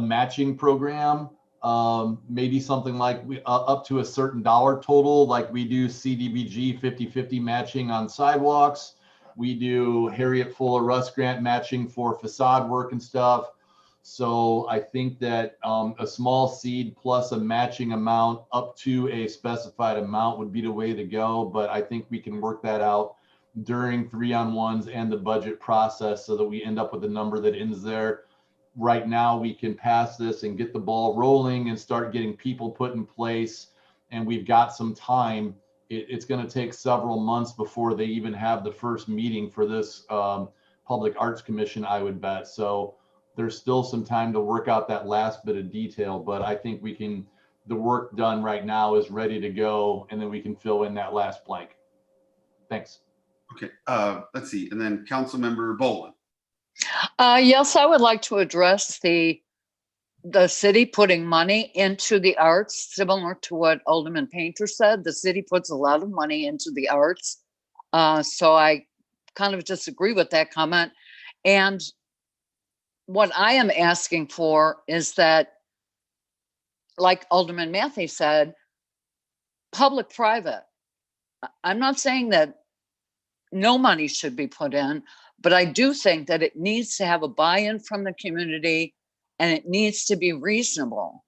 Speaker 3: matching program. Maybe something like up to a certain dollar total, like we do CDBG 50-50 matching on sidewalks. We do Harriet Fuller Russ grant matching for facade work and stuff. So I think that a small seed plus a matching amount up to a specified amount would be the way to go. But I think we can work that out during 3-on-1s and the budget process so that we end up with a number that ends there. Right now, we can pass this and get the ball rolling and start getting people put in place. And we've got some time. It's going to take several months before they even have the first meeting for this Public Arts Commission, I would bet. So there's still some time to work out that last bit of detail, but I think we can, the work done right now is ready to go, and then we can fill in that last blank. Thanks.
Speaker 1: Okay, let's see, and then Councilmember Bolin.
Speaker 8: Yes, I would like to address the city putting money into the arts, similar to what Alderman Painter said. The city puts a lot of money into the arts. So I kind of disagree with that comment. And what I am asking for is that, like Alderman Matthey said, public-private. I'm not saying that no money should be put in, but I do think that it needs to have a buy-in from the community and it needs to be reasonable.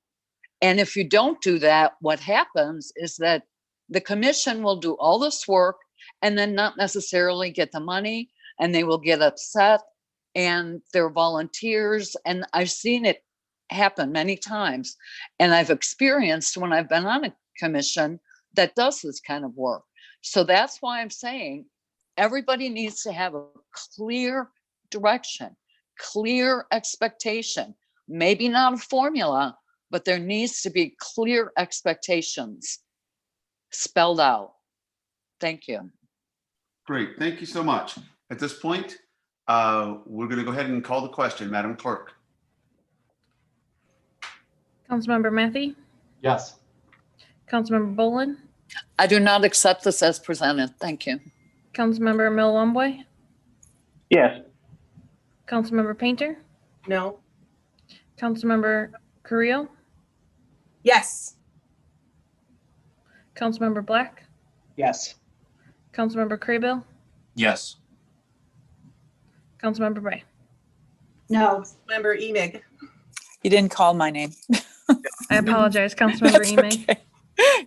Speaker 8: And if you don't do that, what happens is that the commission will do all this work and then not necessarily get the money, and they will get upset, and they're volunteers. And I've seen it happen many times. And I've experienced when I've been on a commission that does this kind of work. So that's why I'm saying everybody needs to have a clear direction, clear expectation, maybe not a formula, but there needs to be clear expectations spelled out. Thank you.
Speaker 1: Great, thank you so much. At this point, we're going to go ahead and call the question, Madam Clerk.
Speaker 2: Councilmember Matthey,
Speaker 3: Yes.
Speaker 2: Councilmember Bolin,
Speaker 8: I do not accept this as presented. Thank you.
Speaker 2: Councilmember Milwambwe,
Speaker 16: Yes.
Speaker 2: Councilmember Painter,
Speaker 7: No.
Speaker 2: Councilmember Carrillo,
Speaker 10: Yes.
Speaker 2: Councilmember Black,
Speaker 11: Yes.
Speaker 2: Councilmember Craybill,
Speaker 6: Yes.
Speaker 2: Councilmember Bray.
Speaker 9: No.
Speaker 7: Member Emig.
Speaker 5: You didn't call my name.
Speaker 2: I apologize, Councilmember
Speaker 5: That's
Speaker 2: Emig.
Speaker 5: okay.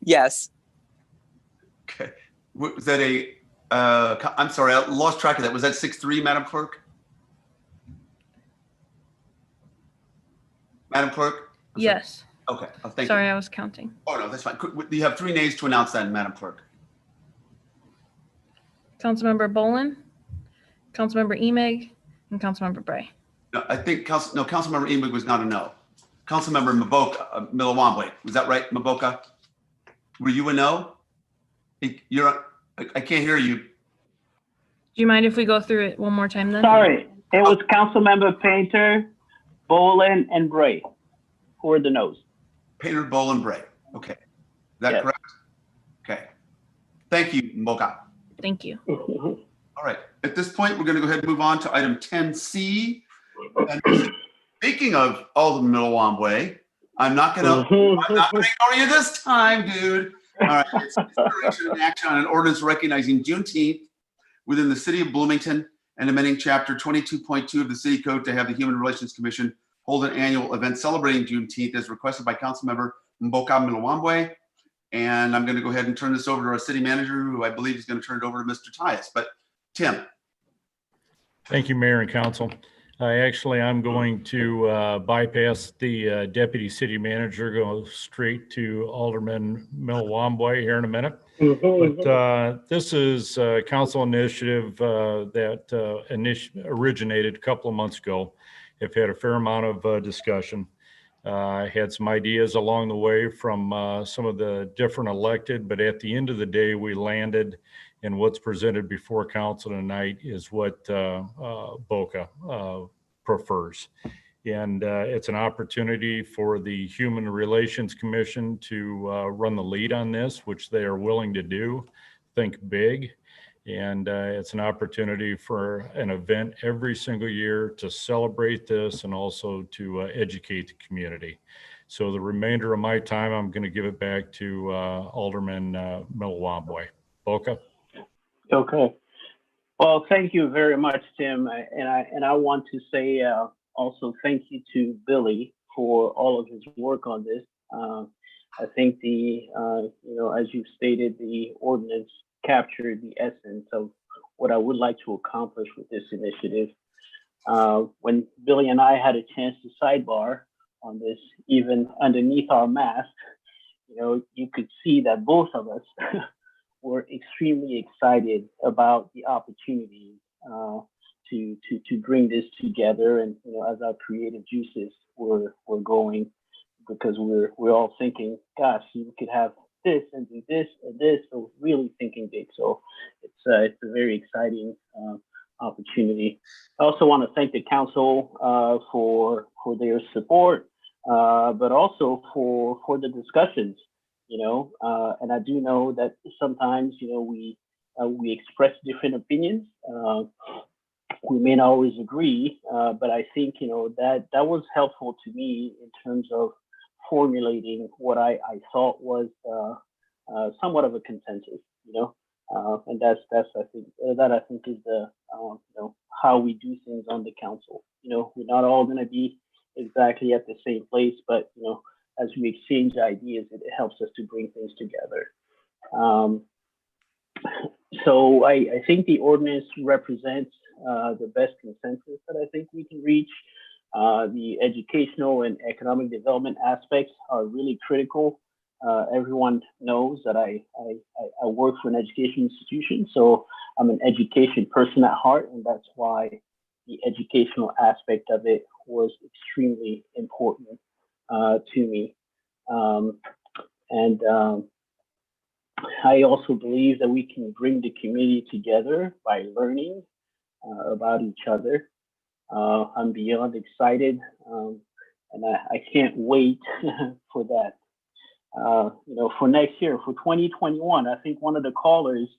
Speaker 5: Yes.
Speaker 1: Okay, was that I'm sorry, I lost track of that. Was that 6-3, Madam Clerk? Madam Clerk?
Speaker 2: Yes.
Speaker 1: Okay, oh, thank you.
Speaker 2: Sorry, I was counting.
Speaker 1: Oh, no, that's fine. You have 3 nays to announce then, Madam Clerk.
Speaker 2: Councilmember Bolin, Councilmember Emig, and Councilmember Bray.
Speaker 1: No, I think Councilmember Emig was not a no. Councilmember Maboka, Milwambwe, was that right, Maboka? Were you a no? I can't hear you.
Speaker 2: Do you mind if we go through it one more time then?
Speaker 16: Sorry, it was Councilmember Painter, Bolin, and Bray. Who were the no's?
Speaker 1: Painter, Bolin, Bray. Okay, is that
Speaker 16: Yes.
Speaker 1: correct? Okay, thank you, Maboka.
Speaker 2: Thank you.
Speaker 1: All right, at this point, we're going to go ahead and move on to item 10C. And speaking of Alderman Milwambwe, I'm not going to ignore you this time, dude. All right, it's consideration and action on an ordinance recognizing Juneteenth within the city of Bloomington and amending chapter 22.2 of the city code to have the Human Relations Commission hold an annual event celebrating Juneteenth as requested by Councilmember Mboka Milwambwe. And I'm going to go ahead and turn this over to our city manager, who I believe is going to turn it over to Mr. Tyus. But Tim.
Speaker 12: Thank you, Mayor and Council. Actually, I'm going to bypass the deputy city manager, go straight to Alderman Milwambwe here in a minute. But this is a council initiative that originated a couple of months ago. I've had a fair amount of discussion. I had some ideas along the way from some of the different elected, but at the end of the day, we landed in what's presented before council tonight is what Boca prefers. And it's an opportunity for the Human Relations Commission to run the lead on this, which they are willing to do. Think big. And it's an opportunity for an event every single year to celebrate this and also to educate the community. So the remainder of my time, I'm going to give it back to Alderman Milwambwe. Boca.
Speaker 16: Okay. Well, thank you very much, Tim. And I want to say also thank you to Billy for all of his work on this. I think as you stated, the ordinance captured the essence of what I would like to accomplish with this initiative. When Billy and I had a chance to sidebar on this, even underneath our mask, you could see that both of us were extremely excited about the opportunity to bring this together. And as our creative juices were going, because we're all thinking, gosh, we could have this and do this and this. So really thinking big. So it's a very exciting opportunity. I also want to thank the council for their support, but also for the discussions. And I do know that sometimes we express different opinions. We may not always agree, but I think that was helpful to me in terms of formulating what I thought was somewhat of a consensus. And that's I think is the how we do things on the council. We're not all going to be exactly at the same place, but as we exchange ideas, it helps us to bring things together. So I think the ordinance represents the best consensus that I think we can reach. The educational and economic development aspects are really critical. Everyone knows that I work for an education institution, so I'm an education person at heart, and that's why the educational aspect of it was extremely important to me. I also believe that we can bring the community together by learning about each other. I'm beyond excited, and I can't wait for that. For next year, for 2021, I think one of the callers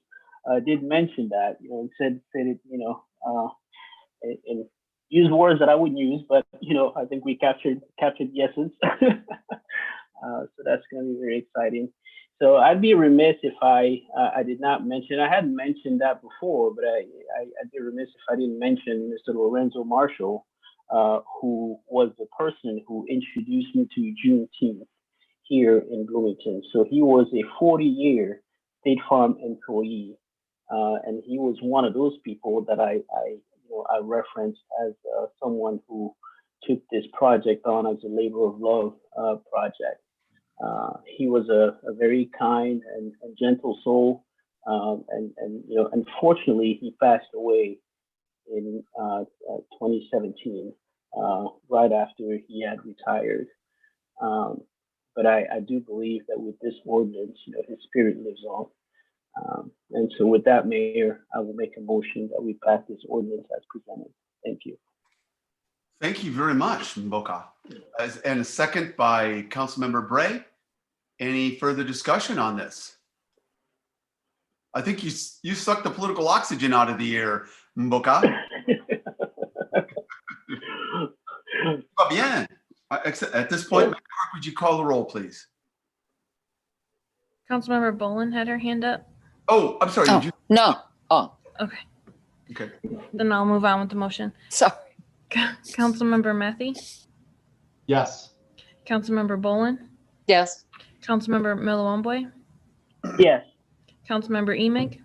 Speaker 16: did mention that, said it, and use words that I wouldn't use, but I think we captured the essence. So that's going to be very exciting. So I'd be remiss if I did not mention. I hadn't mentioned that before, but I'd be remiss if I didn't mention Mr. Lorenzo Marshall, who was the person who introduced me to Juneteenth here in Bloomington. So he was a 40-year State Farm employee, and he was one of those people that I referenced as someone who took this project on as a labor of love project. He was a very kind and gentle soul, and unfortunately he passed away in 2017, right after he had retired. But I do believe that with this ordinance, his spirit lives on. And so with that, Mayor, I will make a motion that we pass this ordinance as presented. Thank you.
Speaker 1: Thank you very much, Mboka. And a second by Councilmember Bray. Any further discussion on this? I think you sucked the political oxygen out of the air, Mboka. Bien. At this point, Madam Clerk, would you call the roll, please?
Speaker 2: Councilmember Bolin had her hand up.
Speaker 1: Oh, I'm sorry.
Speaker 8: Oh, no. Oh,
Speaker 2: Okay,
Speaker 1: Okay.
Speaker 2: then I'll move on with the motion.
Speaker 8: sorry.
Speaker 2: Councilmember Methie,
Speaker 3: Yes.
Speaker 2: Councilmember Bolin,
Speaker 8: Yes.
Speaker 2: Councilmember Millawamboy,
Speaker 16: Yes.
Speaker 2: Councilmember Emig,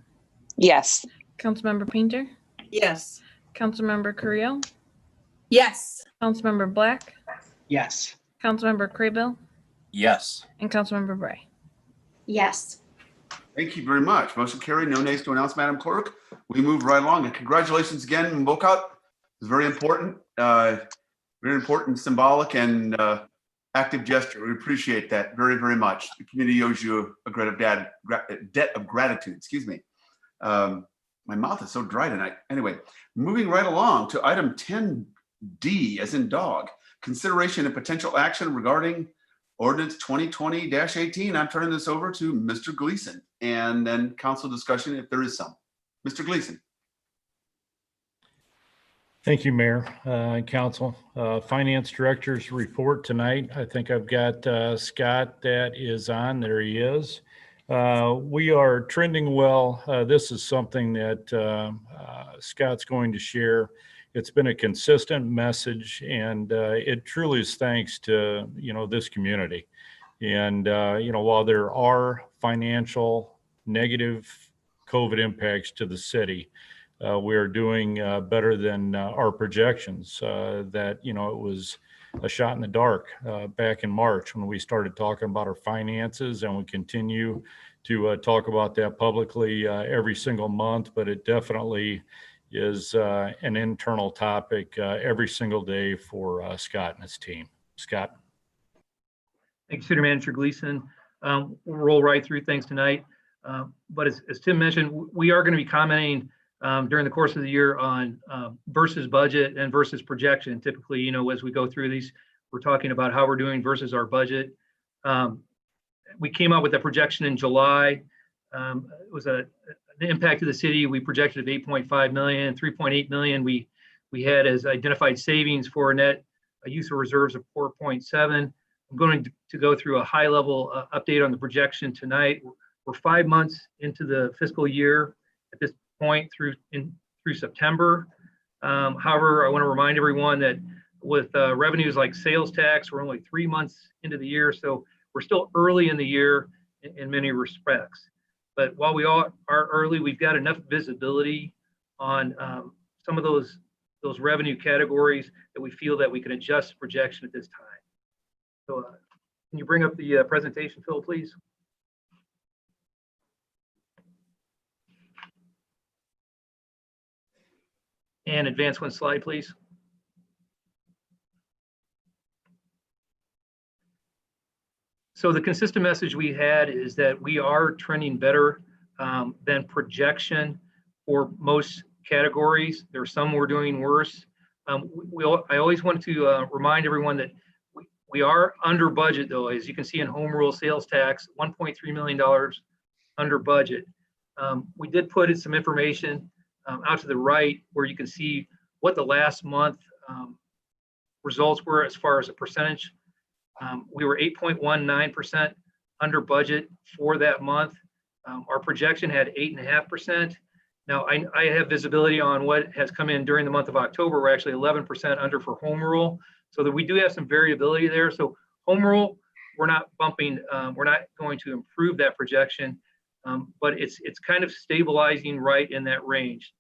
Speaker 5: Yes.
Speaker 2: Councilmember Painter,
Speaker 7: Yes.
Speaker 2: Councilmember Carrillo,
Speaker 10: Yes.
Speaker 2: Councilmember Black,
Speaker 11: Yes.
Speaker 2: Councilmember Craybill,
Speaker 6: Yes.
Speaker 2: and Councilmember Bray.
Speaker 9: Yes.
Speaker 1: Thank you very much. Motion carried. No nays to announce, Madam Clerk. We move right along. And congratulations again, Mboka. It's very important, symbolic, and active gesture. We appreciate that very, very much. The community owes you a debt of gratitude. Excuse me. My mouth is so dry tonight. Anyway, moving right along to item 10D, as in dog, consideration and potential action regarding ordinance 2020-18. I'm turning this over to Mr. Gleason, and then council discussion if there is some. Mr. Gleason.
Speaker 12: Thank you, Mayor and Council. Finance Director's report tonight. I think I've got Scott that is on. There he is. We are trending well. This is something that Scott's going to share. It's been a consistent message, and it truly is thanks to this community. And while there are financial negative COVID impacts to the city, we are doing better than our projections. That it was a shot in the dark back in March when we started talking about our finances, and we continue to talk about that publicly every single month. But it definitely is an internal topic every single day for Scott and his team. Scott.
Speaker 20: Thank you, City Manager Gleason. We'll roll right through things tonight. But as Tim mentioned, we are going to be commenting during the course of the year on versus budget and versus projection. Typically, as we go through these, we're talking about how we're doing versus our budget. We came out with a projection in July. It was an impact to the city. We projected at 8.5 million, 3.8 million. We had as identified savings for a net use of reserves of 4.7. I'm going to go through a high level update on the projection tonight. We're 5 months into the fiscal year at this point through September. However, I want to remind everyone that with revenues like sales tax, we're only 3 months into the year, so we're still early in the year in many respects. But while we are early, we've got enough visibility on some of those revenue categories that we feel that we can adjust the projection at this time. So can you bring up the presentation, Phil, please? And advance one slide, please. So the consistent message we had is that we are trending better than projection for most categories. There are some we're doing worse. I always want to remind everyone that we are under budget, though, as you can see in home rule sales tax, $1.3 million under budget. We did put in some information out to the right where you can see what the last month results were as far as a percentage. We were 8.19% under budget for that month. Our projection had 8.5%. Now I have visibility on what has come in during the month of October. We're actually 11% under for home rule, so that we do have some variability there. So home rule, we're not bumping, we're not going to improve that projection, but it's kind of stabilizing right in that range.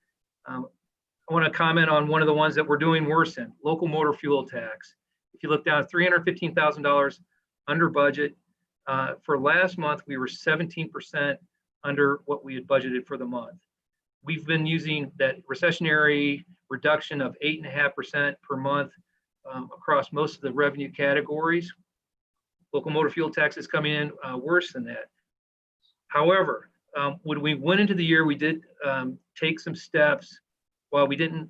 Speaker 20: I want to comment on one of the ones that we're doing worse in, local motor fuel tax. If you look down, $315,000 under budget. For last month, we were 17% under what we had budgeted for the month. We've been using that recessionary reduction of 8.5% per month across most of the revenue categories. Local motor fuel tax is coming in worse than that. However, when we went into the year, we did take some steps. While we didn't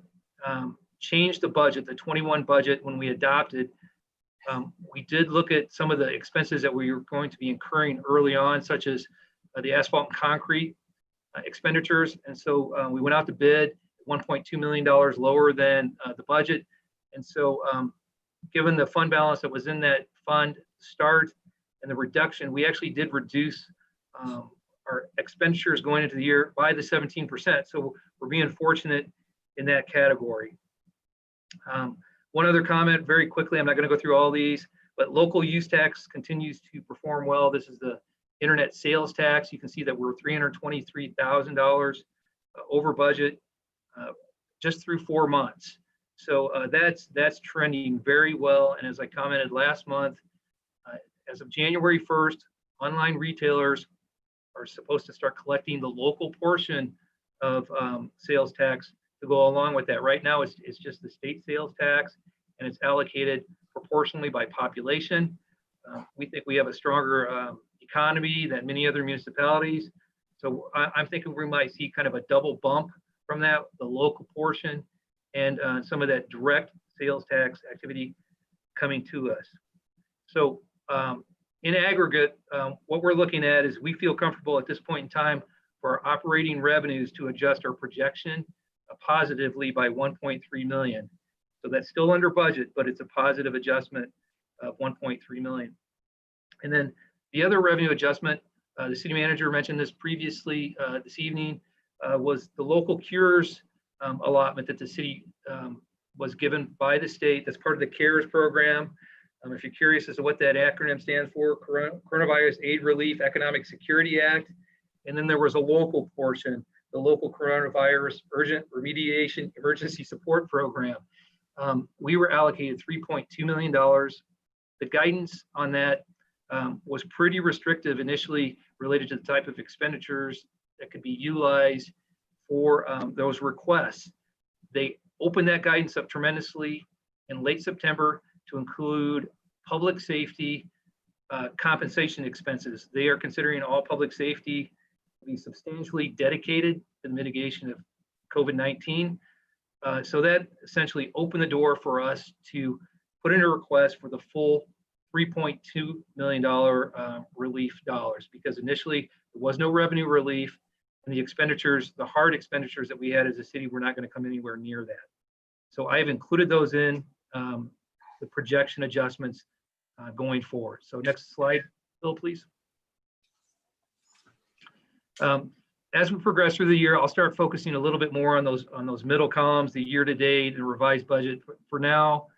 Speaker 20: change the budget, the 21 budget, when we adopted, we did look at some of the expenses that we were going to be incurring early on, such as the asphalt and concrete expenditures. And so we went out to bid, $1.2 million lower than the budget. And so given the fund balance that was in that fund start and the reduction, we actually did reduce our expenditures going into the year by the 17%. So we're being fortunate in that category. One other comment very quickly, I'm not going to go through all these, but local use tax continues to perform well. This is the internet sales tax. You can see that we're $323,000 over budget just through 4 months. So that's trending very well. And as I commented last month, as of January 1st, online retailers are supposed to start collecting the local portion of sales tax to go along with that. Right now, it's just the state sales tax, and it's allocated proportionally by population. We think we have a stronger economy than many other municipalities. So I'm thinking we might see kind of a double bump from that, the local portion and some of that direct sales tax activity coming to us. So in aggregate, what we're looking at is we feel comfortable at this point in time for our operating revenues to adjust our projection positively by 1.3 million. So that's still under budget, but it's a positive adjustment of 1.3 million. And then the other revenue adjustment, the city manager mentioned this previously this evening, was the local cures allotment that the city was given by the state. That's part of the CARES program. If you're curious as to what that acronym stands for, Coronavirus Aid Relief Economic Security Act. And then there was a local portion, the local Coronavirus Urgent Remediation Emergency Support Program. We were allocated $3.2 million. The guidance on that was pretty restrictive initially related to the type of expenditures that could be utilized for those requests. They opened that guidance up tremendously in late September to include public safety compensation expenses. They are considering all public safety to be substantially dedicated to the mitigation of COVID-19. So that essentially opened the door for us to put in a request for the full $3.2 million relief dollars, because initially there was no revenue relief, and the expenditures, the hard expenditures that we had as a city, were not going to come anywhere near that. So I have included those in the projection adjustments going forward. So next slide, Bill, please. As we progress through the year, I'll start focusing a little bit more on those middle columns, the year-to-date and revised budget. For now,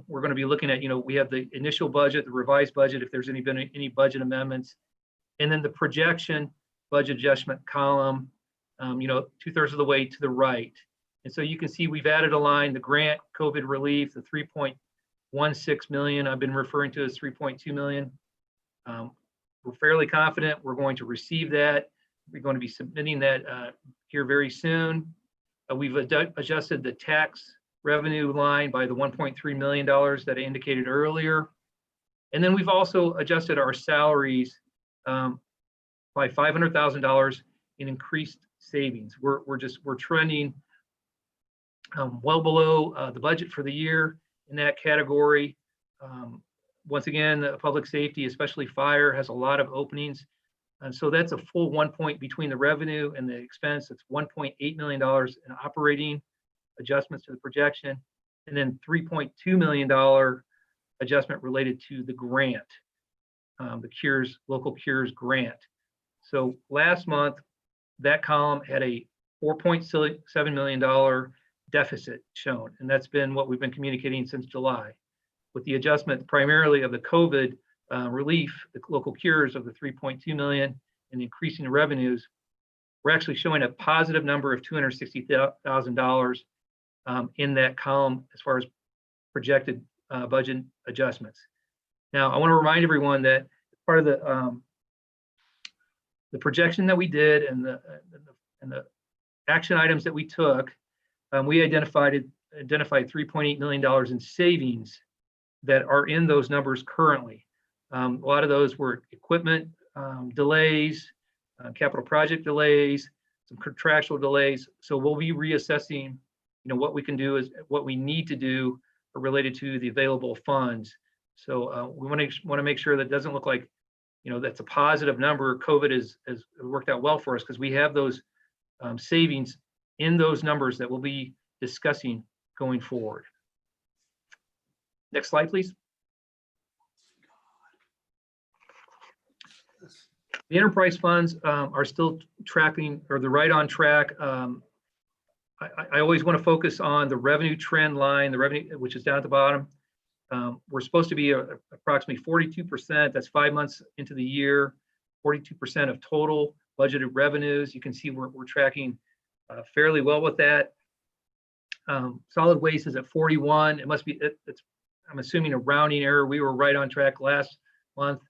Speaker 20: we're going to be looking at, we have the initial budget, the revised budget, if there's been any budget amendments, and then the projection budget adjustment column, 2/3 of the way to the right. And so you can see we've added a line, the grant COVID relief, the 3.16 million I've been referring to as 3.2 million. We're fairly confident we're going to receive that. We're going to be submitting that here very soon. We've adjusted the tax revenue line by the $1.3 million that I indicated earlier. And then we've also adjusted our salaries by $500,000 in increased savings. We're trending well below the budget for the year in that category. Once again, the public safety, especially fire, has a lot of openings. And so that's a full 1 point between the revenue and the expense. It's $1.8 million in operating adjustments to the projection, and then $3.2 million adjustment related to the grant, the CURES, local CURES grant. So last month, that column had a $4.7 million deficit shown, and that's been what we've been communicating since July. With the adjustment primarily of the COVID relief, the local cures of the 3.2 million and increasing the revenues, we're actually showing a positive number of $260,000 in that column as far as projected budget adjustments. Now, I want to remind everyone that part of the projection that we did and the action items that we took, we identified $3.8 million in savings that are in those numbers currently. A lot of those were equipment delays, capital project delays, some contractual delays. So we'll be reassessing, what we can do is what we need to do related to the available funds. So we want to make sure that it doesn't look like, that's a positive number. COVID has worked out well for us because we have those savings in those numbers that we'll be discussing going forward. Next slide, please. The enterprise funds are still tracking, or they're right on track. I always want to focus on the revenue trend line, the revenue, which is down at the bottom. We're supposed to be approximately 42%. That's 5 months into the year, 42% of total budgeted revenues. You can see we're tracking fairly well with that. Solid waste is at 41. It must be, I'm assuming a rounding error. We were right on track last month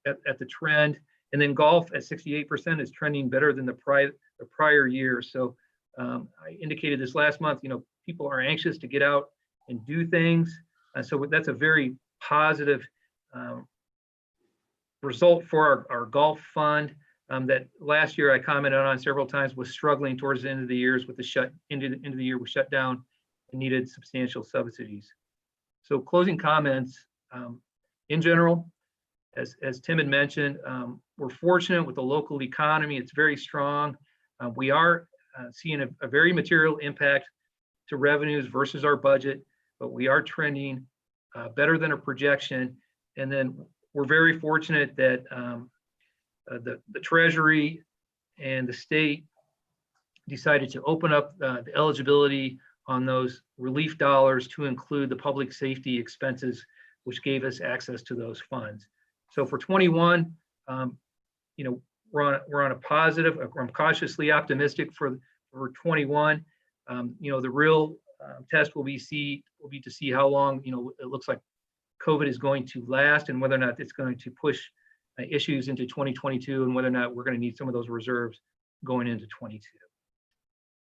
Speaker 20: at the trend. And then golf at 68% is trending better than the prior year. So I indicated this last month, people are anxious to get out and do things. So that's a very positive result for our golf fund that last year I commented on several times was struggling towards the end of the years with the end of the year was shut down and needed substantial subsidies. So closing comments, in general, as Tim had mentioned, we're fortunate with the local economy. It's very strong. We are seeing a very material impact to revenues versus our budget, but we are trending better than a projection. And then we're very fortunate that the Treasury and the state decided to open up the eligibility on those relief dollars to include the public safety expenses, which gave us access to those funds. So for 21, we're on a positive. I'm cautiously optimistic for 21. The real test will be to see how long it looks like COVID is going to last, and whether or not it's going to push issues into 2022, and whether or not we're going to need some of those reserves going into 22.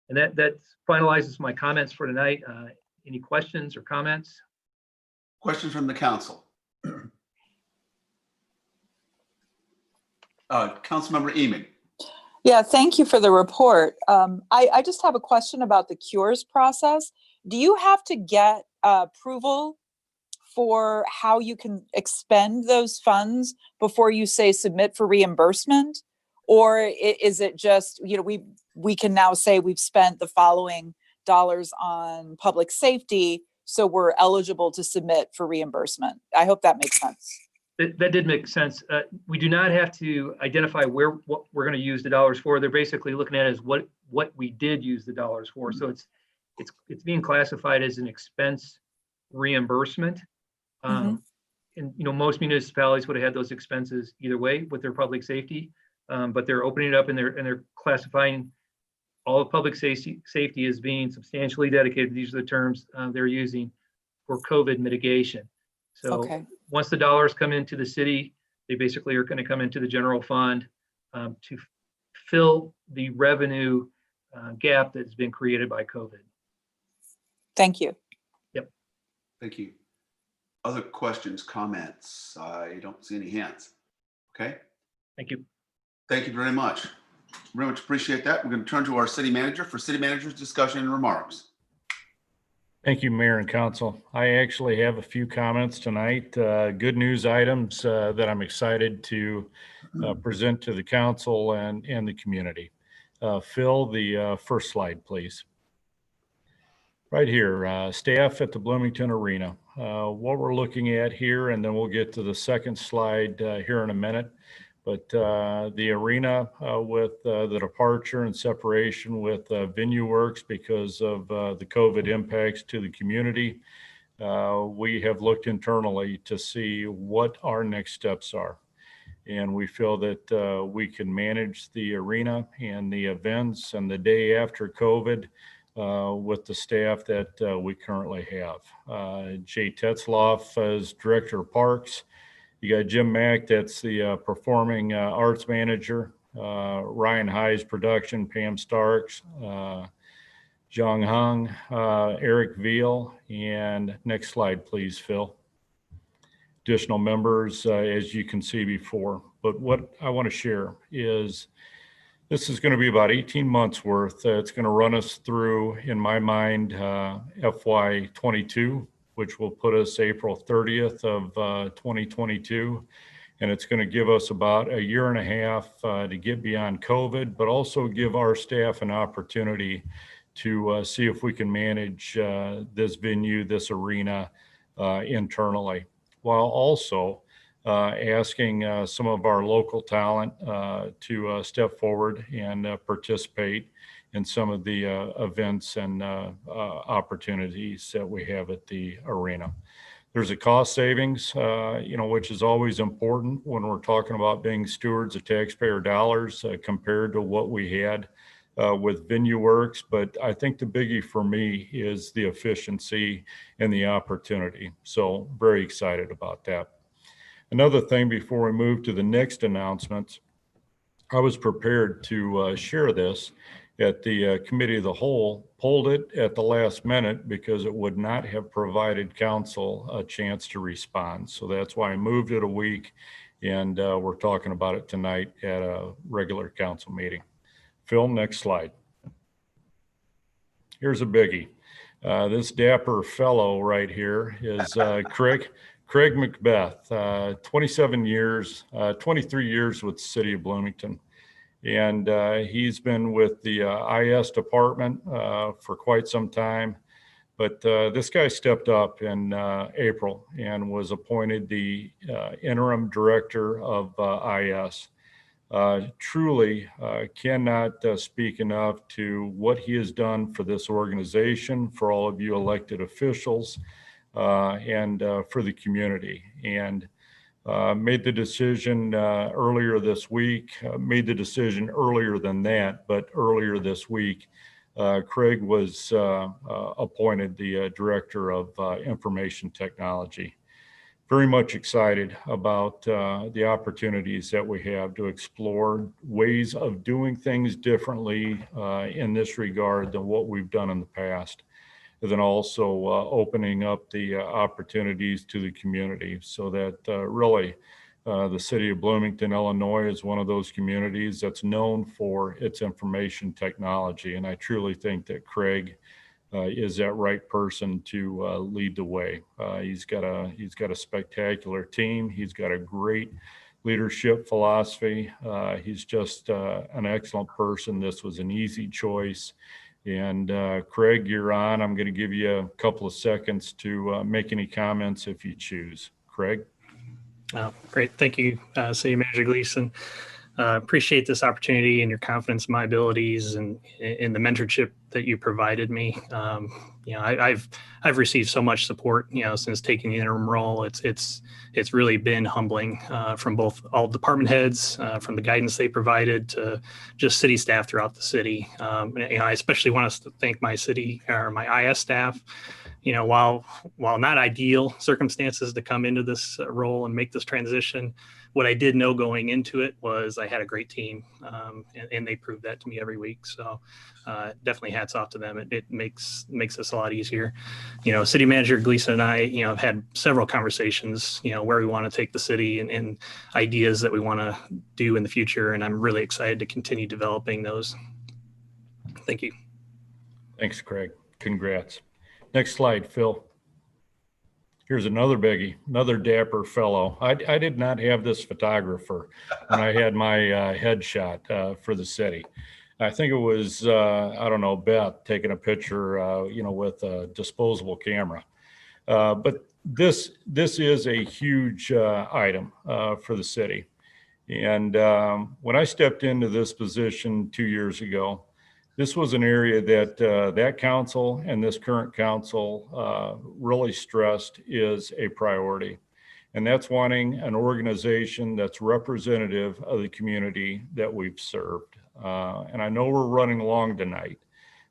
Speaker 20: And that finalizes my comments for tonight. Any questions or comments?
Speaker 1: Questions from the council? Councilmember Eman.
Speaker 5: Yeah, thank you for the report. I just have a question about the cures process. Do you have to get approval for how you can expend those funds before you say submit for reimbursement? Or is it just, we can now say we've spent the following dollars on public safety, so we're eligible to submit for reimbursement? I hope that makes sense.
Speaker 20: That did make sense. We do not have to identify what we're going to use the dollars for. They're basically looking at it as what we did use the dollars for. So it's being classified as an expense reimbursement. And most municipalities would have had those expenses either way with their public safety. but they're opening it up and they're classifying all of public safety as being substantially dedicated. These are the terms they're using for COVID mitigation. So
Speaker 5: Okay.
Speaker 20: once the dollars come into the city, they basically are going to come into the general fund to fill the revenue gap that's been created by COVID.
Speaker 5: Thank you.
Speaker 20: Yep.
Speaker 1: Thank you. Other questions, comments? I don't see any hands. Okay.
Speaker 20: Thank you.
Speaker 1: Thank you very much. Very much appreciate that. We're going to turn to our city manager for city manager's discussion and remarks.
Speaker 12: Thank you, Mayor and Council. I actually have a few comments tonight, good news items that I'm excited to present to the council and the community. Phil, the first slide, please. Right here, staff at the Bloomington Arena. What we're looking at here, and then we'll get to the second slide here in a minute. But the arena with the departure and separation with Venue Works because of the COVID impacts to the community, we have looked internally to see what our next steps are. And we feel that we can manage the arena and the events and the day after COVID with the staff that we currently have. Jay Tetzloff as Director of Parks. You got Jim Mack, that's the Performing Arts Manager. Ryan High's Production, Pam Starks, Jong Hung, Eric Veal, and next slide, please, Phil. Additional members, as you can see before. But what I want to share is this is going to be about 18 months worth. It's going to run us through, in my mind, FY22, which will put us April 30th of 2022. And it's going to give us about a year and a half to get beyond COVID, but also give our staff an opportunity to see if we can manage this venue, this arena internally, while also asking some of our local talent to step forward and participate in some of the events and opportunities that we have at the arena. There's a cost savings, which is always important when we're talking about being stewards of taxpayer dollars compared to what we had with Venue Works. But I think the biggie for me is the efficiency and the opportunity. So very excited about that. Another thing before we move to the next announcements, I was prepared to share this at the Committee of the Whole, pulled it at the last minute because it would not have provided council a chance to respond. So that's why I moved it a week, and we're talking about it tonight at a regular council meeting. Phil, next slide. Here's a biggie. This dapper fellow right here is Craig Macbeth, 23 years with the city of Bloomington. And he's been with the IS department for quite some time. But this guy stepped up in April and was appointed the interim director of IS. Truly cannot speak enough to what he has done for this organization, for all of you elected officials, and for the community. And made the decision earlier this week, made the decision earlier than that, but earlier this week, Craig was appointed the Director of Information Technology. Very much excited about the opportunities that we have to explore ways of doing things differently in this regard than what we've done in the past. And then also opening up the opportunities to the community so that really the city of Bloomington, Illinois is one of those communities that's known for its information technology. And I truly think that Craig is that right person to lead the way. He's got a spectacular team. He's got a great leadership philosophy. He's just an excellent person. This was an easy choice. And Craig, you're on. I'm going to give you a couple of seconds to make any comments if you choose. Craig?
Speaker 21: Great. Thank you, City Manager Gleason. Appreciate this opportunity and your confidence in my abilities and in the mentorship that you provided me. I've received so much support, since taking the interim role. It's really been humbling from both all department heads, from the guidance they provided to just city staff throughout the city. I especially want us to thank my city or my IS staff. While not ideal circumstances to come into this role and make this transition, what I did know going into it was I had a great team, and they proved that to me every week. So definitely hats off to them. It makes this a lot easier. City Manager Gleason and I, have had several conversations, where we want to take the city and ideas that we want to do in the future. And I'm really excited to continue developing those. Thank you.
Speaker 12: Thanks, Craig. Congrats. Next slide, Phil. Here's another biggie, another dapper fellow. I did not have this photographer when I had my headshot for the city. I think it was, I don't know, Beth taking a picture, with a disposable camera. But this is a huge item for the city. And when I stepped into this position 2 years ago, this was an area that that council and this current council really stressed is a priority. And that's wanting an organization that's representative of the community that we've served. And I know we're running long tonight,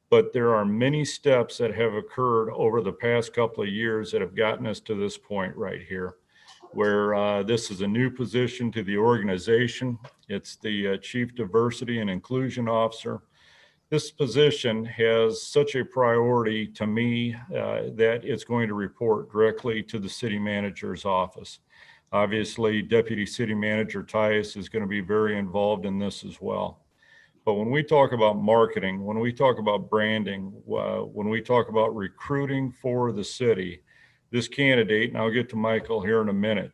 Speaker 12: but there are many steps that have occurred over the past couple of years that have gotten us to this point right here, where this is a new position to the organization. It's the Chief Diversity and Inclusion Officer. This position has such a priority to me that it's going to report directly to the city manager's office. Obviously, Deputy City Manager Tyus is going to be very involved in this as well. But when we talk about marketing, when we talk about branding, when we talk about recruiting for the city, this candidate, and I'll get to Michael here in a minute,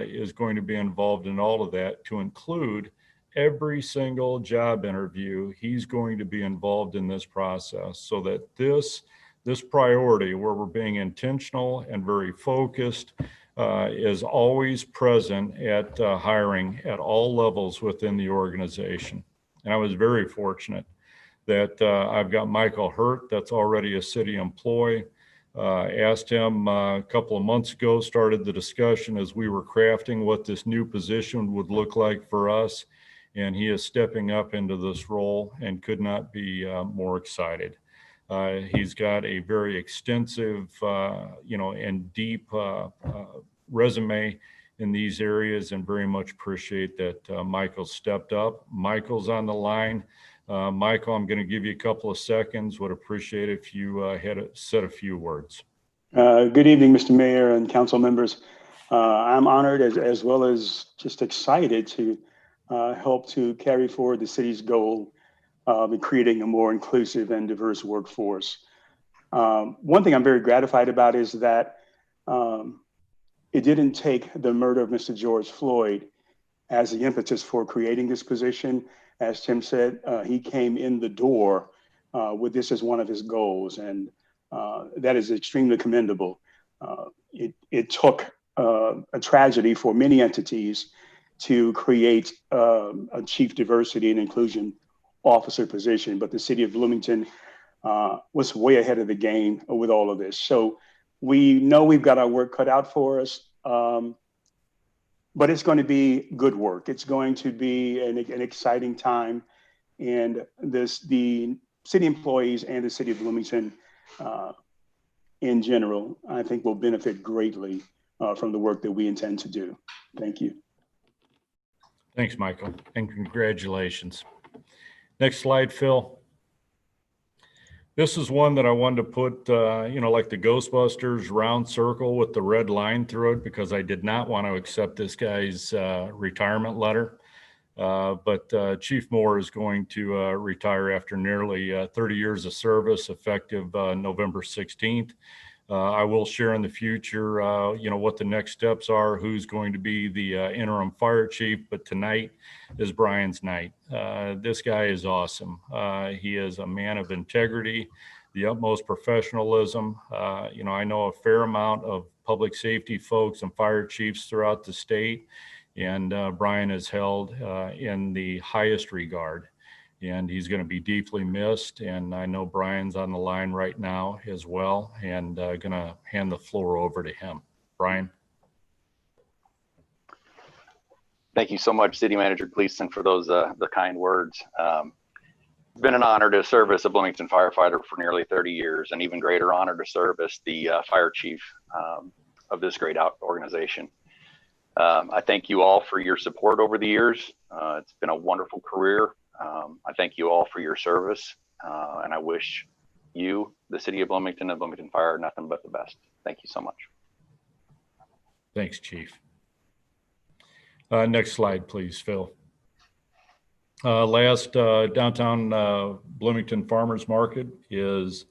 Speaker 12: is going to be involved in all of that to include every single job interview. He's going to be involved in this process so that this priority, where we're being intentional and very focused, is always present at hiring at all levels within the organization. And I was very fortunate that I've got Michael Hurt, that's already a city employee. Asked him a couple of months ago, started the discussion as we were crafting what this new position would look like for us. And he is stepping up into this role and could not be more excited. He's got a very extensive, and deep resume in these areas, and very much appreciate that Michael stepped up. Michael's on the line. Michael, I'm going to give you a couple of seconds. Would appreciate if you had said a few words.
Speaker 22: Good evening, Mr. Mayor and council members. I'm honored as well as just excited to help to carry forward the city's goal in creating a more inclusive and diverse workforce. One thing I'm very gratified about is that it didn't take the murder of Mr. George Floyd as the impetus for creating this position. As Tim said, he came in the door with this as one of his goals, and that is extremely commendable. It took a tragedy for many entities to create a Chief Diversity and Inclusion Officer position, but the city of Bloomington was way ahead of the game with all of this. So we know we've got our work cut out for us, but it's going to be good work. It's going to be an exciting time, and the city employees and the city of Bloomington in general, I think, will benefit greatly from the work that we intend to do. Thank you.
Speaker 12: Thanks, Michael, and congratulations. Next slide, Phil. This is one that I wanted to put, like the Ghostbusters round circle with the red line through it, because I did not want to accept this guy's retirement letter. But Chief Moore is going to retire after nearly 30 years of service, effective November 16th. I will share in the future, what the next steps are, who's going to be the interim fire chief, but tonight is Brian's night. This guy is awesome. He is a man of integrity, the utmost professionalism. I know a fair amount of public safety folks and fire chiefs throughout the state, And Brian is held in the highest regard, and he's going to be deeply missed. And I know Brian's on the line right now as well, and going to hand the floor over to him. Brian.
Speaker 13: Thank you so much, City Manager Gleason, for those the kind words. It's been an honor to serve as a Bloomington firefighter for nearly 30 years, and even greater honor to serve as the fire chief of this great organization. I thank you all for your support over the years. It's been a wonderful career. I thank you all for your service, and I wish you, the City of Bloomington, and Bloomington Fire nothing but the best. Thank you so much.
Speaker 12: Thanks, Chief. Next slide, please, Phil. Last downtown Bloomington Farmers Market is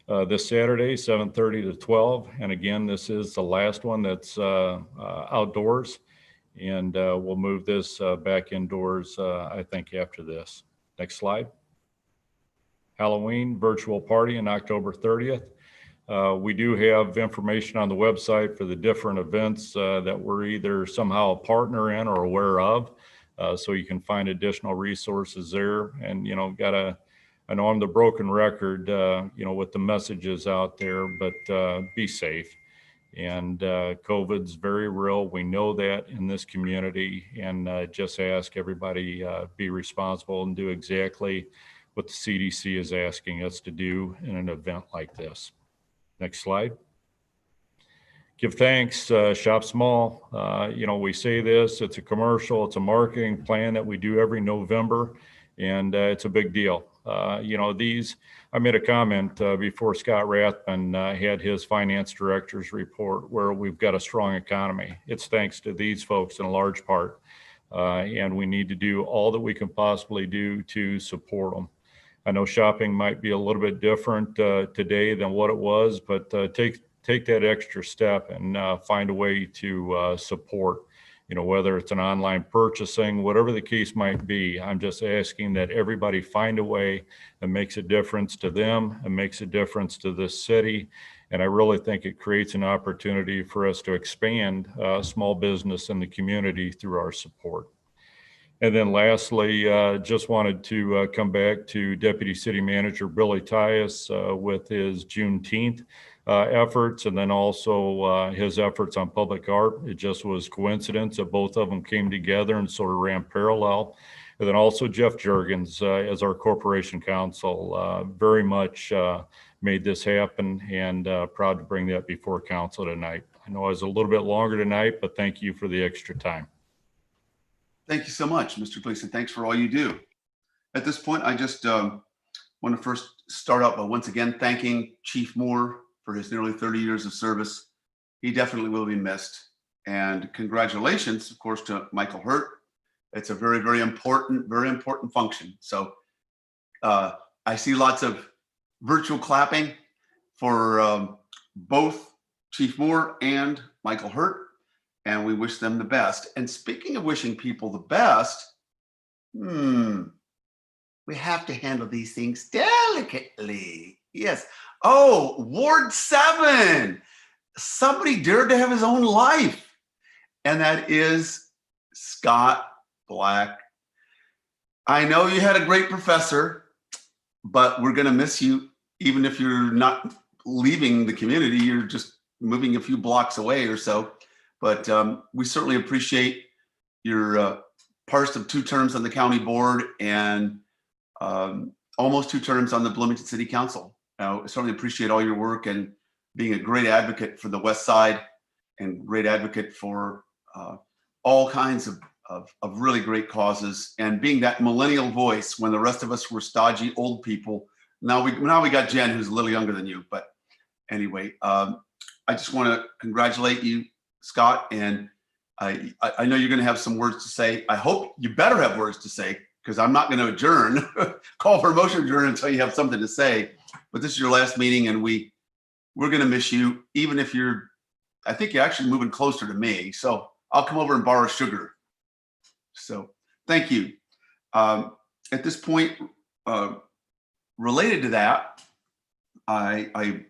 Speaker 12: this Saturday, 7:30 to 12. And again, this is the last one that's outdoors. And we'll move this back indoors, I think, after this. Next slide. Halloween virtual party on October 30th. We do have information on the website for the different events that we're either somehow a partner in or aware of. So you can find additional resources there. And, you know, I know I'm the broken record, you know, with the messages out there, but be safe. And COVID's very real. We know that in this community, and just ask everybody be responsible and do exactly what the CDC is asking us to do in an event like this. Next slide. Give thanks, shop small. You know, we say this, it's a commercial, it's a marketing plan that we do every November, and it's a big deal. You know, I made a comment before Scott Rathman had his finance director's report where we've got a strong economy. It's thanks to these folks in large part, and we need to do all that we can possibly do to support them. I know shopping might be a little bit different today than what it was, but take that extra step and find a way to support, you know, whether it's an online purchasing, whatever the case might be. I'm just asking that everybody find a way that makes a difference to them and makes a difference to this city. And I really think it creates an opportunity for us to expand small business in the community through our support. And then lastly, just wanted to come back to Deputy City Manager Billy Tyus with his Juneteenth efforts, and then also his efforts on public art. It just was coincidence that both of them came together and sort of ran parallel. And then also Jeff Juergens as our corporation counsel very much made this happen, and proud to bring that before council tonight. I know I was a little bit longer tonight, but thank you for the extra time.
Speaker 1: Thank you so much, Mr. Gleason. Thanks for all you do. At this point, I just want to first start out by once again thanking Chief Moore for his nearly 30 years of service. He definitely will be missed. And congratulations, of course, to Michael Hurt. It's a very, very important function. So I see lots of virtual clapping for both Chief Moore and Michael Hurt, and we wish them the best. And speaking of wishing people the best, we have to handle these things delicately. Yes. Oh, Ward 7. Somebody dared to have his own life. And that is Scott Black. I know you had a great professor, but we're going to miss you. Even if you're not leaving the community, you're just moving a few blocks away or so. But we certainly appreciate your parts of 2 terms on the county board and almost 2 terms on the Bloomington City Council. I certainly appreciate all your work and being a great advocate for the West Side and great advocate for all kinds of really great causes, and being that millennial voice when the rest of us were stodgy old people. Now we got Jen, who's a little younger than you. But anyway, I just want to congratulate you, Scott, and I know you're going to have some words to say. I hope you better have words to say, because I'm not going to adjourn, call for a motion to adjourn until you have something to say. But this is your last meeting, and we're going to miss you, even if I think you're actually moving closer to me. So I'll come over and borrow sugar. So thank you. At this point, related to that, I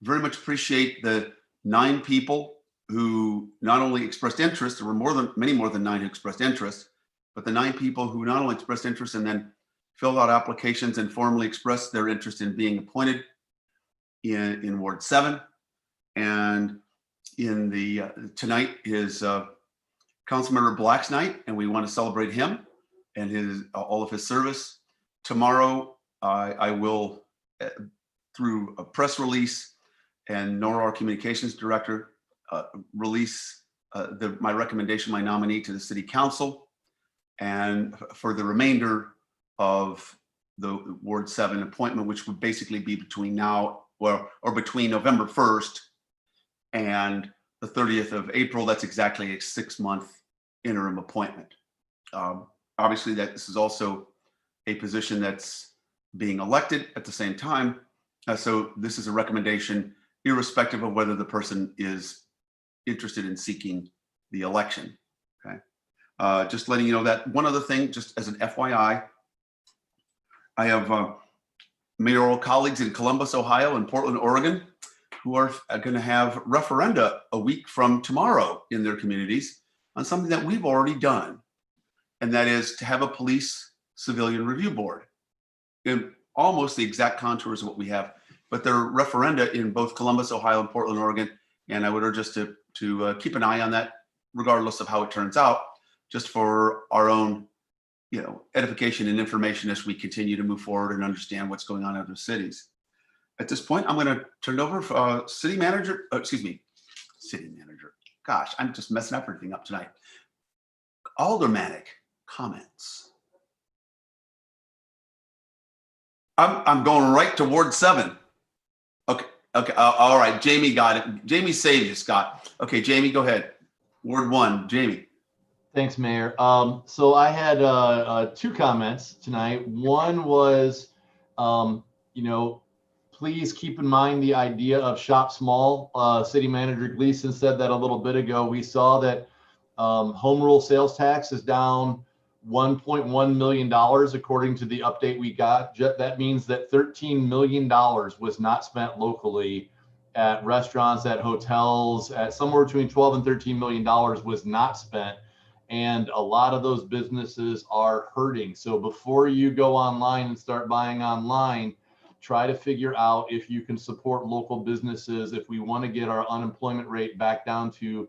Speaker 1: very much appreciate the 9 people who not only expressed interest, there were many more than 9 who expressed interest, but the 9 people who not only expressed interest and then filled out applications and formally expressed their interest in being appointed in Ward 7. And in the tonight is Councilmember Black's night, and we want to celebrate him and all of his service. Tomorrow, I will, through a press release and Nora, our communications director, release my recommendation, my nominee to the city council, and for the remainder of the Ward 7 appointment, which would basically be between now or between November 1st and the 30th of April. That's exactly a 6-month interim appointment. Obviously, this is also a position that's being elected at the same time. So this is a recommendation, irrespective of whether the person is interested in seeking the election. Okay. Just letting you know that. One other thing, just as an FYI, I have mayoral colleagues in Columbus, Ohio, and Portland, Oregon, who are going to have referenda a week from tomorrow in their communities on something that we've already done, and that is to have a police civilian review board in almost the exact contours of what we have. But there are referenda in both Columbus, Ohio, and Portland, Oregon, and I would urge us to keep an eye on that, regardless of how it turns out, just for our own, edification and information as we continue to move forward and understand what's going on in other cities. At this point, I'm going to turn it over for city manager. Gosh, I'm just messing everything up tonight. Aldermanic comments. I'm going right to Ward 7. Okay. All right. Jamie got it. Jamie saved you, Scott. Okay, Jamie, go ahead. Ward 1, Jamie.
Speaker 3: Thanks, Mayor. So I had 2 comments tonight. One was, please keep in mind the idea of shop small. City Manager Gleason said that a little bit ago. We saw that home rule sales tax is down $1.1 million according to the update we got. That means that $13 million was not spent locally at restaurants, at hotels, at somewhere between 12 and $13 million was not spent. And a lot of those businesses are hurting. So before you go online and start buying online, try to figure out if you can support local businesses. If we want to get our unemployment rate back down to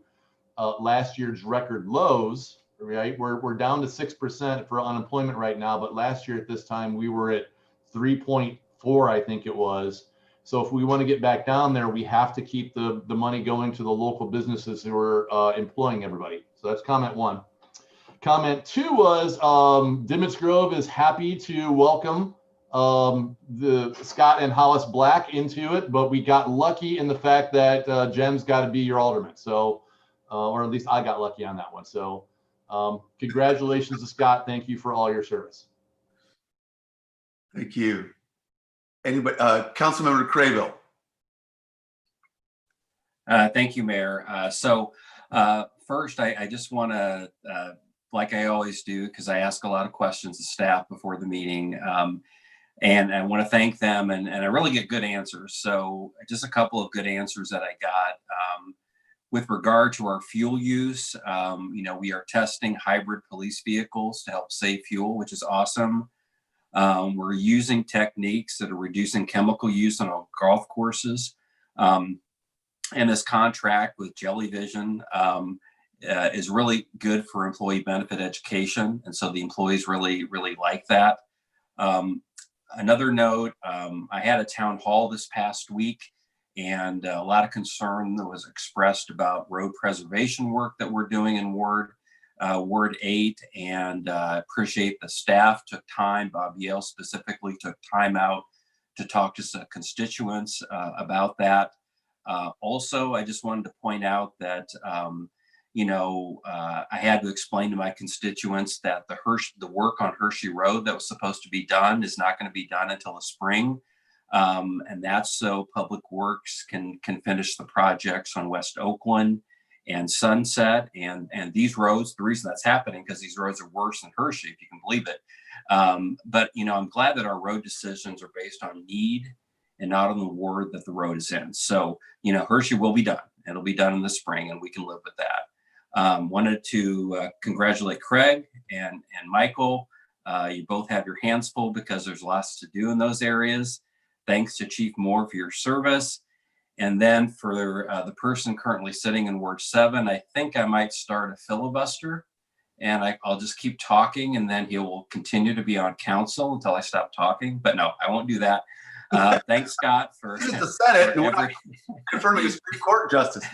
Speaker 3: last year's record lows, right? We're down to 6% for unemployment right now, but last year at this time we were at 3.4, I think it was. So if we want to get back down there, we have to keep the money going to the local businesses who are employing everybody. So that's comment 1. Comment 2 was Dimmitz Grove is happy to welcome the Scott and Hollis Black into it, but we got lucky in the fact that Jem's got to be your alderman. So, or at least I got lucky on that one. So congratulations to Scott. Thank you for all your service.
Speaker 1: Thank you. Anybody, Councilmember Craybill.
Speaker 6: Thank you, Mayor. First, I just want to, like I always do, because I ask a lot of questions of staff before the meeting, and I want to thank them, and I really get good answers. So just a couple of good answers that I got. With regard to our fuel use, we are testing hybrid police vehicles to help save fuel, which is awesome. We're using techniques that are reducing chemical use on our golf courses. And this contract with Jellyvision is really good for employee benefit education. And so the employees really like that. Another note, I had a town hall this past week, and a lot of concern that was expressed about road preservation work that we're doing in Ward 8, and appreciate the staff took time. Bob Yale specifically took time out to talk to some constituents about that. Also, I just wanted to point out that I had to explain to my constituents that the work on Hershey Road that was supposed to be done is not going to be done until the spring. And that's so Public Works can finish the projects on West Oakland and Sunset, and these roads. The reason that's happening because these roads are worse than Hershey, if you can believe it. But I'm glad that our road decisions are based on need and not on the ward that the road is in. So Hershey will be done, It'll be done in the spring, and we can live with that. Wanted to congratulate Craig and Michael. You both have your hands full because there's lots to do in those areas. Thanks to Chief Moore for your service. And then for the person currently sitting in Ward 7, I think I might start a filibuster, and I'll just keep talking, and then he will continue to be on council until I stop talking. But no, I won't do that. Thanks, Scott, for
Speaker 1: the Senate. We're not confirming a Supreme Court justice.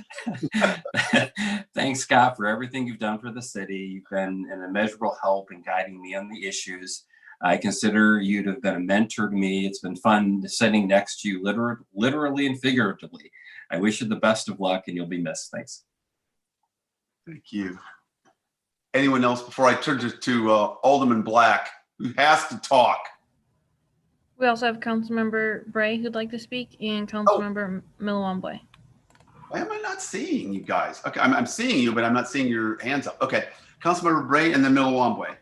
Speaker 6: Thanks, Scott, for everything you've done for the city. You've been an immeasurable help in guiding me on the issues. I consider you to have been a mentor to me. It's been fun sitting next to you, literally and figuratively. I wish you the best of luck, and you'll be missed. Thanks.
Speaker 1: Thank you. Anyone else before I turn to Alderman Black, who has to talk?
Speaker 2: We also have Councilmember Bray who'd like to speak, and Councilmember Milawamboy.
Speaker 1: Why am I not seeing you guys? Okay, I'm seeing you, but I'm not seeing your hands up. Okay, Councilmember Bray and then Milawamboy.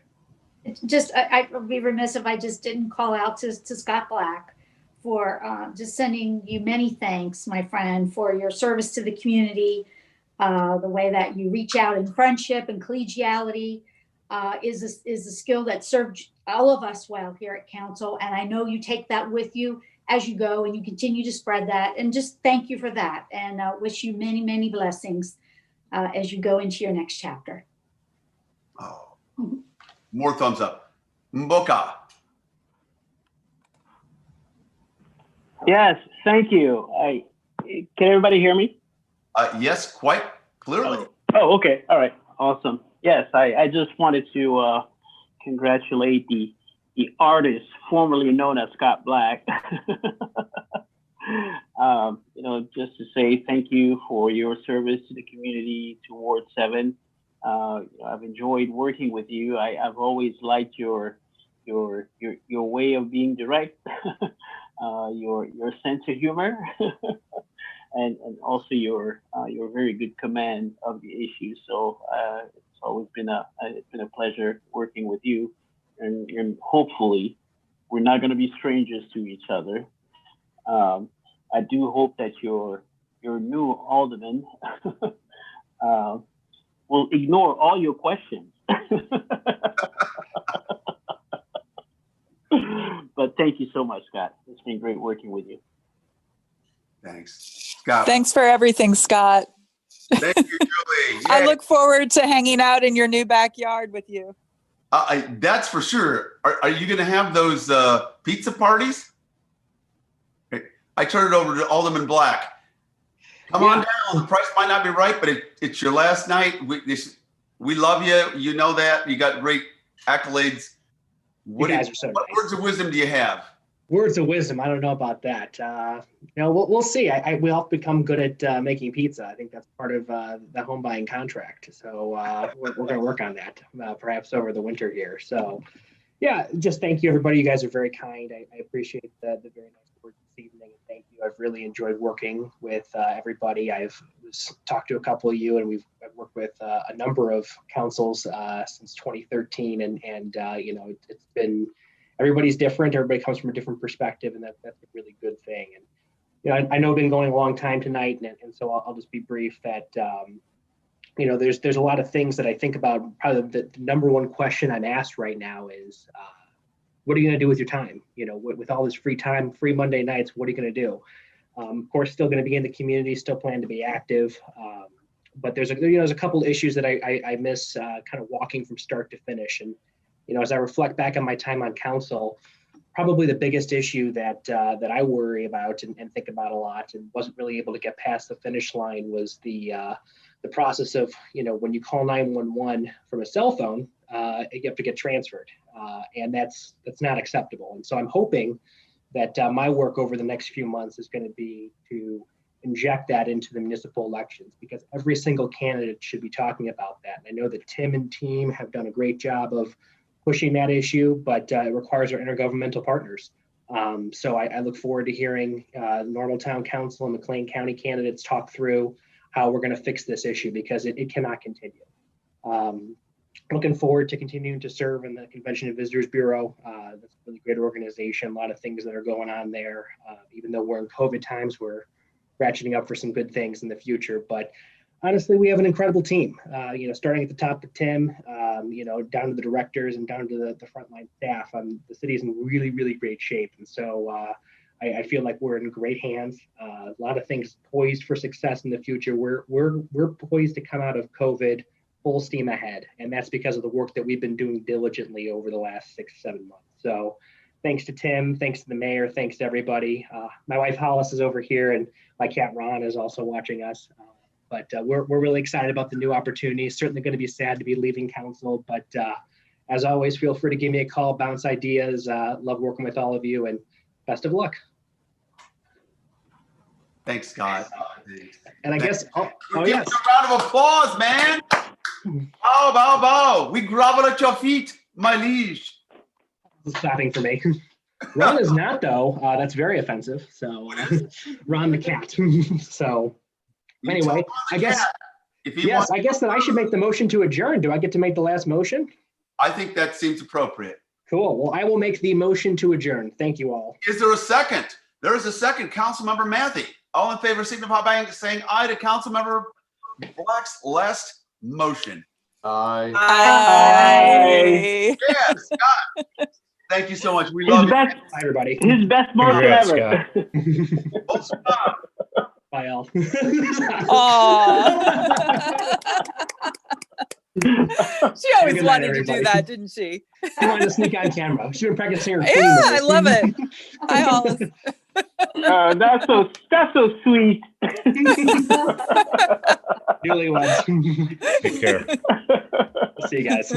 Speaker 9: Just, I would be remiss if I just didn't call out to Scott Black for just sending you many thanks, my friend, for your service to the community. The way that you reach out in friendship and collegiality is a skill that served all of us well here at council. And I know you take that with you as you go, and you continue to spread that. And just thank you for that, and wish you many, many blessings as you go into your next chapter.
Speaker 1: Oh, more thumbs up. Mboka.
Speaker 16: Yes, thank you. Can everybody hear me?
Speaker 1: Yes, quite clearly.
Speaker 16: Oh, okay. All right. Awesome. Yes, I just wanted to congratulate the artist formerly known as Scott Black. Just to say thank you for your service to the community, to Ward 7. I've enjoyed working with you. I've always liked your way of being direct, your sense of humor, and also your very good command of the issue. So it's always been a pleasure working with you, and hopefully we're not going to be strangers to each other. I do hope that your new alderman will ignore all your questions. But thank you so much, Scott. It's been great working with you.
Speaker 1: Thanks, Scott.
Speaker 5: Thanks for everything, Scott.
Speaker 1: Thank you, Julie.
Speaker 5: I look forward to hanging out in your new backyard with you.
Speaker 1: That's for sure. Are you going to have those pizza parties? I turn it over to Alderman Black. Come on down. The price might not be right, but it's your last night. We love you. You know that. You got great accolades.
Speaker 11: You guys are so
Speaker 1: what
Speaker 11: nice.
Speaker 1: words of wisdom do you have?
Speaker 11: Words of wisdom. I don't know about that. We'll see. We'll have to become good at making pizza. I think that's part of the home buying contract. So we're going to work on that perhaps over the winter here. So yeah, just thank you, everybody. You guys are very kind. I appreciate the very nice words this evening. And thank you. I've really enjoyed working with everybody. I've talked to a couple of you, and I've worked with a number of councils since 2013. And it's been, everybody's different. Everybody comes from a different perspective, and that's a really good thing. And I know I've been going a long time tonight, and so I'll just be brief. That there's a lot of things that I think about. Probably the number one question I'm asked right now is, what are you going to do with your time? With all this free time, free Monday nights, what are you going to do? Of course, still going to be in the community, still plan to be active. But there's a couple of issues that I miss kind of walking from start to finish. And as I reflect back on my time on council, probably the biggest issue that I worry about and think about a lot, and wasn't really able to get past the finish line, was the process of, when you call 911 from a cell phone, you have to get transferred, and that's not acceptable. And so I'm hoping that my work over the next few months is going to be to inject that into the municipal elections, because every single candidate should be talking about that. And I know that Tim and team have done a great job of pushing that issue, but it requires our intergovernmental partners. So I look forward to hearing Normal Town Council and McLean County candidates talk through how we're going to fix this issue, because it cannot continue. Looking forward to continuing to serve in the Convention and Visitors Bureau. That's a really great organization. A lot of things that are going on there. Even though we're in COVID times, we're ratcheting up for some good things in the future. But honestly, we have an incredible team, starting at the top with Tim, down to the directors and down to the frontline staff. The city is in really, really great shape. And so I feel like we're in great hands. A lot of things poised for success in the future. We're poised to come out of COVID full steam ahead. And that's because of the work that we've been doing diligently over the last 6-7 months. So thanks to Tim, thanks to the mayor, thanks to everybody. My wife Hollis is over here and my cat Ron is also watching us. But we're really excited about the new opportunities. Certainly going to be sad to be leaving council, but as always, feel free to give me a call, bounce ideas. Love working with all of you, and best of luck.
Speaker 1: Thanks, Scott.
Speaker 11: And I guess,
Speaker 1: Give us a round of applause, man. Bow, bow, bow. We grovel at your feet, my liege.
Speaker 11: Stopping for me. Ron is not, though. That's very offensive. So Ron the cat. So anyway, I guess I guess that I should make the motion to adjourn. Do I get to make the last motion?
Speaker 1: I think that seems appropriate.
Speaker 11: Cool. Well, I will make the motion to adjourn. Thank you all.
Speaker 1: Is there a second? There is a second. Councilmember Matthew. All in favor signify by saying aye to Councilmember Black's last motion.
Speaker 3: Aye.
Speaker 5: Aye.
Speaker 1: Yes, Scott. Thank you so much. We love you.
Speaker 11: Bye, everybody.
Speaker 16: His best motion
Speaker 12: Congrats,
Speaker 16: ever.
Speaker 11: Bye, all.
Speaker 5: She always
Speaker 11: Good night,
Speaker 5: wanted to
Speaker 11: everybody.
Speaker 5: do that, didn't she?
Speaker 11: She wanted to sneak on camera. She's been practicing her.
Speaker 5: Yeah, I love it. Hi, Hollis.
Speaker 16: That's so sweet.
Speaker 11: Newlyweds.
Speaker 12: Take care.
Speaker 11: See you guys.